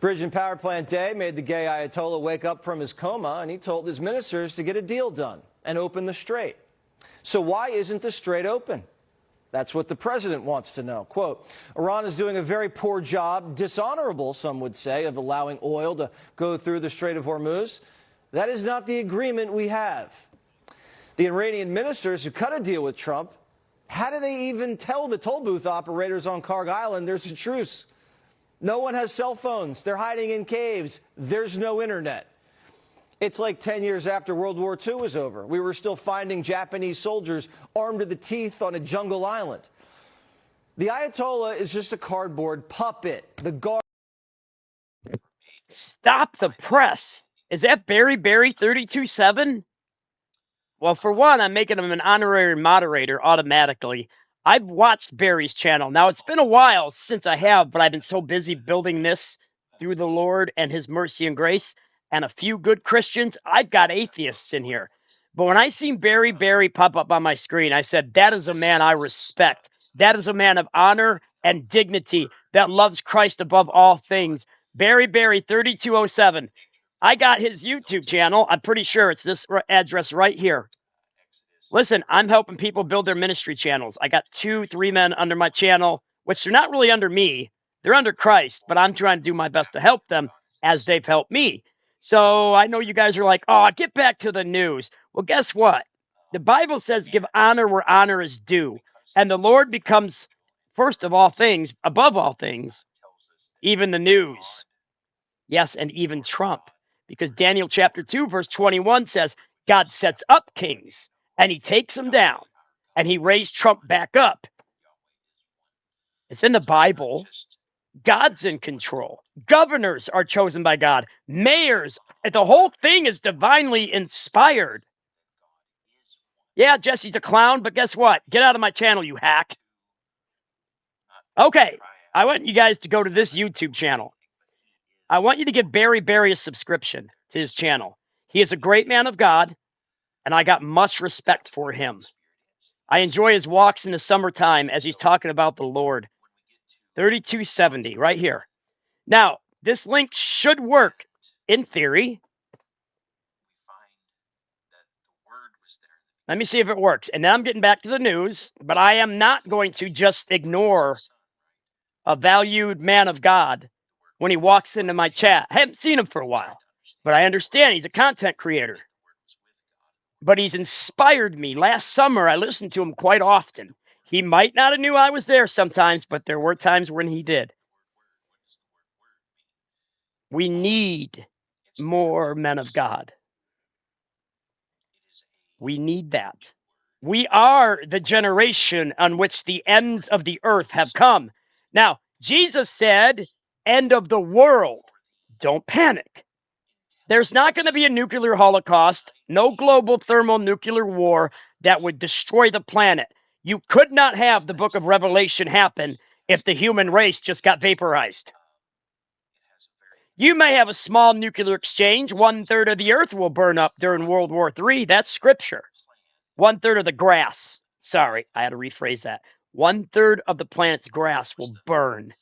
Bridge and Power Plant Day made the gay Ayatollah wake up from his coma, and he told his ministers to get a deal done and open the strait. So why isn't the strait open? That's what the president wants to know. Quote, Iran is doing a very poor job, dishonorable, some would say, of allowing oil to go through the Strait of Hormuz. That is not the agreement we have. The Iranian ministers who cut a deal with Trump, how do they even tell the toll booth operators on Karg Island there's a truce? No one has cell phones. They're hiding in caves. There's no internet. It's like 10 years after World War II was over. We were still finding Japanese soldiers armed to the teeth on a jungle island. The Ayatollah is just a cardboard puppet. The guard. Stop the press. Is that Barry 32.7? Well, for one, I'm making him an honorary moderator automatically. I've watched Barry's channel. Now, it's been a while since I have, but I've been so busy building this through the Lord and his mercy and grace and a few good Christians. I've got atheists in here. But when I seen Barry pop up on my screen, I said, that is a man I respect. That is a man of honor and dignity that loves Christ above all things. Barry 3207. I got his YouTube channel. I'm pretty sure it's this address right here. Listen, I'm helping people build their ministry channels. I got 2-3 men under my channel, which they're not really under me. They're under Christ, but I'm trying to do my best to help them as they've helped me. So I know you guys are like, oh, get back to the news. Well, guess what? The Bible says give honor where honor is due. And the Lord becomes first of all things, above all things, even the news. Yes, and even Trump. Because Daniel chapter 2, verse 21 says, God sets up kings and he takes them down and he raised Trump back up. It's in the Bible. God's in control. Governors are chosen by God. Mayors. The whole thing is divinely inspired. Yeah, Jesse's a clown, but guess what? Get out of my channel, you hack. Okay, I want you guys to go to this YouTube channel. I want you to give Barry a subscription to his channel. He is a great man of God, and I got much respect for him. I enjoy his walks in the summertime as he's talking about the Lord. 3270, right here. Now, this link should work in theory. Let me see if it works. And then I'm getting back to the news, but I am not going to just ignore a valued man of God when he walks into my chat. I haven't seen him for a while, but I understand he's a content creator. But he's inspired me. Last summer, I listened to him quite often. He might not have knew I was there sometimes, but there were times when he did. We need more men of God. We need that. We are the generation on which the ends of the earth have come. Now, Jesus said, end of the world. Don't panic. There's not going to be a nuclear holocaust, no global thermonuclear war that would destroy the planet. You could not have the book of Revelation happen if the human race just got vaporized. You may have a small nuclear exchange. 1/3 of the earth will burn up during World War III. That's scripture. 1/3 of the grass. Sorry, I had to rephrase that. 1/3 of the planet's grass will burn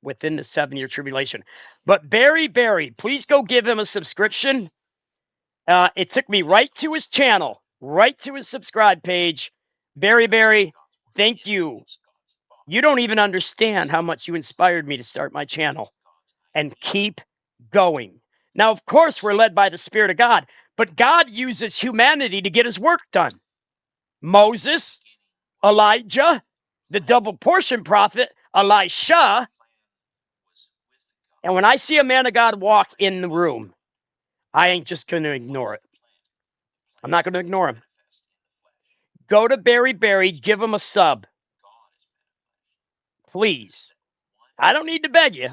within the 7-year tribulation. But Barry, please go give him a subscription. It took me right to his channel, right to his subscribe page. Barry, thank you. You don't even understand how much you inspired me to start my channel. And keep going. Now, of course, we're led by the Spirit of God, but God uses humanity to get his work done. Moses, Elijah, the double portion prophet, Elisha. And when I see a man of God walk in the room, I ain't just going to ignore it. I'm not going to ignore him. Go to Barry, give him a sub. Please. I don't need to beg you.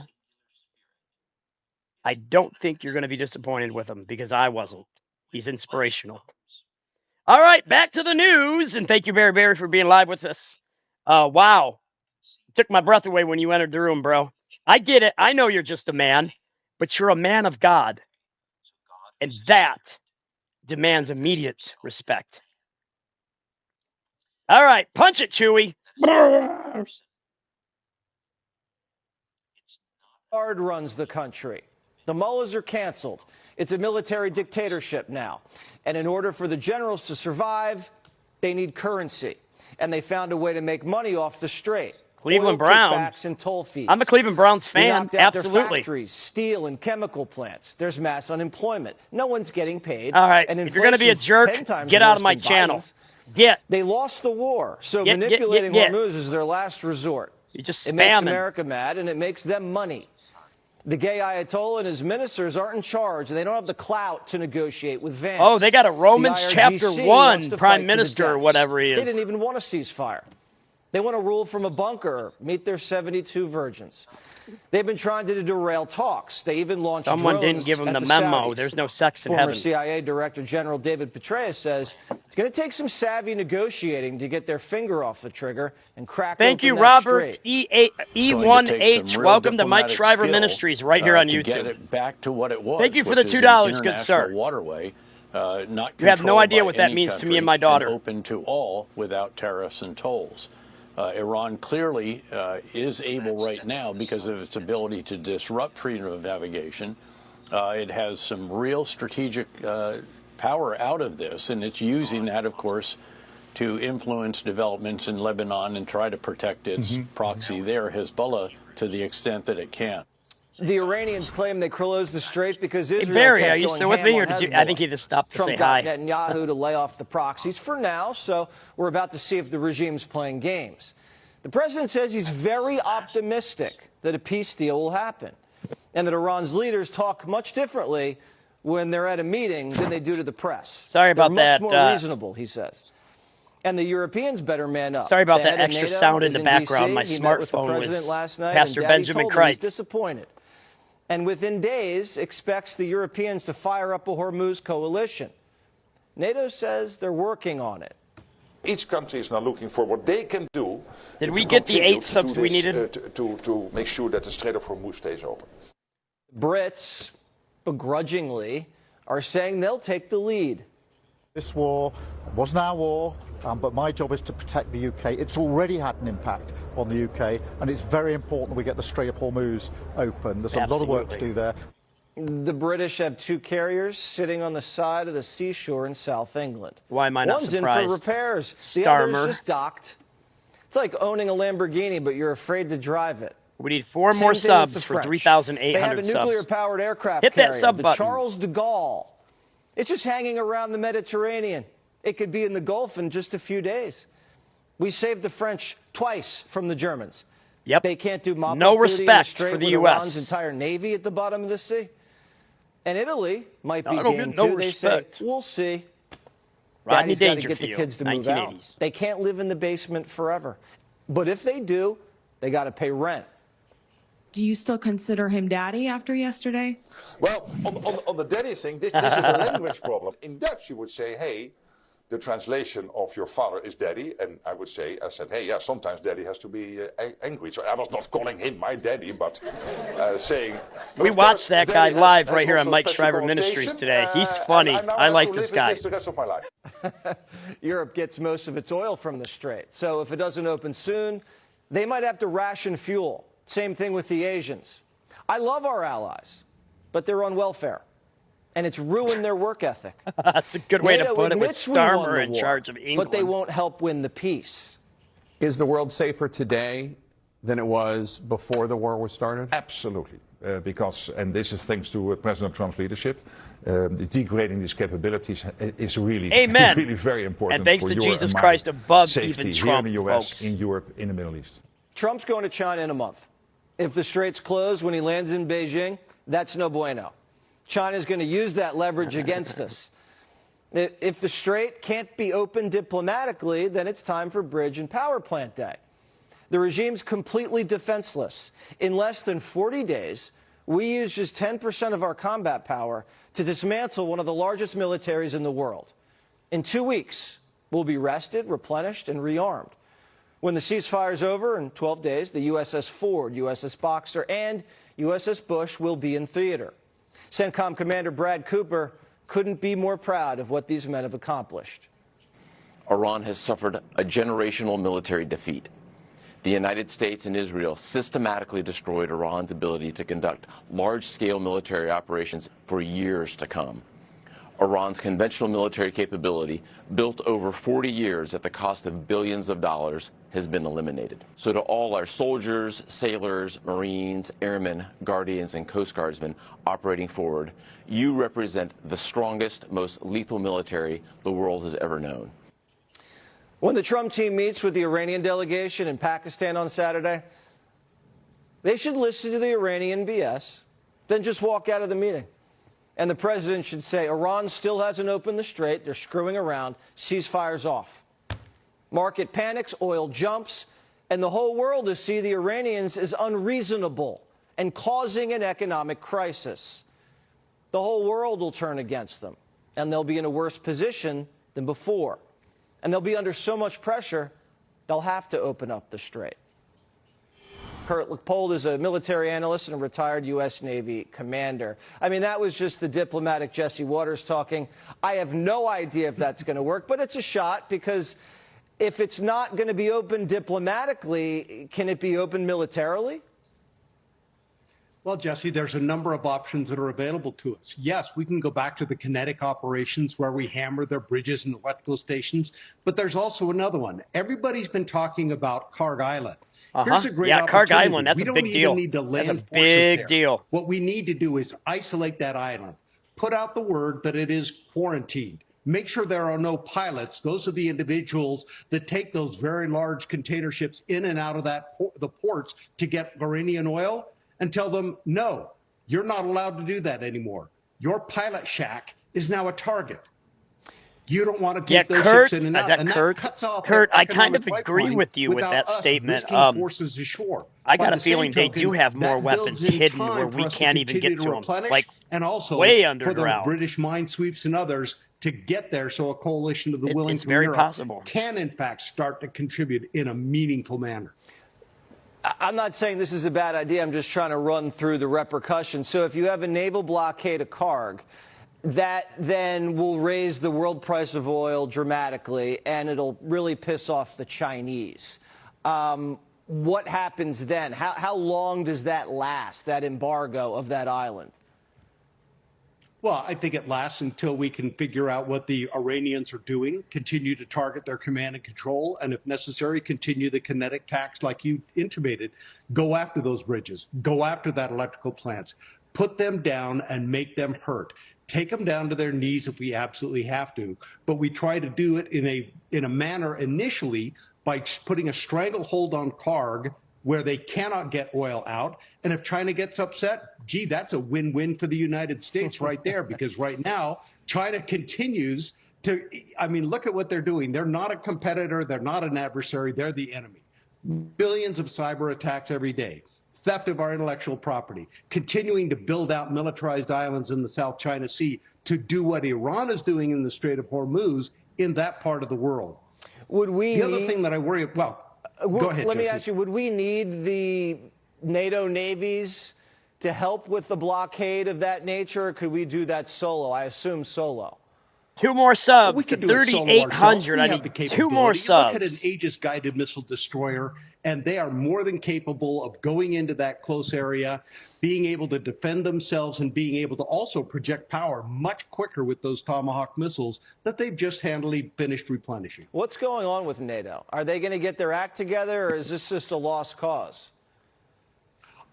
I don't think you're going to be disappointed with him because I wasn't. He's inspirational. All right, back to the news. And thank you, Barry, for being live with us. Wow. Took my breath away when you entered the room, bro. I get it. I know you're just a man, but you're a man of God. And that demands immediate respect. All right, punch it, Chewy. Guard runs the country. The mullahs are canceled. It's a military dictatorship now. And in order for the generals to survive, they need currency. And they found a way to make money off the strait. Cleveland Browns. And toll fees. I'm a Cleveland Browns fan. Absolutely. Their factories, steel and chemical plants. There's mass unemployment. No one's getting paid. All right. And if you're going to be a jerk, get out of my channel. They lost the war, so manipulating Hormuz is their last resort. You just It makes America mad, and it makes them money. The gay Ayatollah and his ministers aren't in charge, and they don't have the clout to negotiate with Vance. Oh, they got a Romans The chapter IRGC 1 to prime fight minister to the or death. whatever he is. They didn't even want a ceasefire. They want to rule from a bunker, meet their 72 virgins. They've been trying to derail talks. They even launched Someone drones didn't give him at the the memo. Saudis. There's no sex in Former heaven. CIA Director General David Petraeus says it's going to take some savvy negotiating to get their finger off the trigger and crack Thank open you, that Robert strait. E1H. Welcome to Mike Shriver Ministries right here on to YouTube. get it back to what it was. Thank you for the which is $2, an good sir. international waterway, not You have no controlled idea by what that any means to me country and my daughter. open to all without tariffs and tolls. Iran clearly is able right now, because of its ability to disrupt freedom of navigation. It has some real strategic power out of this, and it's using that, of course, to influence developments in Lebanon and try to protect its proxy there, Hezbollah, to the extent that it can. The Iranians claim they closed the strait because Hey, Israel Barry, kept are you going still with ham me, or on did you? Hezbollah. I think he just stopped to Trump say got hi. Netanyahu to lay off the proxies for now, so we're about to see if the regime's playing games. The president says he's very optimistic that a peace deal will happen, and that Iran's leaders talk much differently when they're at a meeting than they do to the press. Sorry about they're that. much more reasonable, he says. And the Europeans better man up. Sorry about The that head of extra NATO sound in is the background. DC. My He met with the smartphone president was last night, Pastor and Daddy Benjamin told him he's Kreitz. disappointed. And within days, expects the Europeans to fire up a Hormuz coalition. NATO says they're working on it. Each country is now looking for what they can do. Did we to get the contribute 8 subs to we this, needed? to make sure that the Strait of Hormuz stays open. Brits, begrudgingly, are saying they'll take the lead. This war wasn't our war, but my job is to protect the UK. It's already had an impact on the UK, and it's very important we get the Strait of Hormuz open. There's a lot of work to do there. The British have 2 carriers sitting on the side of the seashore in South England. Why am I not One's surprised? in for repairs. The Starmer. other's just docked. It's like owning a Lamborghini, but you're afraid to drive it. We need 4 Same more thing with subs the for French. 3,800 They have a subs. nuclear-powered aircraft Hit carrier, that sub the button. Charles de Gaulle. It's just hanging around the Mediterranean. It could be in the Gulf in just a few days. We saved the French twice from the Germans. Yep. They can't do mop-up No duty in the respect Strait for the with U.S. Iran's entire navy at the bottom of the sea. And Italy might be I don't game get no too. They say, respect. we'll see. Rodney Daddy's got to get the Dangerfield, kids to move out. 1980s. They can't live in the basement forever. But if they do, they got to pay rent. Do you still consider him daddy after yesterday? Well, on the daddy thing, this is a language problem. In Dutch, you would say, hey, the translation of your father is daddy. And I said, hey, yeah, sometimes daddy has to be angry. So I was not calling him my daddy, but saying... We of watched course, that guy daddy live has right here on also Mike special Shriver Ministries connotation, today. He's funny. and now I have like to this live with guy. the rest of my life. Europe gets most of its oil from the Strait. So if it doesn't open soon, they might have to ration fuel. Same thing with the Asians. I love our allies, but they're on welfare, and it's ruined their work ethic. That's a good way to NATO put it, with admits we won Starmer the in war, charge of England. but they won't help win the peace. Is the world safer today than it was before the war was started? Absolutely. Because, and this is thanks to President Trump's leadership, degrading these capabilities is really, Amen. is really very important And thanks for to your Jesus and my Christ above safety even here Trump, in the U.S., folks. in Europe, in the Middle East. Trump's going to China in a month. If the strait's closed when he lands in Beijing, that's no bueno. China's going to use that leverage against us. If the strait can't be opened diplomatically, then it's time for bridge and power plant day. The regime's completely defenseless. In less than 40 days, we used just 10% of our combat power to dismantle one of the largest militaries in the world. In 2 weeks, we'll be rested, replenished, and rearmed. When the ceasefire's over in 12 days, the USS Ford, USS Boxer, and USS Bush will be in theater. CENTCOM Commander Brad Cooper couldn't be more proud of what these men have accomplished. Iran has suffered a generational military defeat. The United States and Israel systematically destroyed Iran's ability to conduct large-scale military operations for years to come. Iran's conventional military capability, built over 40 years at the cost of billions of dollars, has been eliminated. So to all our soldiers, sailors, Marines, airmen, guardians, and Coast Guardsmen operating forward, you represent the strongest, most lethal military the world has ever known. When the Trump team meets with the Iranian delegation in Pakistan on Saturday, they should listen to the Iranian BS then just walk out of the meeting. And the president should say, Iran still hasn't opened the strait. They're screwing around. Ceasefire's off. Market panics, oil jumps, and the whole world will see the Iranians as unreasonable and causing an economic crisis. The whole world will turn against them, and they'll be in a worse position than before. And they'll be under so much pressure, they'll have to open up the strait. Kurt Leopold is a military analyst and a retired U.S. Navy commander. I mean, that was just the diplomatic Jesse Waters talking. I have no idea if that's going to work, but it's a shot, because if it's not going to be open diplomatically, can it be open militarily? Well, Jesse, there's a number of options that are available to us. Yes, we can go back to the kinetic operations where we hammer their bridges and electrical stations, but there's also another one. Everybody's been talking about Karg Island. Here's a great Karg opportunity. Island, that's we a don't big even deal. need to land That's a forces big there. deal. What we need to do is isolate that island, put out the word that it is quarantined. Make sure there are no pilots. Those are the individuals that take those very large container ships in and out of the ports to get Iranian oil, and tell them, no, you're not allowed to do that anymore. Your pilot shack is now a target. You don't want to take those ships in and out. And that cuts off Kurt, their I kind of economic agree lifeline with you with without that us statement. risking forces ashore. I By got a the same feeling they token, do have more that weapons builds in hidden time where for we us to can't even continue get to them, replenish, like and also way for underground. those British mine sweeps and others to get there, so a coalition of the willing it's from very Europe possible. can, in fact, start to contribute in a meaningful manner. I'm not saying this is a bad idea. I'm just trying to run through the repercussions. So if you have a naval blockade of Karg, that then will raise the world price of oil dramatically, and it'll really piss off the Chinese. What happens then? How long does that last, that embargo of that island? Well, I think it lasts until we can figure out what the Iranians are doing, continue to target their command and control, and if necessary, continue the kinetic attacks like you intimated. Go after those bridges. Go after that electrical plants. Put them down and make them hurt. Take them down to their knees if we absolutely have to. But we try to do it in a manner initially by putting a stranglehold on Karg where they cannot get oil out. And if China gets upset, gee, that's a win-win for the United States right there, because right now, China continues to, I mean, look at what they're doing. They're not a competitor. They're not an adversary. They're the enemy. Billions of cyber attacks every day. Theft of our intellectual property, continuing to build out militarized islands in the South China Sea to do what Iran is doing in the Strait of Hormuz in that part of the world. Would we? The other thing that I worry about. Go ahead, Let me Jesse. ask you, would we need the NATO navies to help with the blockade of that nature, or could we do that solo? I assume solo. 2 more subs. We to could do it solo 3,800. I ourselves. We have need the 2 more capability. subs. Look at an Aegis-guided missile destroyer, and they are more than capable of going into that close area, being able to defend themselves, and being able to also project power much quicker with those Tomahawk missiles that they've just handily finished replenishing. What's going on with NATO? Are they going to get their act together, or is this just a lost cause?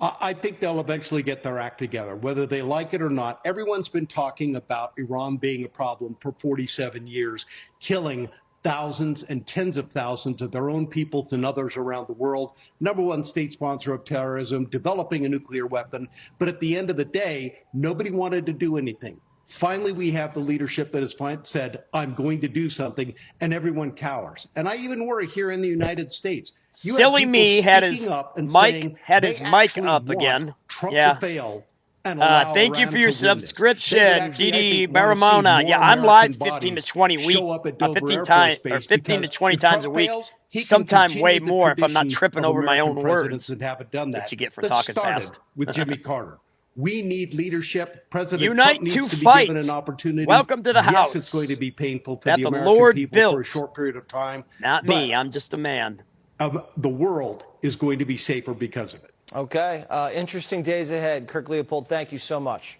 I think they'll eventually get their act together, whether they like it or not. Everyone's been talking about Iran being a problem for 47 years, killing thousands and tens of thousands of their own peoples and others around the world. #1 state sponsor of terrorism, developing a nuclear weapon. But at the end of the day, nobody wanted to do anything. Finally, we have the leadership that has said, I'm going to do something, and everyone cowers. And I even worry here in the United States. You Silly me had his mic up want again. Trump Yeah. to fail and allow Thank you Iran for your to win this. subscription, They would actually, I Didi think, wanna see Baramona. more Yeah, I'm American live 15 to bodies 20 show up at Dover 15 Air times Force or Base, 15 to because 20 if times Trump a week. fails, he can Sometime continue way the more if I'm not tradition tripping of over my American own presidents words. that haven't done That's that. what you get for that talking started fast. with Jimmy Carter. We need leadership. President Unite Trump needs to to be fight. given an opportunity. Welcome to the yes, house. it's going to be painful for that the the American Lord people built. for a short period of time. Not me. I'm just a man. The world is going to be safer because of it. Okay. Interesting days ahead. Kirk Leopold, thank you so much.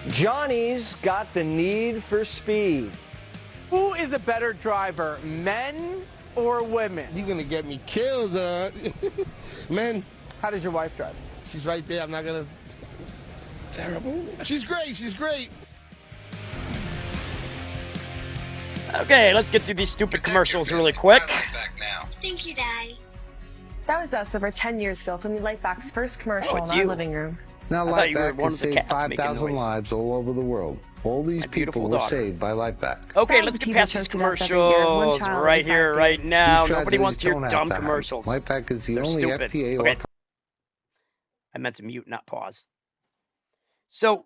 Johnny's got the need for speed. Who is a better driver, men or women? You're going to get me killed, men. How does your wife drive? She's right there. I'm not going to... Terrible. She's great. She's great. Okay, let's get through these stupid commercials really quick. Thank you, Daddy. That was us over 10 years ago, filming Lightback's first commercial it's in our you. living room. Now, thought you were LifeVac one has of the saved cats making 5,000 noise. lives all over the world. All these people were saved by LifeVac. Okay, let's get past these commercials right here, right now. Nobody wants to hear dumb commercials. LifeVac is the They're only stupid. FDA Okay. I meant to mute, not pause. So,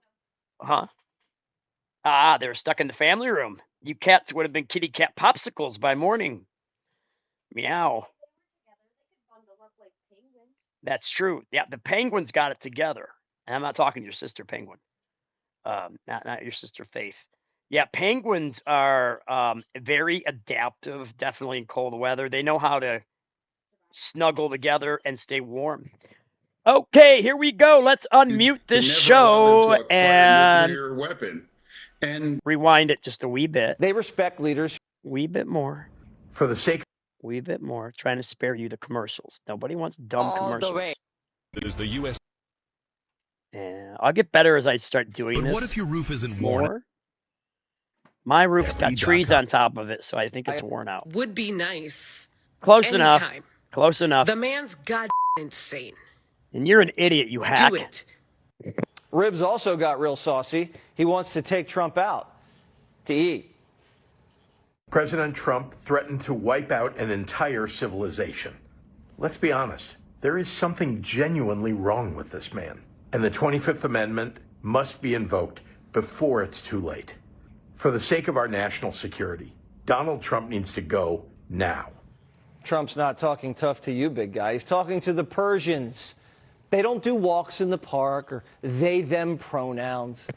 they're stuck in the family room. You cats would have been kitty cat popsicles by morning. Meow. That's true. Yeah, the penguins got it together. And I'm not talking to your sister penguin. Not your sister Faith. Yeah, penguins are very adaptive, definitely in cold weather. They know how to snuggle together and stay warm. Okay, here we go. Let's unmute this show and nuclear weapon. And rewind it just a wee bit. They respect leaders. Wee bit more. For the sake. Wee bit more. Trying to spare you the commercials. Nobody wants dumb commercials. It is the U.S. Yeah, I'll get better as I start doing this. What if your roof isn't worn? My roof's got trees on top of it, so I think it's worn out. Would be nice. Close enough. Anytime. Close enough. The man's god insane. And you're an idiot, you hack. Do it. Ribs also got real saucy. He wants to take Trump out to eat. President Trump threatened to wipe out an entire civilization. Let's be honest, there is something genuinely wrong with this man. And the 25th Amendment must be invoked before it's too late. For the sake of our national security, Donald Trump needs to go now. Trump's not talking tough to you, big guy. He's talking to the Persians. They don't do walks in the park or they-them pronouns.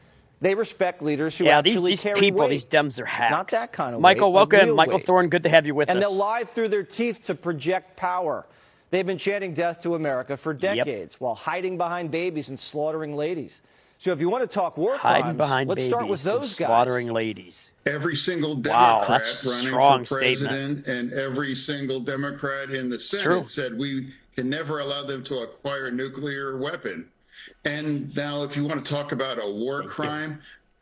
They respect leaders who actually these carry people, weight. these Dems are hacks. Not that kind of Michael, weight, welcome. real Michael weight. Thorne, good to have you with and us. they'll lie through their teeth to project power. They've been chanting death to America for decades while hiding behind babies and slaughtering ladies. So if you want to talk war crimes, let's start with those guys. Slaughtering ladies. Every single Wow, Democrat that's a running strong for president and every single Democrat in the Senate said we can never allow them to acquire a nuclear weapon. And now if you want to talk about a war crime,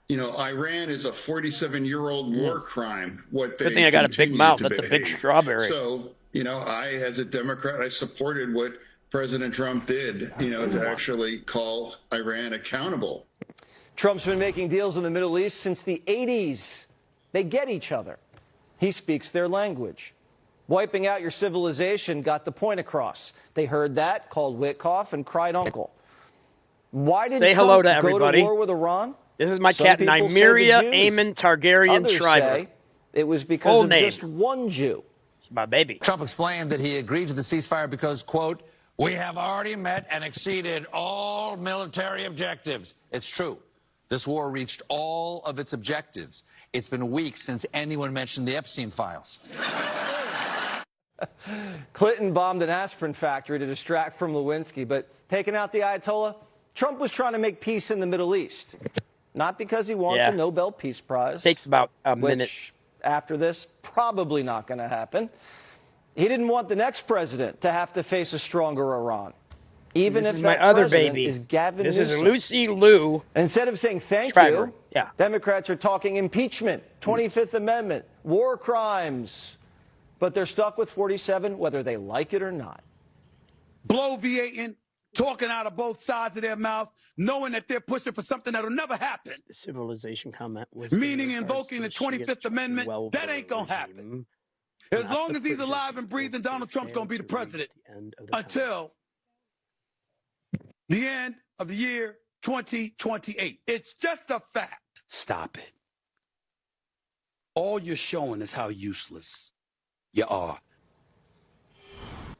you know, Iran is a 47-year-old war crime. What they Good thing I got a big continue mouth. to That's a big behave. strawberry. So, you know, I, as a Democrat, I supported what President Trump did, you know, to actually call Iran accountable. Trump's been making deals in the Middle East since the 80s. They get each other. He speaks their language. Wiping out your civilization got the point across. They heard that, called Witkoff, and cried uncle. Why did Say Trump hello to go everybody. to war with Iran? This is my Some cat, people say the Nymeria Jews. Amon Targaryen Others Shriver. say it was because Full of name. just one Jew. My baby. Trump explained that he agreed to the ceasefire because, quote, we have already met and exceeded all military objectives. It's true. This war reached all of its objectives. It's been weeks since anyone mentioned the Epstein files. Clinton bombed an aspirin factory to distract from Lewinsky, but taking out the Ayatollah, Trump was trying to make peace in the Middle East. Not because he wants a Nobel Peace Prize. Takes about a minute. Which, after this, probably not going to happen. He didn't want the next president to have to face a stronger Iran. Even This if is that my other president baby. is Gavin This Newsom. is Lucy Liu. Instead of saying thank Shriver. you, Yeah. Democrats are talking impeachment, 25th Amendment, war crimes. But they're stuck with 47 whether they like it or not. Bloviating, talking out of both sides of their mouth, knowing that they're pushing for something that'll never happen. The civilization comment was Meaning invoking the 25th Amendment, that ain't going to happen. As long as he's alive and breathing, Donald Trump's going to be the president until the end of the year 2028. It's just a fact. Stop it. All you're showing is how useless you are.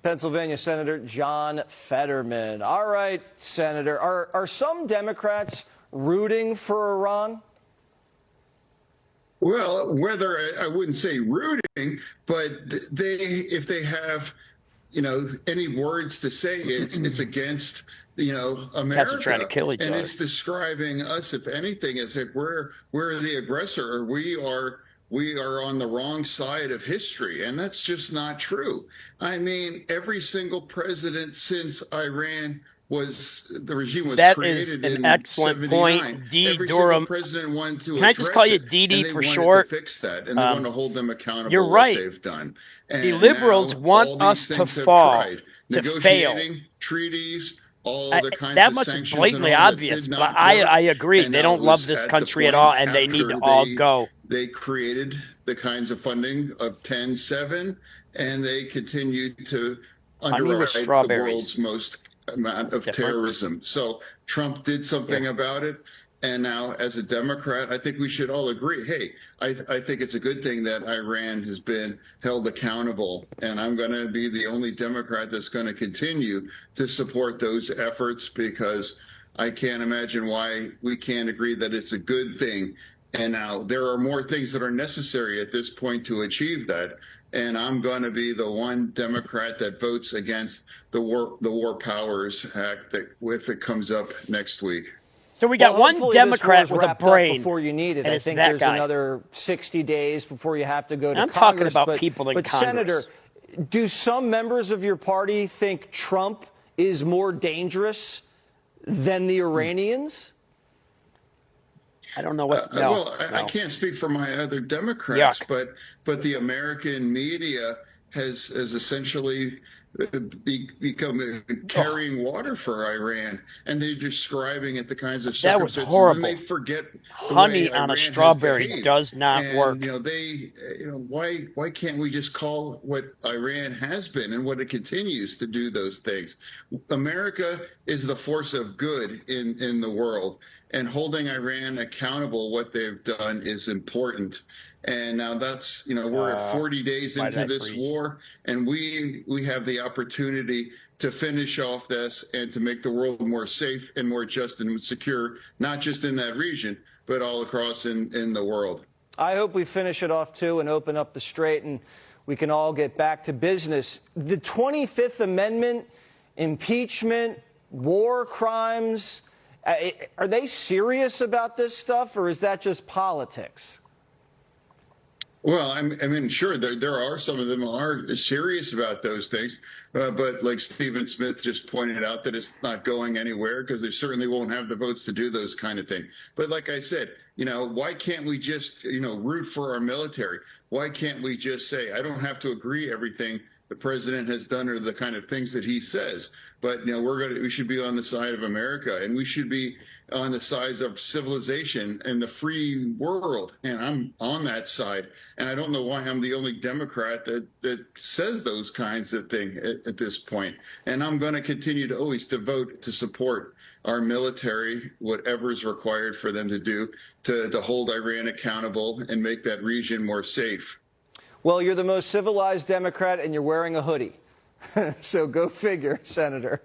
Pennsylvania Senator John Fetterman. All right, Senator, are some Democrats rooting for Iran? Well, whether I wouldn't say rooting, but if they have, you know, any words to say, it's against, you know, America. Guys are trying to kill each and other. it's describing us, if anything, as if we're the aggressor, or we are on the wrong side of history, and that's just not true. I mean, every single president since Iran the regime was That created is an in excellent 79. point. D. Every Durham. single president wanted to Can I just call you address it, DD and they for wanted short? to fix that, and they want to hold them accountable. You're for right. What they've done. The And liberals now want all these us to things have fall, tried. to fail. Negotiating treaties, all the kinds that of much is sanctions and blatantly all that obvious, did but not I work. agree. And They now don't it love was this at the country at point all, and they need to after all go. they created the kinds of funding of 10-7, and they continued to Honey with underwrite the strawberries. world's most amount of different. terrorism. So Trump did something about it. And now, as a Democrat, I think we should all agree, hey, I think it's a good thing that Iran has been held accountable. And I'm going to be the only Democrat that's going to continue to support those efforts, because I can't imagine why we can't agree that it's a good thing. And now there are more things that are necessary at this point to achieve that. And I'm going to be the one Democrat that votes against the War Powers Act that, if it comes up next week. So we got one hopefully Democrat this war's with a wrapped brain. up before you need it. and I it's think that there's guy. another 60 days before you have to go to I'm talking Congress. about people in but Congress. Senator, do some members of your party think Trump is more dangerous than the Iranians? I don't know what. No, well, I can't speak for my other Democrats, but the American media has essentially become carrying water for Iran, and they're describing it the kinds of That was circumstances, horrible. and they forget the Honey way on a Iran has strawberry behaved. does not And, work. Why can't we just call what Iran has been and what it continues to do those things? America is the force of good in the world, and holding Iran accountable, what they've done, is important. And now that's, we're 40 days into this war, and we have the opportunity to finish off this and to make the world more safe and more just and secure, not just in that region, but all across in the world. I hope we finish it off, too, and open up the strait, and we can all get back to business. The 25th Amendment, impeachment, war crimes, are they serious about this stuff, or is that just politics? Well, I mean, sure, there are some of them are serious about those things, but like Stephen Smith just pointed out, that it's not going anywhere because they certainly won't have the votes to do those kind of things. But like I said, why can't we just, root for our military? Why can't we just say, I don't have to agree everything the president has done or the kind of things that he says, but we should be on the side of America, and we should be on the side of civilization and the free world. And I'm on that side. And I don't know why I'm the only Democrat that says those kinds of things at this point. And I'm going to continue to always vote to support our military, whatever is required for them to do to hold Iran accountable and make that region more safe. Well, you're the most civilized Democrat, and you're wearing a hoodie. So go figure, Senator.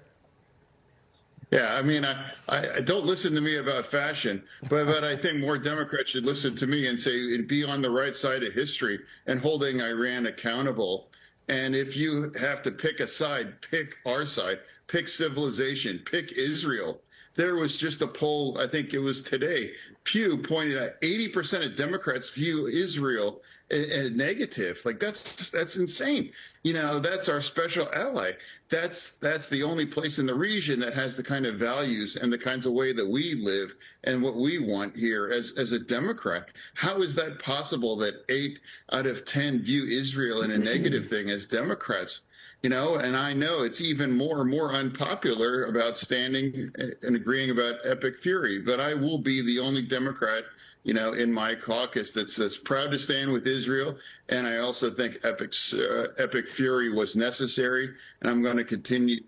Yeah, I mean, I don't listen to me about fashion, but I think more Democrats should listen to me and say, be on the right side of history and holding Iran accountable. And if you have to pick a side, pick our side, pick civilization, pick Israel. There was just a poll, I think it was today, Pew pointed out 80% of Democrats view Israel as negative. Like, that's insane. That's our special ally. That's the only place in the region that has the kind of values and the kinds of way that we live and what we want here as a Democrat. How is that possible that 8 out of 10 view Israel in a negative thing as Democrats? And I know it's even more and more unpopular about standing and agreeing about epic fury, but I will be the only Democrat in my caucus that's proud to stand with Israel. And I also think epic fury was necessary, and I'm going to continue.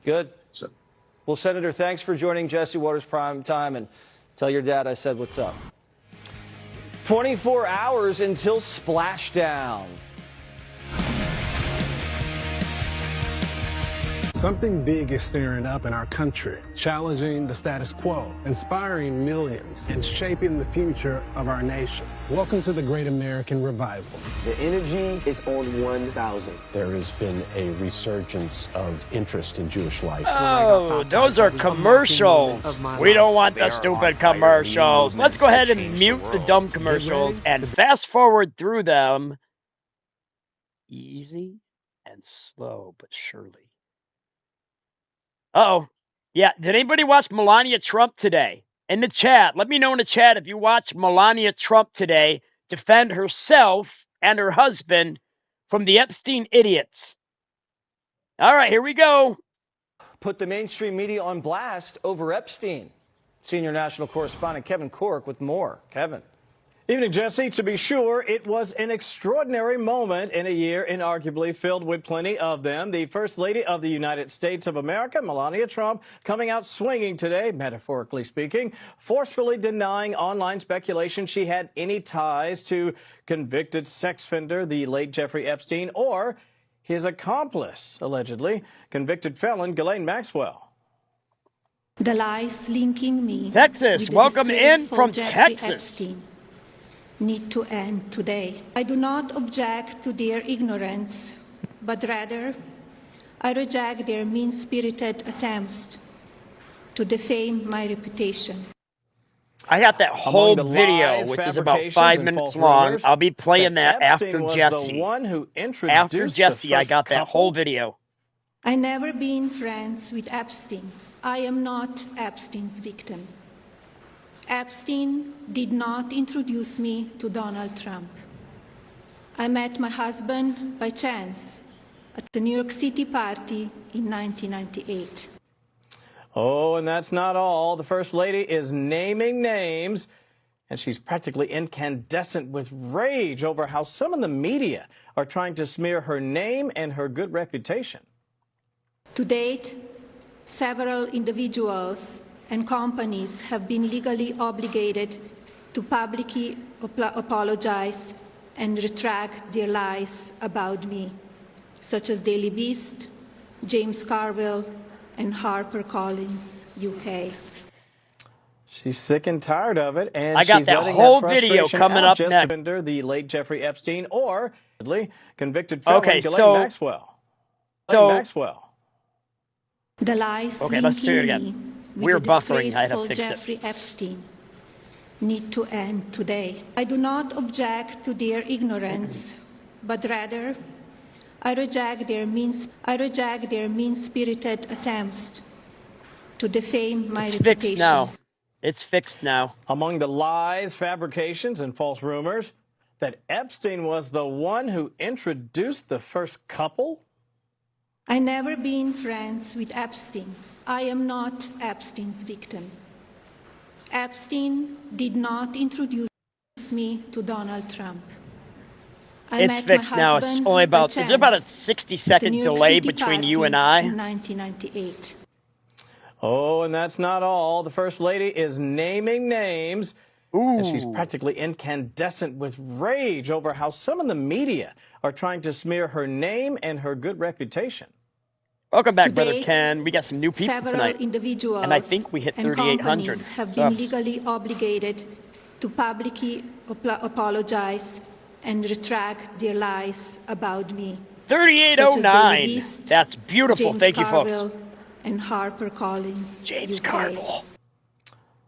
Good. Well, Senator, thanks for joining Jesse Watters Prime Time, and tell your dad I said what's up. 24 hours until splashdown. Something big is stirring up in our country, challenging the status quo, inspiring millions, and shaping the future of our nation. Welcome to the Great American Revival. The energy is on 1,000. There has been a resurgence of interest in Jewish life. Oh, those are commercials. We don't want the stupid commercials. Let's go ahead and mute the dumb commercials and fast forward through them. Easy and slow, but surely. Uh-oh. Yeah, did anybody watch Melania Trump today? In the chat, let me know in the chat if you watched Melania Trump today defend herself and her husband from the Epstein idiots. All right, here we go. put the mainstream media on blast over Epstein. Senior national correspondent Kevin Cork with more. Kevin. Evening, Jesse. To be sure, it was an extraordinary moment in a year inarguably filled with plenty of them. The First Lady of the United States of America, Melania Trump, coming out swinging today, metaphorically speaking, forcefully denying online speculation she had any ties to convicted sex offender, the late Jeffrey Epstein, or his accomplice, allegedly, convicted felon Ghislaine Maxwell. The lies linking me Texas, with the welcome in disgraceful from Jeffrey Texas. Epstein need to end today. I do not object to their ignorance, but rather I reject their mean-spirited attempts to defame my reputation. I got that whole video, lies, which is about fabrications, 5 and minutes false long. rumors I'll be playing that Epstein after was Jesse. the one who introduced After Jesse, the I first got that couple. whole video. I never been friends with Epstein. I am not Epstein's victim. Epstein did not introduce me to Donald Trump. I met my husband by chance at the New York City party in 1998. Oh, and that's not all. The First Lady is naming names, and she's practically incandescent with rage over how some in the media are trying to smear her name and her good reputation. To date, several individuals and companies have been legally obligated to publicly apologize and retract their lies about me, such as Daily Beast, James Carville, and HarperCollins UK. She's sick and tired of it, and I got she's that letting whole that video frustration coming out up just next. to defend the late Jeffrey Epstein or convicted felon Okay, Ghislaine so- Maxwell. so- Maxwell. The lies Okay, let's do it linking again. me with We're the buffering. I had to disgraceful fix it. Jeffrey Epstein need to end today. I do not object to their ignorance, but rather I reject their mean-spirited attempts to defame my It's reputation. fixed now. It's fixed now. Among the lies, fabrications, and false rumors that Epstein was the one who introduced the first couple? I never been friends with Epstein. I am not Epstein's victim. Epstein did not introduce me to Donald Trump. I It's met my fixed now. It's husband only by about, is it about a chance 60-second at the New York delay City between you party and I? in 1998. Oh, and that's not all. The First Lady is naming names, and she's practically incandescent with rage over how some in the media are trying to smear her name and her good reputation. Welcome back, To Brother date, Ken. We got some new people several tonight. individuals And I think we hit and 3,800 companies have been subs. legally obligated to publicly apologize and retract their lies about me. such as Daily 3809. Beast, That's beautiful. James Thank you, folks. Carville, and HarperCollins James UK. Carville.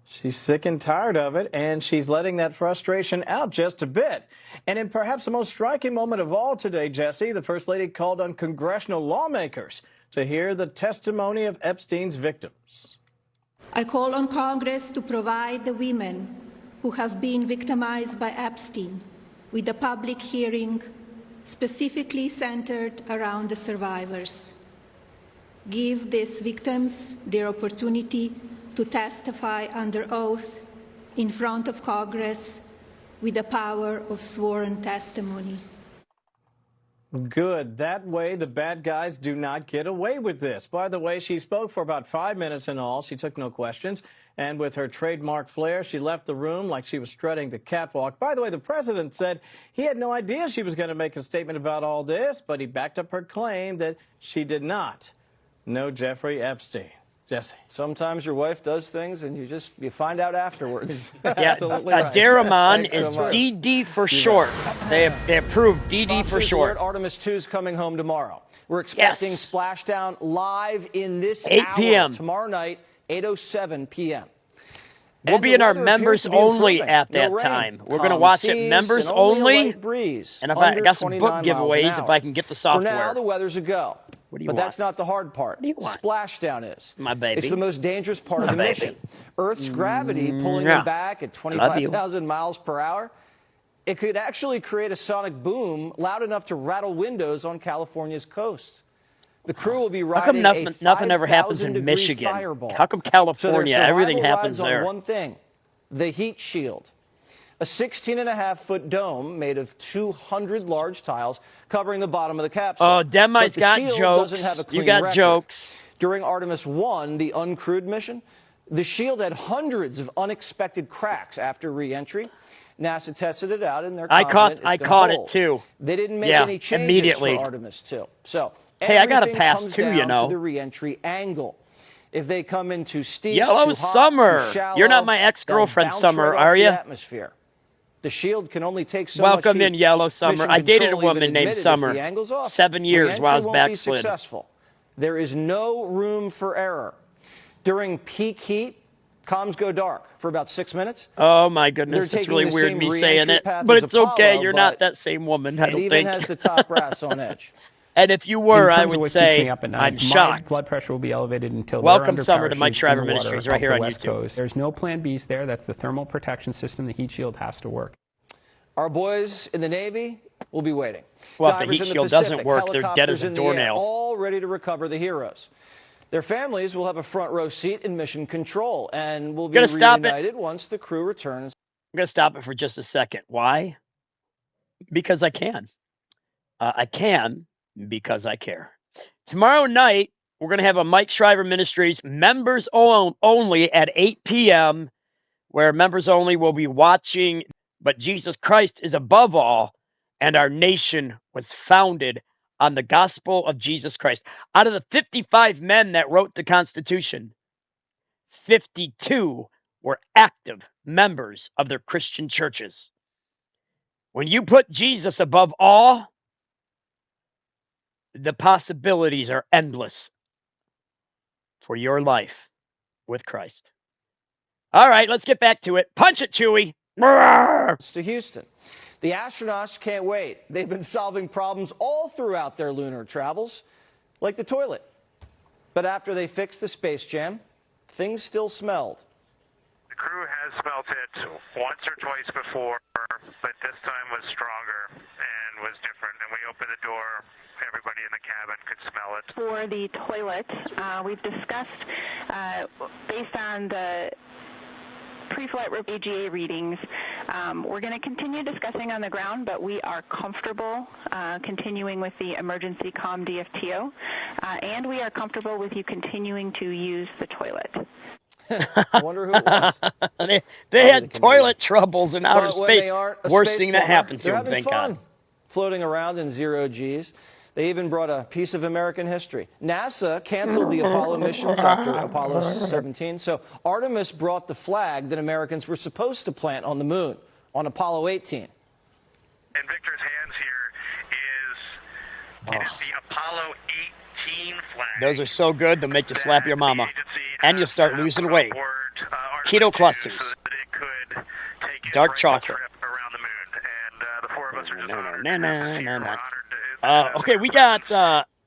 She's sick and tired of it, and she's letting that frustration out just a bit. And in perhaps the most striking moment of all today, Jesse, the First Lady called on congressional lawmakers to hear the testimony of Epstein's victims. I call on Congress to provide the women who have been victimized by Epstein with a public hearing specifically centered around the survivors. Give these victims their opportunity to testify under oath in front of Congress with the power of sworn testimony. Good. That way, the bad guys do not get away with this. By the way, she spoke for about 5 minutes in all. She took no questions. And with her trademark flair, she left the room like she was strutting the catwalk. By the way, the president said he had no idea she was going to make a statement about all this, but he backed up her claim that she did not know Jeffrey Epstein. Jesse. Sometimes your wife does things and you find out afterwards. Yeah, Absolutely right. Daramon Thanks is so much. DD for short. They approved DD for Fox News short. alert, Artemis 2 is coming home tomorrow. We're expecting Yes. Splashdown live in this 8 hour p.m. tomorrow night, 8:07 p.m. We'll And be the in our weather members appears to be only improving. at No that rain. time. We're going to Calm watch it seas members and only a only. light breeze, And if I under got some book 29 miles an giveaways, if hour. I can get the For software. now, the weather's a go. What do you But want? that's not the hard part. What do you want? Splashdown is. My baby. It's the most dangerous part My of the baby. mission. Earth's gravity pulling Yeah. them back at I love you. 25,000 miles per hour. It could actually create a sonic boom loud enough to rattle windows on California's coast. The crew will be How come riding nothing ever happens in 5,000-degree Michigan? fireball. How come So their California, everything survival happens rides there? on one thing, the heat shield. A 16.5-foot dome made of 200 large tiles covering the bottom of the capsule. Oh, Demi's But the got shield jokes. doesn't have a clean You got record. jokes. During Artemis 1, the uncrewed mission, the shield had hundreds of unexpected cracks after re-entry. NASA tested it out, and they're confident I it's caught gonna it hold. too. They didn't make Yeah, any changes immediately. for Artemis 2. So Hey, I got a everything pass comes too, down you know. to the re-entry angle. If they come in too steep, Yellow too hot, Summer. too shallow, You're not my ex-girlfriend, they'll bounce Summer, right off are the you? atmosphere. The shield can only take so Welcome much in, heat. Yellow Summer. Mission I dated a Control even woman named admitted if Summer. the angle's off, 7 years while I was re-entry won't be backslid. successful. There is no room for error. During peak heat, comms go dark for about 6 minutes. Oh my goodness, They're it's taking really the weird same me saying re-entry it, path but as it's okay. Apollo, You're not but that same woman, I it don't even think. has the top brass on edge. And if you In were, I terms of would what keeps say me up at night, I'm my shocked. blood pressure will be elevated until Welcome, they're under Summer, to Mike parachutes Shriver in the water Ministries right off here the on West YouTube. Coast. There's no plan Bs there. That's the thermal protection system. The heat shield has to work. Our boys in the Navy will be waiting. Well, if the Divers heat in shield Pacific, doesn't work, they're dead as helicopters a in the air, doornail. all ready to recover the heroes. Their families will have a front row seat in mission control and will be Gonna stop it. reunited once the crew returns. I'm going to stop it for just a second. Why? Because I can. I can because I care. Tomorrow night, we're going to have a Mike Shriver Ministries members only at 8 p.m., where members only will be watching. But Jesus Christ is above all, and our nation was founded on the gospel of Jesus Christ. Out of the 55 men that wrote the Constitution, 52 were active members of their Christian churches. When you put Jesus above all, the possibilities are endless for your life with Christ. All right, let's get back to it. Punch it, Chewie. To Houston. The astronauts can't wait. They've been solving problems all throughout their lunar travels, like the toilet. But after they fixed the space jam, things still smelled. The crew has smelt it once or twice before, but this time was stronger and was different. And we opened the door, everybody in the cabin could smell it. For the toilet, we've discussed, based on the pre-flight AGA readings, we're going to continue discussing on the ground, but we are comfortable continuing with the emergency comm DFTO, and we are comfortable with you continuing to use the toilet. I wonder who it was. they had toilet troubles in outer But when space. they aren't a Worst space thing that plumber, happened to they're them, having thank fun, God. floating around in zero Gs. They even brought a piece of American history. NASA canceled the Apollo missions after Apollo 17, so Artemis brought the flag that Americans were supposed to plant on the moon on Apollo 18. In Victor's hands here is the Apollo 18 flag. Those are so good, they'll make you slap your mama. And you'll start losing weight. Keto clusters. Dark chocolate. Okay, we got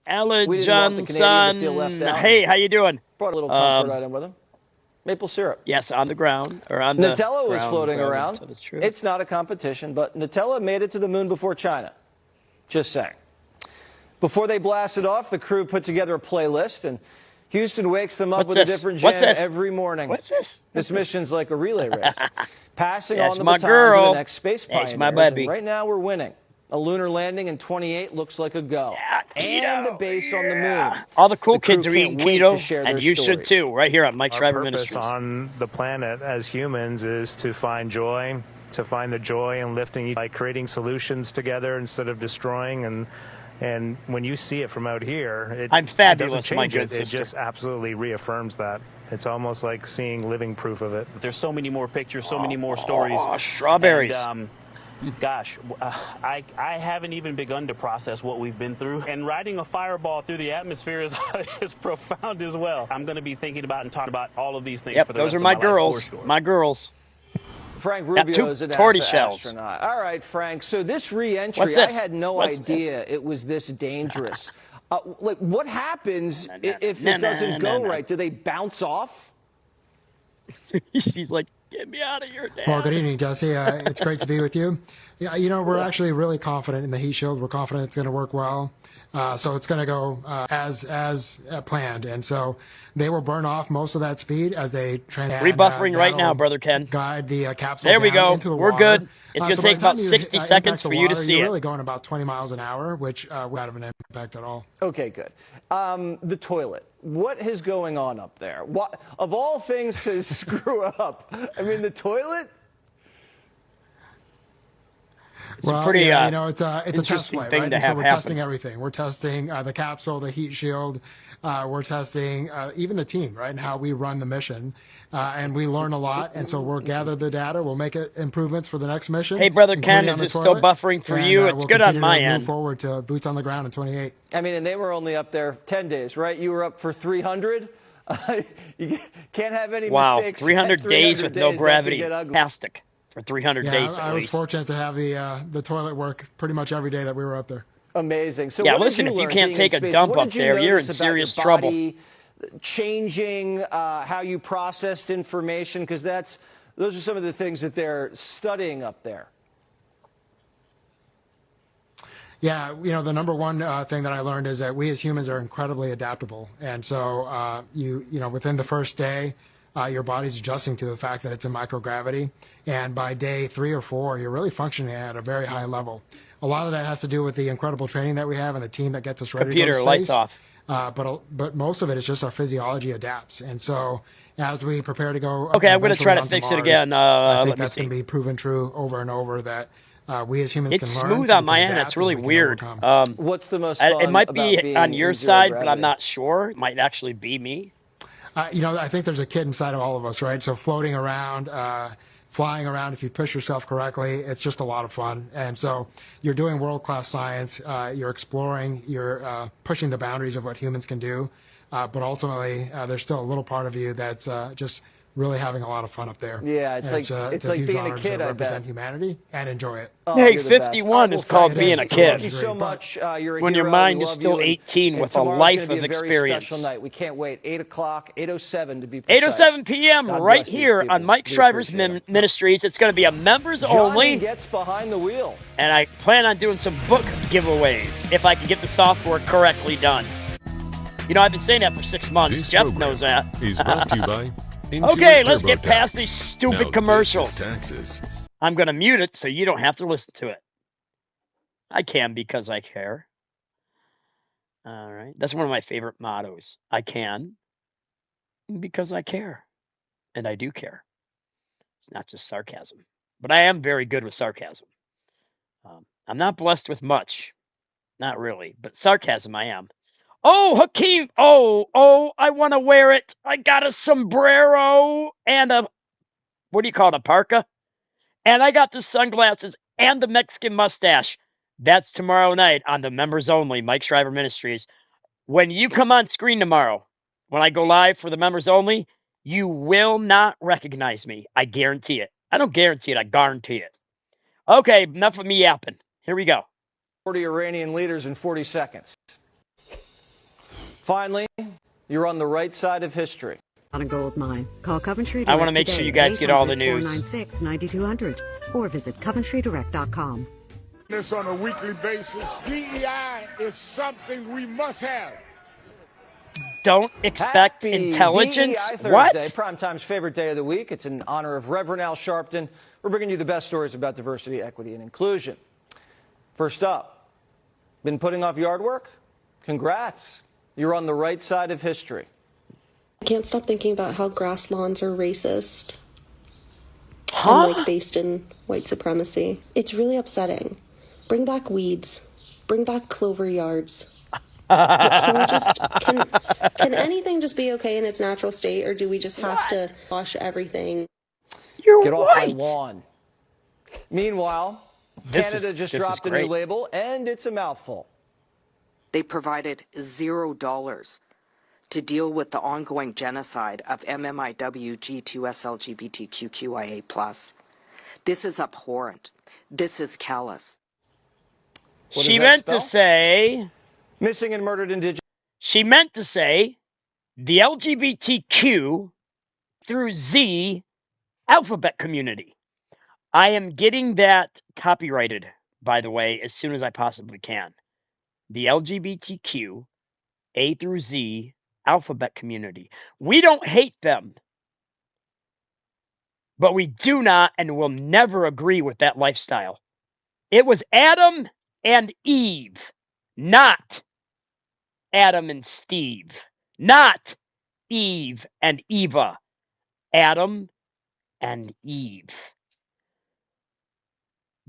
Alan We didn't want the Canadian to feel left Johnson. out. Hey, how you doing? Brought a little comfort item with him. Maple syrup. Yes, on the ground. Or on the Nutella was ground, floating ground, around. so that's true. It's not a competition, but Nutella made it to the moon before China. Just saying. Before they blasted off, the crew put together a playlist, and Houston wakes them up What's with this? a different What's jam this? every morning. What's this? This mission's like a relay race. Passing That's on the my baton to girl. the next space That's pioneers. my and baby. right now we're winning. A lunar landing in 28 looks like a go. And the base on the moon. All the cool The crew kids are can't eating wait to keto, share and their you should stories. too, right here on Mike Our Shriver purpose Ministries. on the planet as humans is to find joy, to find the joy in lifting by creating solutions together instead of destroying. And when you see it from out here, I'm fabulous, it doesn't my change good it. sister. It just absolutely reafirms that. It's almost like seeing living proof of it. There's so many more pictures, so many more stories. Oh, strawberries. And, gosh, I haven't even begun to process what we've been through. And riding a fireball through the atmosphere is profound as well. I'm going to be thinking about and talking about all of these things Yep, for the those rest are of my life, girls. for sure. My girls. Frank Got Rubio two is a torty NASA shells. astronaut. All right, Frank. So this re-entry, What's I this? had no What's idea it was this dangerous. Like, what happens if nah, it doesn't go nah. right? Do they bounce off? She's like, Get me out of here, Dad. Well, good evening, Jesse. It's great to be with you. Yeah, you know, we're actually really confident in the heat shield. We're confident it's going to work well. So it's going to go as planned. And so they will burn off most of that speed as they rebuffering right now, brother Ken. Guide the capsule there we down go. into the We're water. good. It's going to So take about 60 seconds for you to see you're it. really going about 20 miles an hour, which without have an impact at all. Okay, good. The toilet. What is going on up there? What, of all things to screw up, I mean, the toilet? It's a pretty, you know, it's a test flight, thing right? to And so have we're happen. testing everything. We're testing the capsule, the heat shield. We're testing even the team, right, and how we run the mission. And we learn a lot. And so we'll gather the data. We'll make improvements for the next mission. Hey, brother Ken, is it still buffering for you? It's we'll good on my move end. forward to boots on the ground in 28. I mean, and they were only up there 10 days, right? You were up for 300. You can't have any mistakes. 300 days with no gravity. That could get ugly. Fantastic. For 300 days I at was least. fortunate to have the toilet work pretty much every day that we were up there. Amazing. So yeah, what listen, did you if you learn can't being take in a space? dump What up did you there, you're in notice about your serious trouble. body changing how you processed information, because those are some of the things that they're studying up there. Yeah, you know, the number one thing that I learned is that we as humans are incredibly adaptable. And so, you know, within the first day, your body's adjusting to the fact that it's in microgravity. And by day 3 or 4, you're really functioning at a very high level. A lot of that has to do with the incredible training that we have and the team that gets us ready to go to space. Lights off. But most of it is just our physiology adapts. And so as we prepare to go... Okay, I'm going to try to fix it again. I think that's going to be proven true over and over that we as humans it's can learn. It's smooth on my end. That's really weird. What's the most fun it might be being on your in side, zero but I'm not sure. It might actually be me. You know, I think there's a kid inside of all of us, right? So floating around, flying around, if you push yourself correctly, it's just a lot of fun. And so you're doing world-class science. You're exploring. You're pushing the boundaries of what humans can do. But ultimately, there's still a little part of you that's just really having a lot of fun up there. Yeah, it's like being a kid, I represent bet. humanity and enjoy it. Oh, hey, 51 is called being a kid. Thank you so much. You're a when hero. your mind We is love still you. 18 And with a tomorrow's life gonna be of a very experience. Special night. We can't wait. 8 o'clock, 8:07 to be precise. 8:07 p.m. God right bless these here people. on Mike We Shriver's appreciate it. Ministries. It's going to be a members Johnny only. gets behind the wheel. And I plan on doing some book giveaways if I can get the software correctly done. You know, I've been saying that for 6 months. This Jeff program knows that. is brought to you by Okay, let's TurboTax. get past these stupid Now commercials. this is taxes. I'm going to mute it so you don't have to listen to it. I can because I care. All right. That's one of my favorite mottos. I can because I care. And I do care. It's not just sarcasm. But I am very good with sarcasm. I'm not blessed with much. Not really. But sarcasm I am. Oh, Hakeem. Oh, I want to wear it. I got a sombrero and a, what do you call it, a parka? And I got the sunglasses and the Mexican mustache. That's tomorrow night on the members only, Mike Shriver Ministries. When you come on screen tomorrow, when I go live for the members only, you will not recognize me. I guarantee it. I don't guarantee it. I guarantee it. Okay, enough of me yapping. Here we go. 40 Iranian leaders in 40 seconds. Finally, you're on the right side of history. On a gold mine. Call Coventry Direct I want to make sure you guys get all the news. 800-496-9200 or visit coventrydirect.com. This on a weekly basis. DEI is something we must have. Don't expect Happy intelligence. DEI Thursday, What? Primetime's favorite day of the week. It's in honor of Reverend Al Sharpton. We're bringing you the best stories about diversity, equity, and inclusion. First up, been putting off yard work? Congrats. You're on the right side of history. I can't stop thinking about how grass lawns are racist Huh? and based in white supremacy. It's really upsetting. Bring back weeds. Bring back clover yards. Can we just can anything just be okay in its natural state, or do we just have to wash everything? Get off my lawn. Meanwhile, Canada just dropped a new label, and it's a mouthful. They provided $0 to deal with the ongoing genocide of MMIW G2S LGBTQIA+. This is abhorrent. This is callous. She meant to say... Missing and murdered indigenous... She meant to say the LGBTQ through Z alphabet community. I am getting that copyrighted, by the way, as soon as I possibly can. The LGBTQ, A through Z, alphabet community. We don't hate them, but we do not and will never agree with that lifestyle. It was Adam and Eve, not Adam and Steve, not Eve and Eva. Adam and Eve.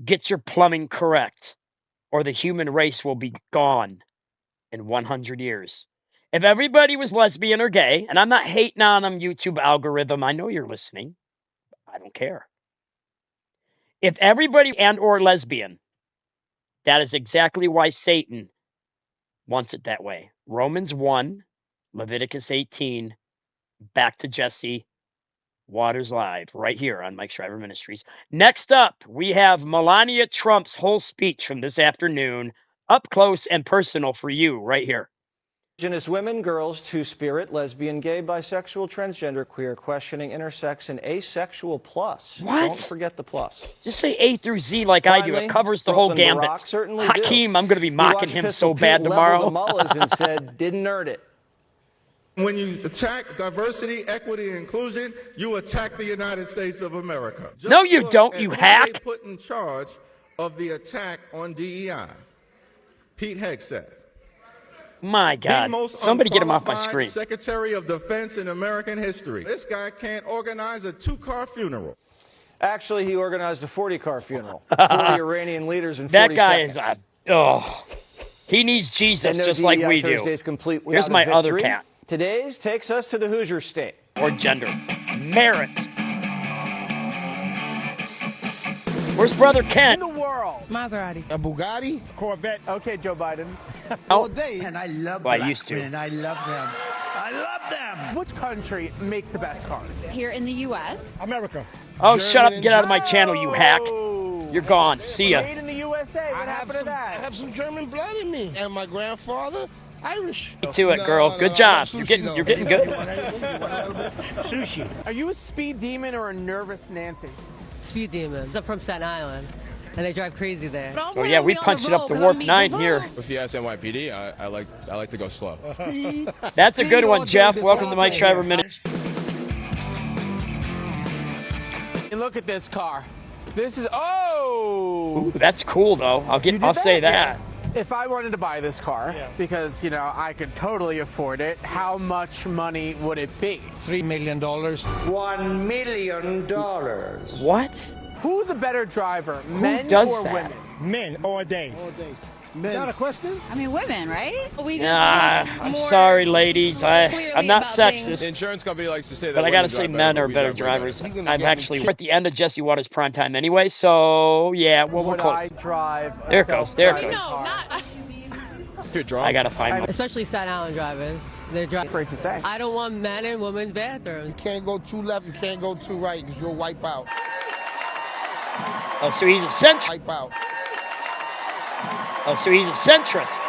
Get your plumbing correct, or the human race will be gone in 100 years. If everybody was lesbian or gay, and I'm not hating on them, YouTube algorithm, I know you're listening. I don't care. If everybody and or lesbian, that is exactly why Satan wants it that way. Romans 1, Leviticus 18, back to Jesse, Waters Live, right here on Mike Shriver Ministries. Next up, we have Melania Trump's whole speech from this afternoon, up close and personal for you, right here. Indigenous women, girls, two-spirit, lesbian, gay, bisexual, transgender, queer, questioning, intersex, and asexual plus. What? Don't forget the plus. Just say A through Z like I do. It covers the whole gambit. Hakeem, I'm going to be mocking him so bad tomorrow. The mullahs and said, didn't earn it. When you attack diversity, equity, and inclusion, you attack the United States of America. No, you don't, you hack. They put in charge of the attack on DEI. Pete Hegseth. My God, somebody get him off my screen. Secretary of Defense in American history. This guy can't organize a 2-car funeral. Actually, he organized a 40-car funeral. 40 Iranian leaders in 40 That guy seconds. He needs Jesus just like we do. Here's my other cat. Today's takes us to the Hoosier State. Or gender. Merit. Where's Brother Ken? In the world. Maserati. A Bugatti? Corvette. Okay, Joe Biden. All day. And I love black men. I love them. I love them. Which country makes the best cars? Here in the U.S. America. Oh, shut up and get out of my channel, you hack. You're gone. See ya. Made in the USA. What happened to that? I have some German blood in me. And my grandfather, Irish. Get to it, girl. Good job. You're getting good. Sushi. Are you a speed demon or a nervous Nancy? Speed demon. I'm from Staten Island, and they drive crazy there. Oh yeah, we punched it up to warp 9 here. If you ask NYPD, I like to go slow. That's a good one, Jeff. Welcome to Mike Shriver Minute. And look at this car. This is oh. Ooh, that's cool though. I'll say that. Yeah. If I wanted to buy this car, because I could totally afford it, how much money would it be? $3 million. $1 million. What? Who's a better driver, men does or that? women? Men all day. All day. Men. Is that a question? I mean, women, right? We just I'm sorry, ladies. I'm not sexist. The insurance company likes to say that. But I gotta say, men are better drivers. I'm actually we're at the end of Jesse Waters' prime time anyway, so yeah, well, we're close. I drive there it goes. There it goes. I gotta find one. Especially Staten Island drivers. They're driving. Afraid to say. I don't want men in women's bathrooms. You can't go too left. You can't go too right because you'll wipe out. Oh, so he's a centrist. Wipe out. Oh, so he's a centrist.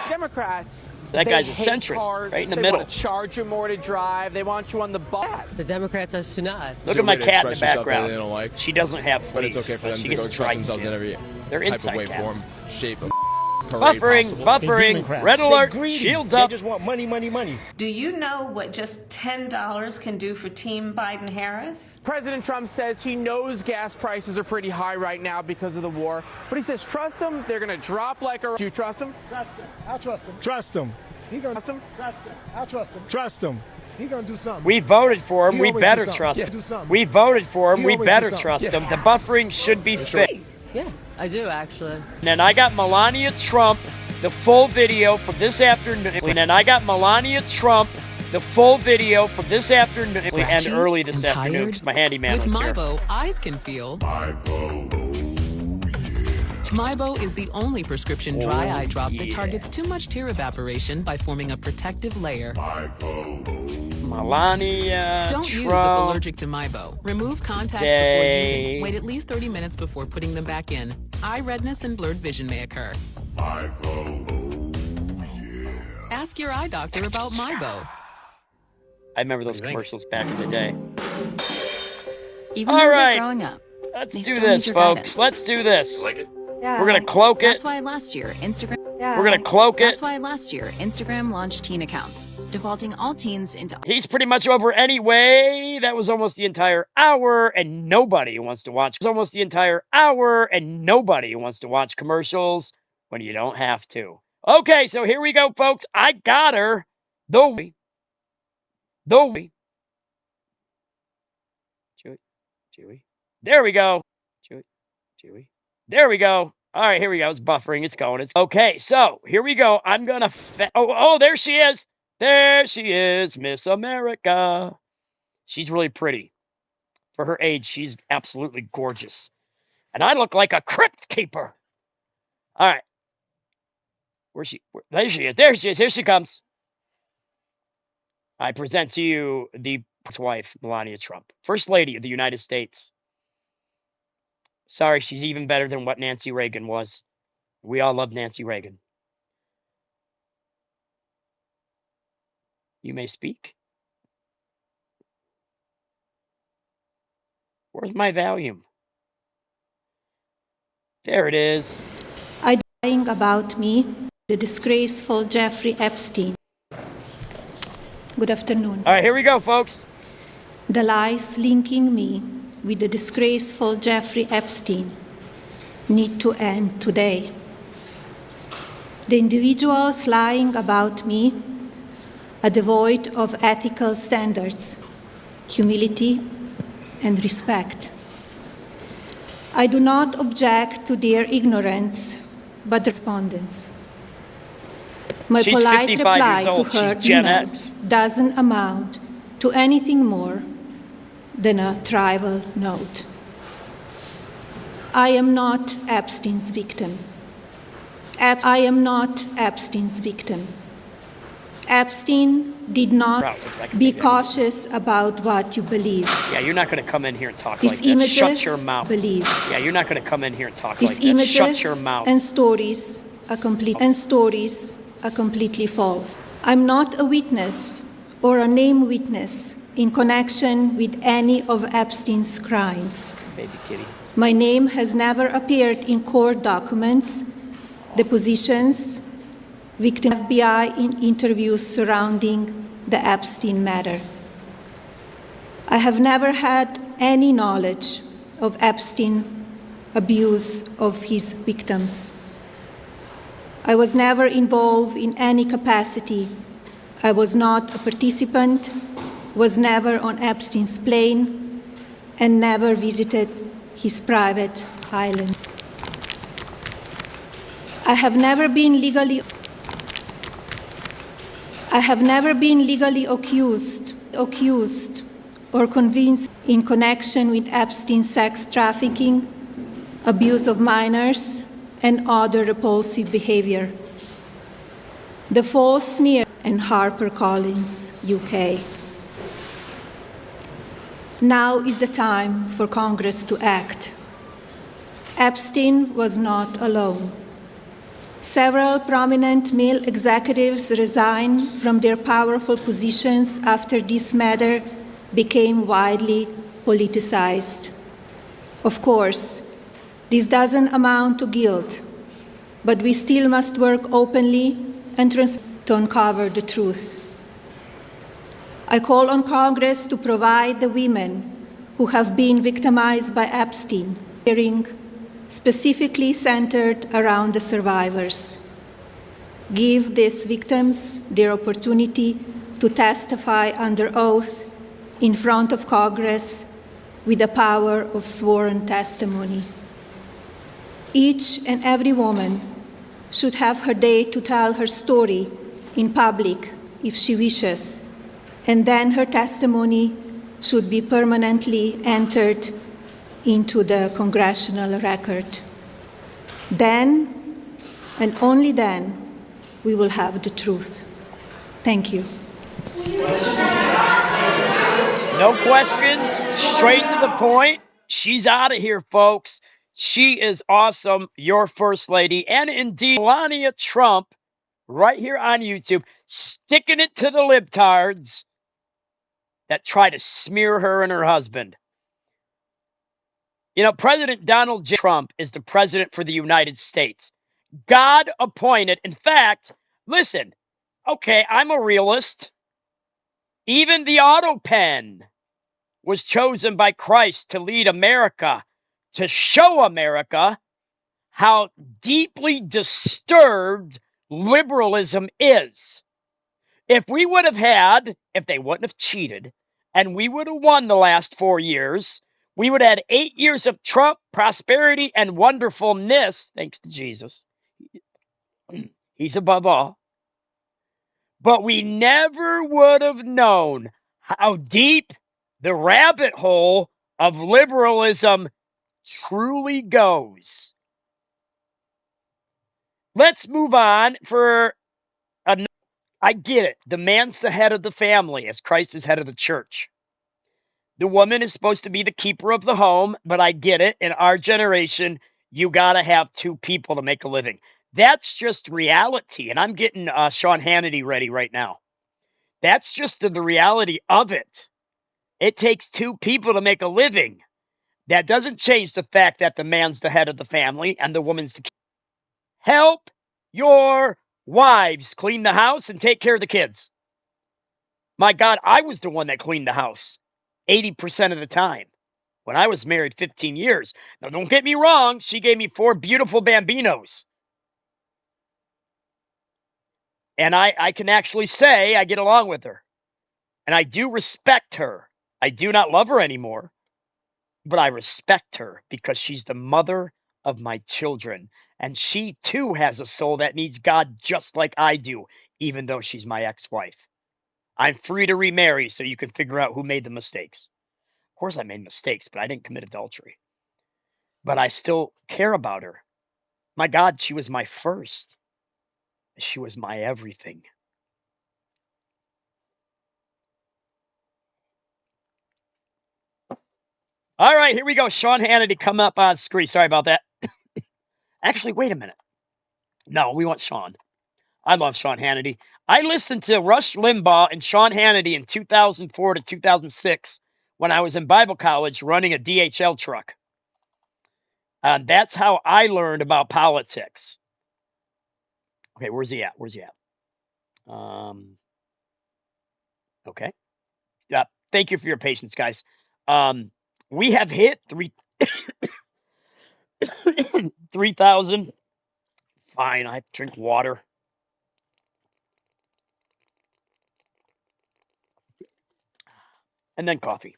Democrats. So that guy's a hate centrist, cars. right in the they middle. Want to charge you more to drive. They want you on the bus. The Democrats are snot. Look at my cat in the background. They don't like, she doesn't have fleas, but it's okay for them to go express themselves in every type of way, form, shape of Buffering, red alert, shields up. They just want money, money, money. Do you know what just $10 can do for Team Biden-Harris? President Trump says he knows gas prices are pretty high right now because of the war, but he says trust them, they're going to drop like a... Do you trust him? Trust him. I'll trust him. Trust him. He gonna trust him? Trust him. I'll trust him. Trust him. He gonna do something. We voted for him. We better trust him. We voted for him. We better trust him. The buffering should be fixed. Yeah, I do actually. And then I got Melania Trump, the full video for this afternoon. And then I got Melania Trump, the full video for this afternoon and early this afternoon because my handyman was here. With MyBo, eyes can feel. MyBo is the only prescription dry eye drop that targets too much tear evaporation by forming a protective layer. Melania Don't Trump use if allergic to MyBo. Remove contacts before using. Wait at least 30 minutes before putting them back in. Eye redness and blurred vision may occur. Ask your eye doctor about MyBo. I remember those commercials back in the day. Even All though right. they're growing up, Let's they do still need this, your folks. guidance. Let's do this. Like it? Yeah. We're going to cloak That's it. why last year, Instagram... We're going to cloak it. That's why last year, Instagram launched teen accounts, defaulting all teens into... He's pretty much over anyway. That was almost the entire hour, and nobody wants to watch. It was almost the entire hour, and nobody wants to watch commercials when you don't have to. Okay, so here we go, folks. I got her. Chewy. There we go. Chewy. There we go. All right, here we go. It's buffering. It's going. It's okay. So here we go. I'm gonna. Oh, there she is. There she is, Miss America. She's really pretty. For her age, she's absolutely gorgeous. And I look like a crypt keeper. All right. Where's she? There she is. There she is. Here she comes. I present to you the wife, Melania Trump, First Lady of the United States. Sorry, she's even better than what Nancy Reagan was. We all love Nancy Reagan. You may speak. Where's my volume? There it is. Lying about me, the disgraceful Jeffrey Epstein. Good afternoon. All right, here we go, folks. The lies linking me with the disgraceful Jeffrey Epstein need to end today. The individuals lying about me are devoid of ethical standards, humility, and respect. I do not object to their ignorance, but respondents. My She's polite 55 reply years old. to her She's Gen email X. doesn't amount to anything more than a trivial note. I am not Epstein's victim. I am not Epstein's victim. Epstein did not be cautious about what you believe. Yeah, you're not going to come in here and talk His like that. images Shut your mouth. believe. Yeah, you're not going to come in here and talk His like that. images Shut your mouth. and stories are completely false. I'm not a witness or a named witness in connection with any of Epstein's crimes. Baby kitty. My name has never appeared in court documents, depositions, victim FBI in interviews surrounding the Epstein matter. I have never had any knowledge of Epstein abuse of his victims. I was never involved in any capacity. I was not a participant, was never on Epstein's plane, and never visited his private island. I have never been legally accused or convinced in connection with Epstein's sex trafficking, abuse of minors, and other repulsive behavior. The false smear and HarperCollins, UK. Now is the time for Congress to act. Epstein was not alone. Several prominent male executives resigned from their powerful positions after this matter became widely politicized. Of course, this doesn't amount to guilt, but we still must work openly and transparently to uncover the truth. I call on Congress to provide the women who have been victimized by Epstein hearing specifically centered around the survivors. Give these victims their opportunity to testify under oath in front of Congress with the power of sworn testimony. Each and every woman should have her day to tell her story in public if she wishes, and then her testimony should be permanently entered into the congressional record. Then, and only then, we will have the truth. Thank you. No questions, straight to the point. She's out of here, folks. She is awesome, your First Lady, and indeed Melania Trump, right here on YouTube, sticking it to the libtards that try to smear her and her husband. You know, President Donald J. Trump is the president for the United States. God appointed. In fact, listen, okay, I'm a realist. Even the auto pen was chosen by Christ to lead America, to show America how deeply disturbed liberalism is. If we would have had, if they wouldn't have cheated, and we would have won the last 4 years, we would have had 8 years of Trump prosperity and wonderfulness, thanks to Jesus. He's above all. But we never would have known how deep the rabbit hole of liberalism truly goes. Let's move on for another. I get it. The man's the head of the family, as Christ is head of the church. The woman is supposed to be the keeper of the home, but I get it. In our generation, you got to have 2 people to make a living. That's just reality. And I'm getting Sean Hannity ready right now. That's just the reality of it. It takes 2 people to make a living. That doesn't change the fact that the man's the head of the family and the woman's the keeper. Help your wives clean the house and take care of the kids. My God, I was the one that cleaned the house 80% of the time when I was married 15 years. Now, don't get me wrong. She gave me 4 beautiful bambinos. And I can actually say I get along with her. And I do respect her. I do not love her anymore. But I respect her because she's the mother of my children. And she too has a soul that needs God just like I do, even though she's my ex-wife. I'm free to remarry so you can figure out who made the mistakes. Of course I made mistakes, but I didn't commit adultery. But I still care about her. My God, she was my first. She was my everything. All right, here we go. Sean Hannity come up on screen. Sorry about that. Actually, wait a minute. No, we want Sean. I love Sean Hannity. I listened to Rush Limbaugh and Sean Hannity in 2004 to 2006 when I was in Bible college running a DHL truck. That's how I learned about politics. Okay, where's he at? Okay. Thank you for your patience, guys. We have hit 3,000. Fine, I have to drink water. And then coffee.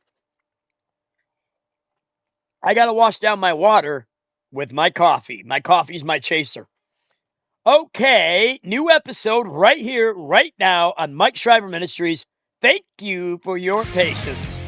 I got to wash down my water with my coffee. My coffee's my chaser. Okay, new episode right here, right now on Mike Shriver Ministries. Thank you for your patience.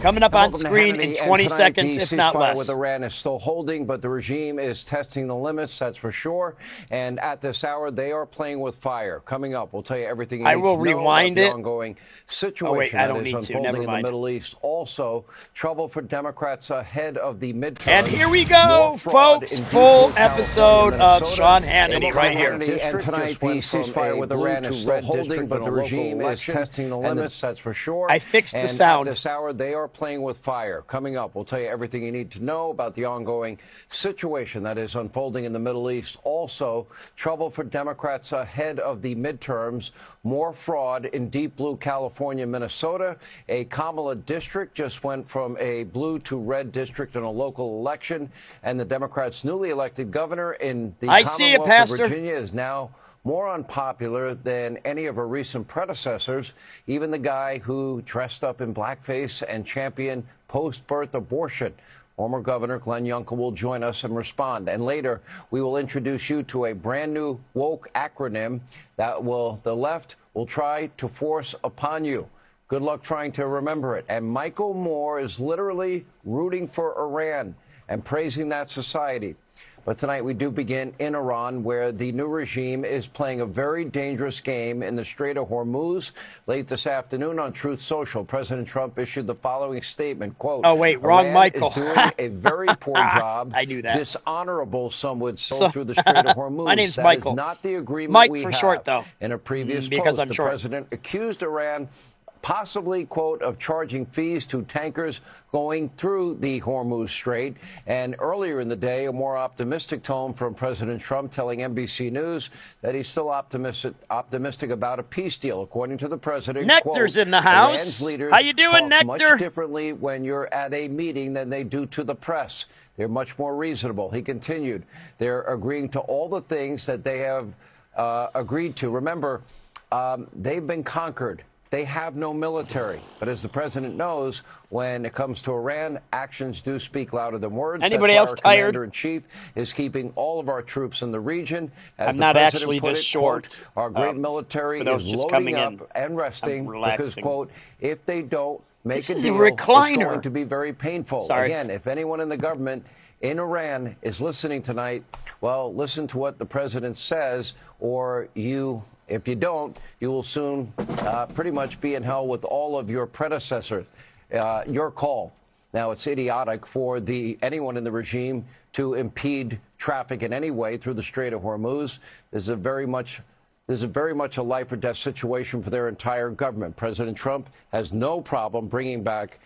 Coming up on screen in 20 seconds, if not less. The ceasefire with Iran is still holding, but the regime is testing the limits, that's for sure. And at this hour, they are playing with fire. Coming up, we'll tell you everything you need to know about the ongoing situation that is unfolding in the Middle East. Also, trouble for Democrats ahead of the midterms. And here we go, folks. Full episode of Sean Hannity right here. And tonight, the ceasefire with Iran is still holding, but the regime is testing the limits, that's for sure. I fixed the sound. At this hour, they are playing with fire. Coming up, we'll tell you everything you need to know about the ongoing situation that is unfolding in the Middle East. Also, trouble for Democrats ahead of the midterms. More fraud in deep blue California, Minnesota. A Kamala district just went from a blue to red district in a local election. And the Democrats' newly elected governor in the Commonwealth of Virginia is now more unpopular than any of her recent predecessors, even the guy who dressed up in blackface and championed post-birth abortion. Former Governor Glenn Youngkin will join us and respond. And later, we will introduce you to a brand new woke acronym that the left will try to force upon you. Good luck trying to remember it. And Michael Moore is literally rooting for Iran and praising that society. But tonight we do begin in Iran, where the new regime is playing a very dangerous game in the Strait of Hormuz. Late this afternoon on Truth Social, President Trump issued the following statement, quote, "Oh, wait, wrong Iran Michael. is doing a very poor job. I knew that. Dishonorable, some would say, through the Strait of Hormuz. My name's that Michael. is not the agreement Mike we for have." short, though. In a previous because post, I'm the short. president accused Iran possibly, quote, of charging fees to tankers going through the Hormuz Strait. And earlier in the day, a more optimistic tone from President Trump telling NBC News that he's still optimistic about a peace deal. According to the president, Nectar's quote, in the house. How you doing, Nectar? Much differently when you're at a meeting than they do to the press. They're much more reasonable. He continued, they're agreeing to all the things that they have agreed to. Remember, they've been conquered. They have no military. But as the president knows, when it comes to Iran, actions do speak louder than words. Anybody That's else why our tired? Commander-in-Chief is keeping all of our troops in the region. As I'm the not president actually put just it, short. Quote, our great military for those is just loading coming up in. and resting because, quote, if they don't make This a is a deal, recliner. it's going to be very painful. Sorry. Again, if anyone in the government in Iran is listening tonight, well, listen to what the president says, or if you don't, you will soon pretty much be in hell with all of your predecessors. Your call. Now, it's idiotic for anyone in the regime to impede traffic in any way through the Strait of Hormuz. This is very much a life or death situation for their entire government. President Trump has no problem bringing back,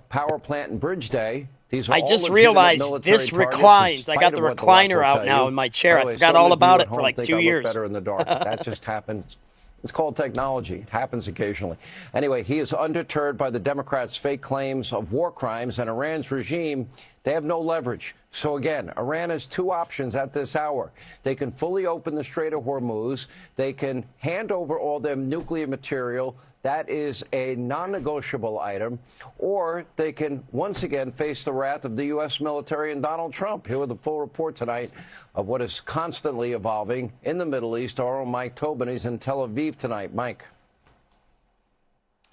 power plant and bridge day. These are I all just legitimate realized military this targets, reclines. in I spite got the of what the left recliner will out tell now you. in my chair. By the I way, forgot some all of you about at it for home like think 2 I look years. better in the dark. That just happens. It's called technology. It happens occasionally. Anyway, he is undeterred by the Democrats' fake claims of war crimes, and Iran's regime, they have no leverage. So again, Iran has two options at this hour. They can fully open the Strait of Hormuz. They can hand over all their nuclear material. That is a non-negotiable item. Or they can once again face the wrath of the U.S. military and Donald Trump. Here with the full report tonight of what is constantly evolving in the Middle East. Our own Mike Tobin is in Tel Aviv tonight. Mike.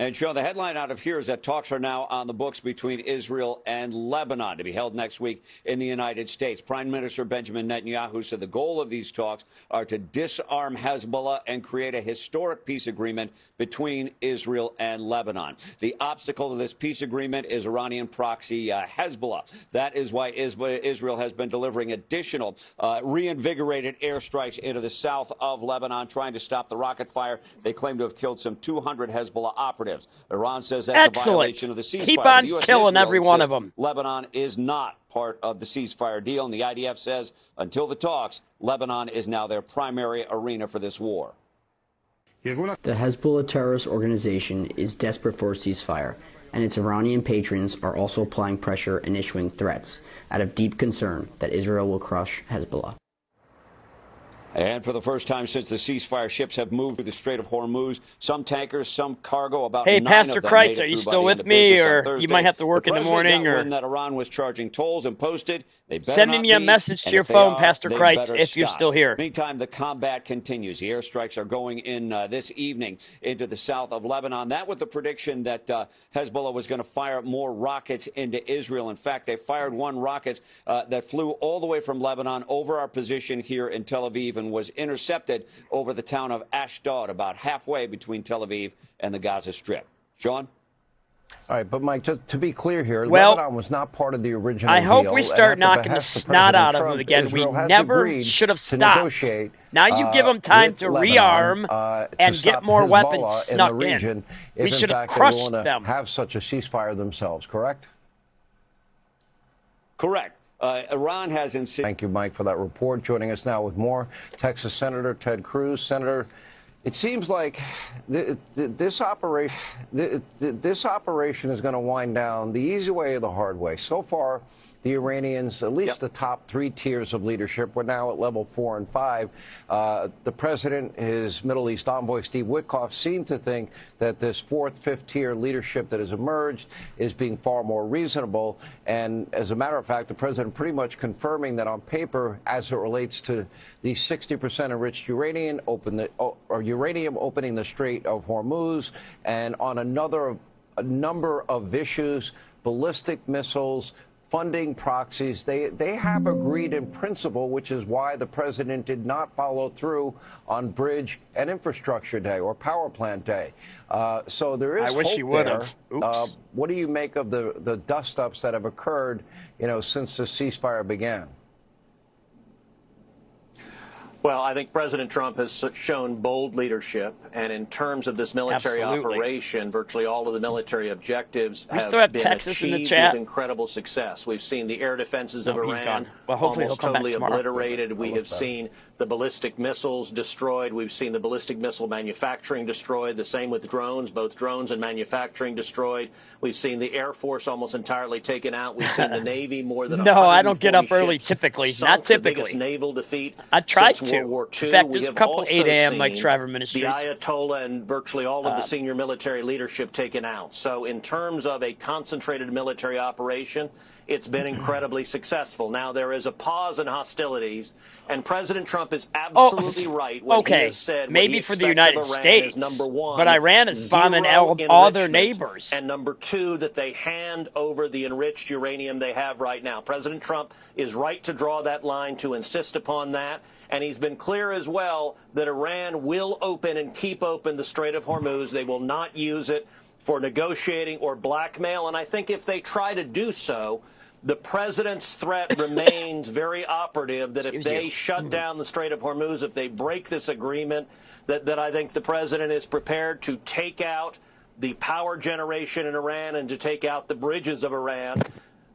And Sean, the headline out of here is that talks are now on the books between Israel and Lebanon to be held next week in the United States. Prime Minister Benjamin Netanyahu said the goal of these talks are to disarm Hezbollah and create a historic peace agreement between Israel and Lebanon. The obstacle to this peace agreement is Iranian proxy Hezbollah. That is why Israel has been delivering additional reinvigorated airstrikes into the south of Lebanon, trying to stop the rocket fire. They claim to have killed some 200 Hezbollah operatives. Iran says that's a violation of the ceasefire. Keep on The US killing and Israel every one of insist them. Lebanon is not part of the ceasefire deal, and the IDF says until the talks, Lebanon is now their primary arena for this war. The Hezbollah terrorist organization is desperate for a ceasefire, and its Iranian patrons are also applying pressure and issuing threats out of deep concern that Israel will crush Hezbollah. And for the first time since the ceasefire, ships have moved through the Strait of Hormuz. Some tankers, some cargo. About Hey, 9 Pastor of them Kreitz, made it are you through by still the with end of me, business on or Thursday. you might have to work in the morning? Got Or wind that Iran was charging tolls and posted. They better sending not me a be, message to and your if they phone, are, Pastor they Kreitz, better if you're stop. still here. Meantime, the combat continues. The airstrikes are going in this evening into the south of Lebanon. That with the prediction that Hezbollah was going to fire more rockets into Israel. In fact, they fired one rocket that flew all the way from Lebanon over our position here in Tel Aviv and was intercepted over the town of Ashdod, about halfway between Tel Aviv and the Gaza Strip. Sean? All right, but Mike, to be clear here, Well, Lebanon was not part of the original I hope deal, we and start at the knocking the behest of snot President out of Trump, them again. Israel We has never agreed should have to stopped. negotiate, Now you give them time with to Lebanon, rearm to and get stop more Hezbollah weapons in snuck the region, in. We if should in have fact crushed they want them. to have such a ceasefire themselves, correct? Correct. Iran has insisted. Thank you, Mike, for that report. Joining us now with more, Texas Senator Ted Cruz. Senator, it seems like this operation is going to wind down the easy way or the hard way. So far, the Iranians, at least the top 3 tiers of leadership, we're now at level 4 and 5. The president, his Middle East envoy, Steve Witkoff, seem to think that this 4th, 5th tier leadership that has emerged is being far more reasonable. And as a matter of fact, the president pretty much confirming that on paper, as it relates to the 60% enriched uranium, uranium opening the Strait of Hormuz, and on a number of issues, ballistic missiles, funding proxies, they have agreed in principle, which is why the president did not follow through on Bridge and Infrastructure Day or Power Plant Day. So there is I wish he would have. What do you make of the dust-ups that have occurred, since the ceasefire began? Well, I think President Trump has shown bold leadership, and in terms of this military operation, virtually all of the military objectives have been achieved with incredible success. We've seen the air defenses of Iran almost totally obliterated. We have seen the ballistic missiles destroyed. We've seen the ballistic missile manufacturing destroyed. The same with drones, both drones and manufacturing destroyed. We've seen the Air Force almost entirely taken out. We've seen the Navy more than No, I don't get up early typically. Not typically. The biggest naval defeat I tried since to. World War II. In fact, we there's a have couple also 8 a.m. seen like Shriver Ministries. the Ayatollah and virtually all of the senior military leadership taken out. So in terms of a concentrated military operation, it's been incredibly successful. Now, there is a pause in hostilities, and President Trump is absolutely right when he has said maybe for the United States, but Iran is bombing all their neighbors. And number two, that they hand over the enriched uranium they have right now. President Trump is right to draw that line, to insist upon that. And he's been clear as well that Iran will open and keep open the Strait of Hormuz. They will not use it for negotiating or blackmail. And I think if they try to do so, the president's threat remains very operative, that if they shut down the Strait of Hormuz, if they break this agreement, that I think the president is prepared to take out the power generation in Iran and to take out the bridges of Iran.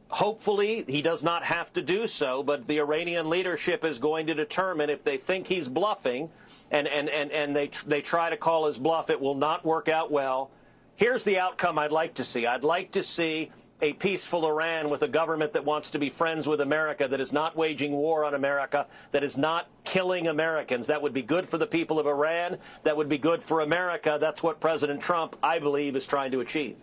Hopefully, he does not have to do so, but the Iranian leadership is going to determine if they think he's bluffing and they try to call his bluff. It will not work out well. Here's the outcome I'd like to see. I'd like to see a peaceful Iran with a government that wants to be friends with America, that is not waging war on America, that is not killing Americans. That would be good for the people of Iran. That would be good for America. That's what President Trump, I believe, is trying to achieve.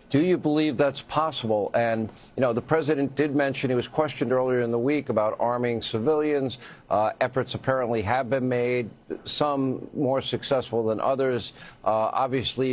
Do you believe that's possible? And, you know, the president did mention, he was questioned earlier in the week about arming civilians. Efforts apparently have been made, some more successful than others. Obviously,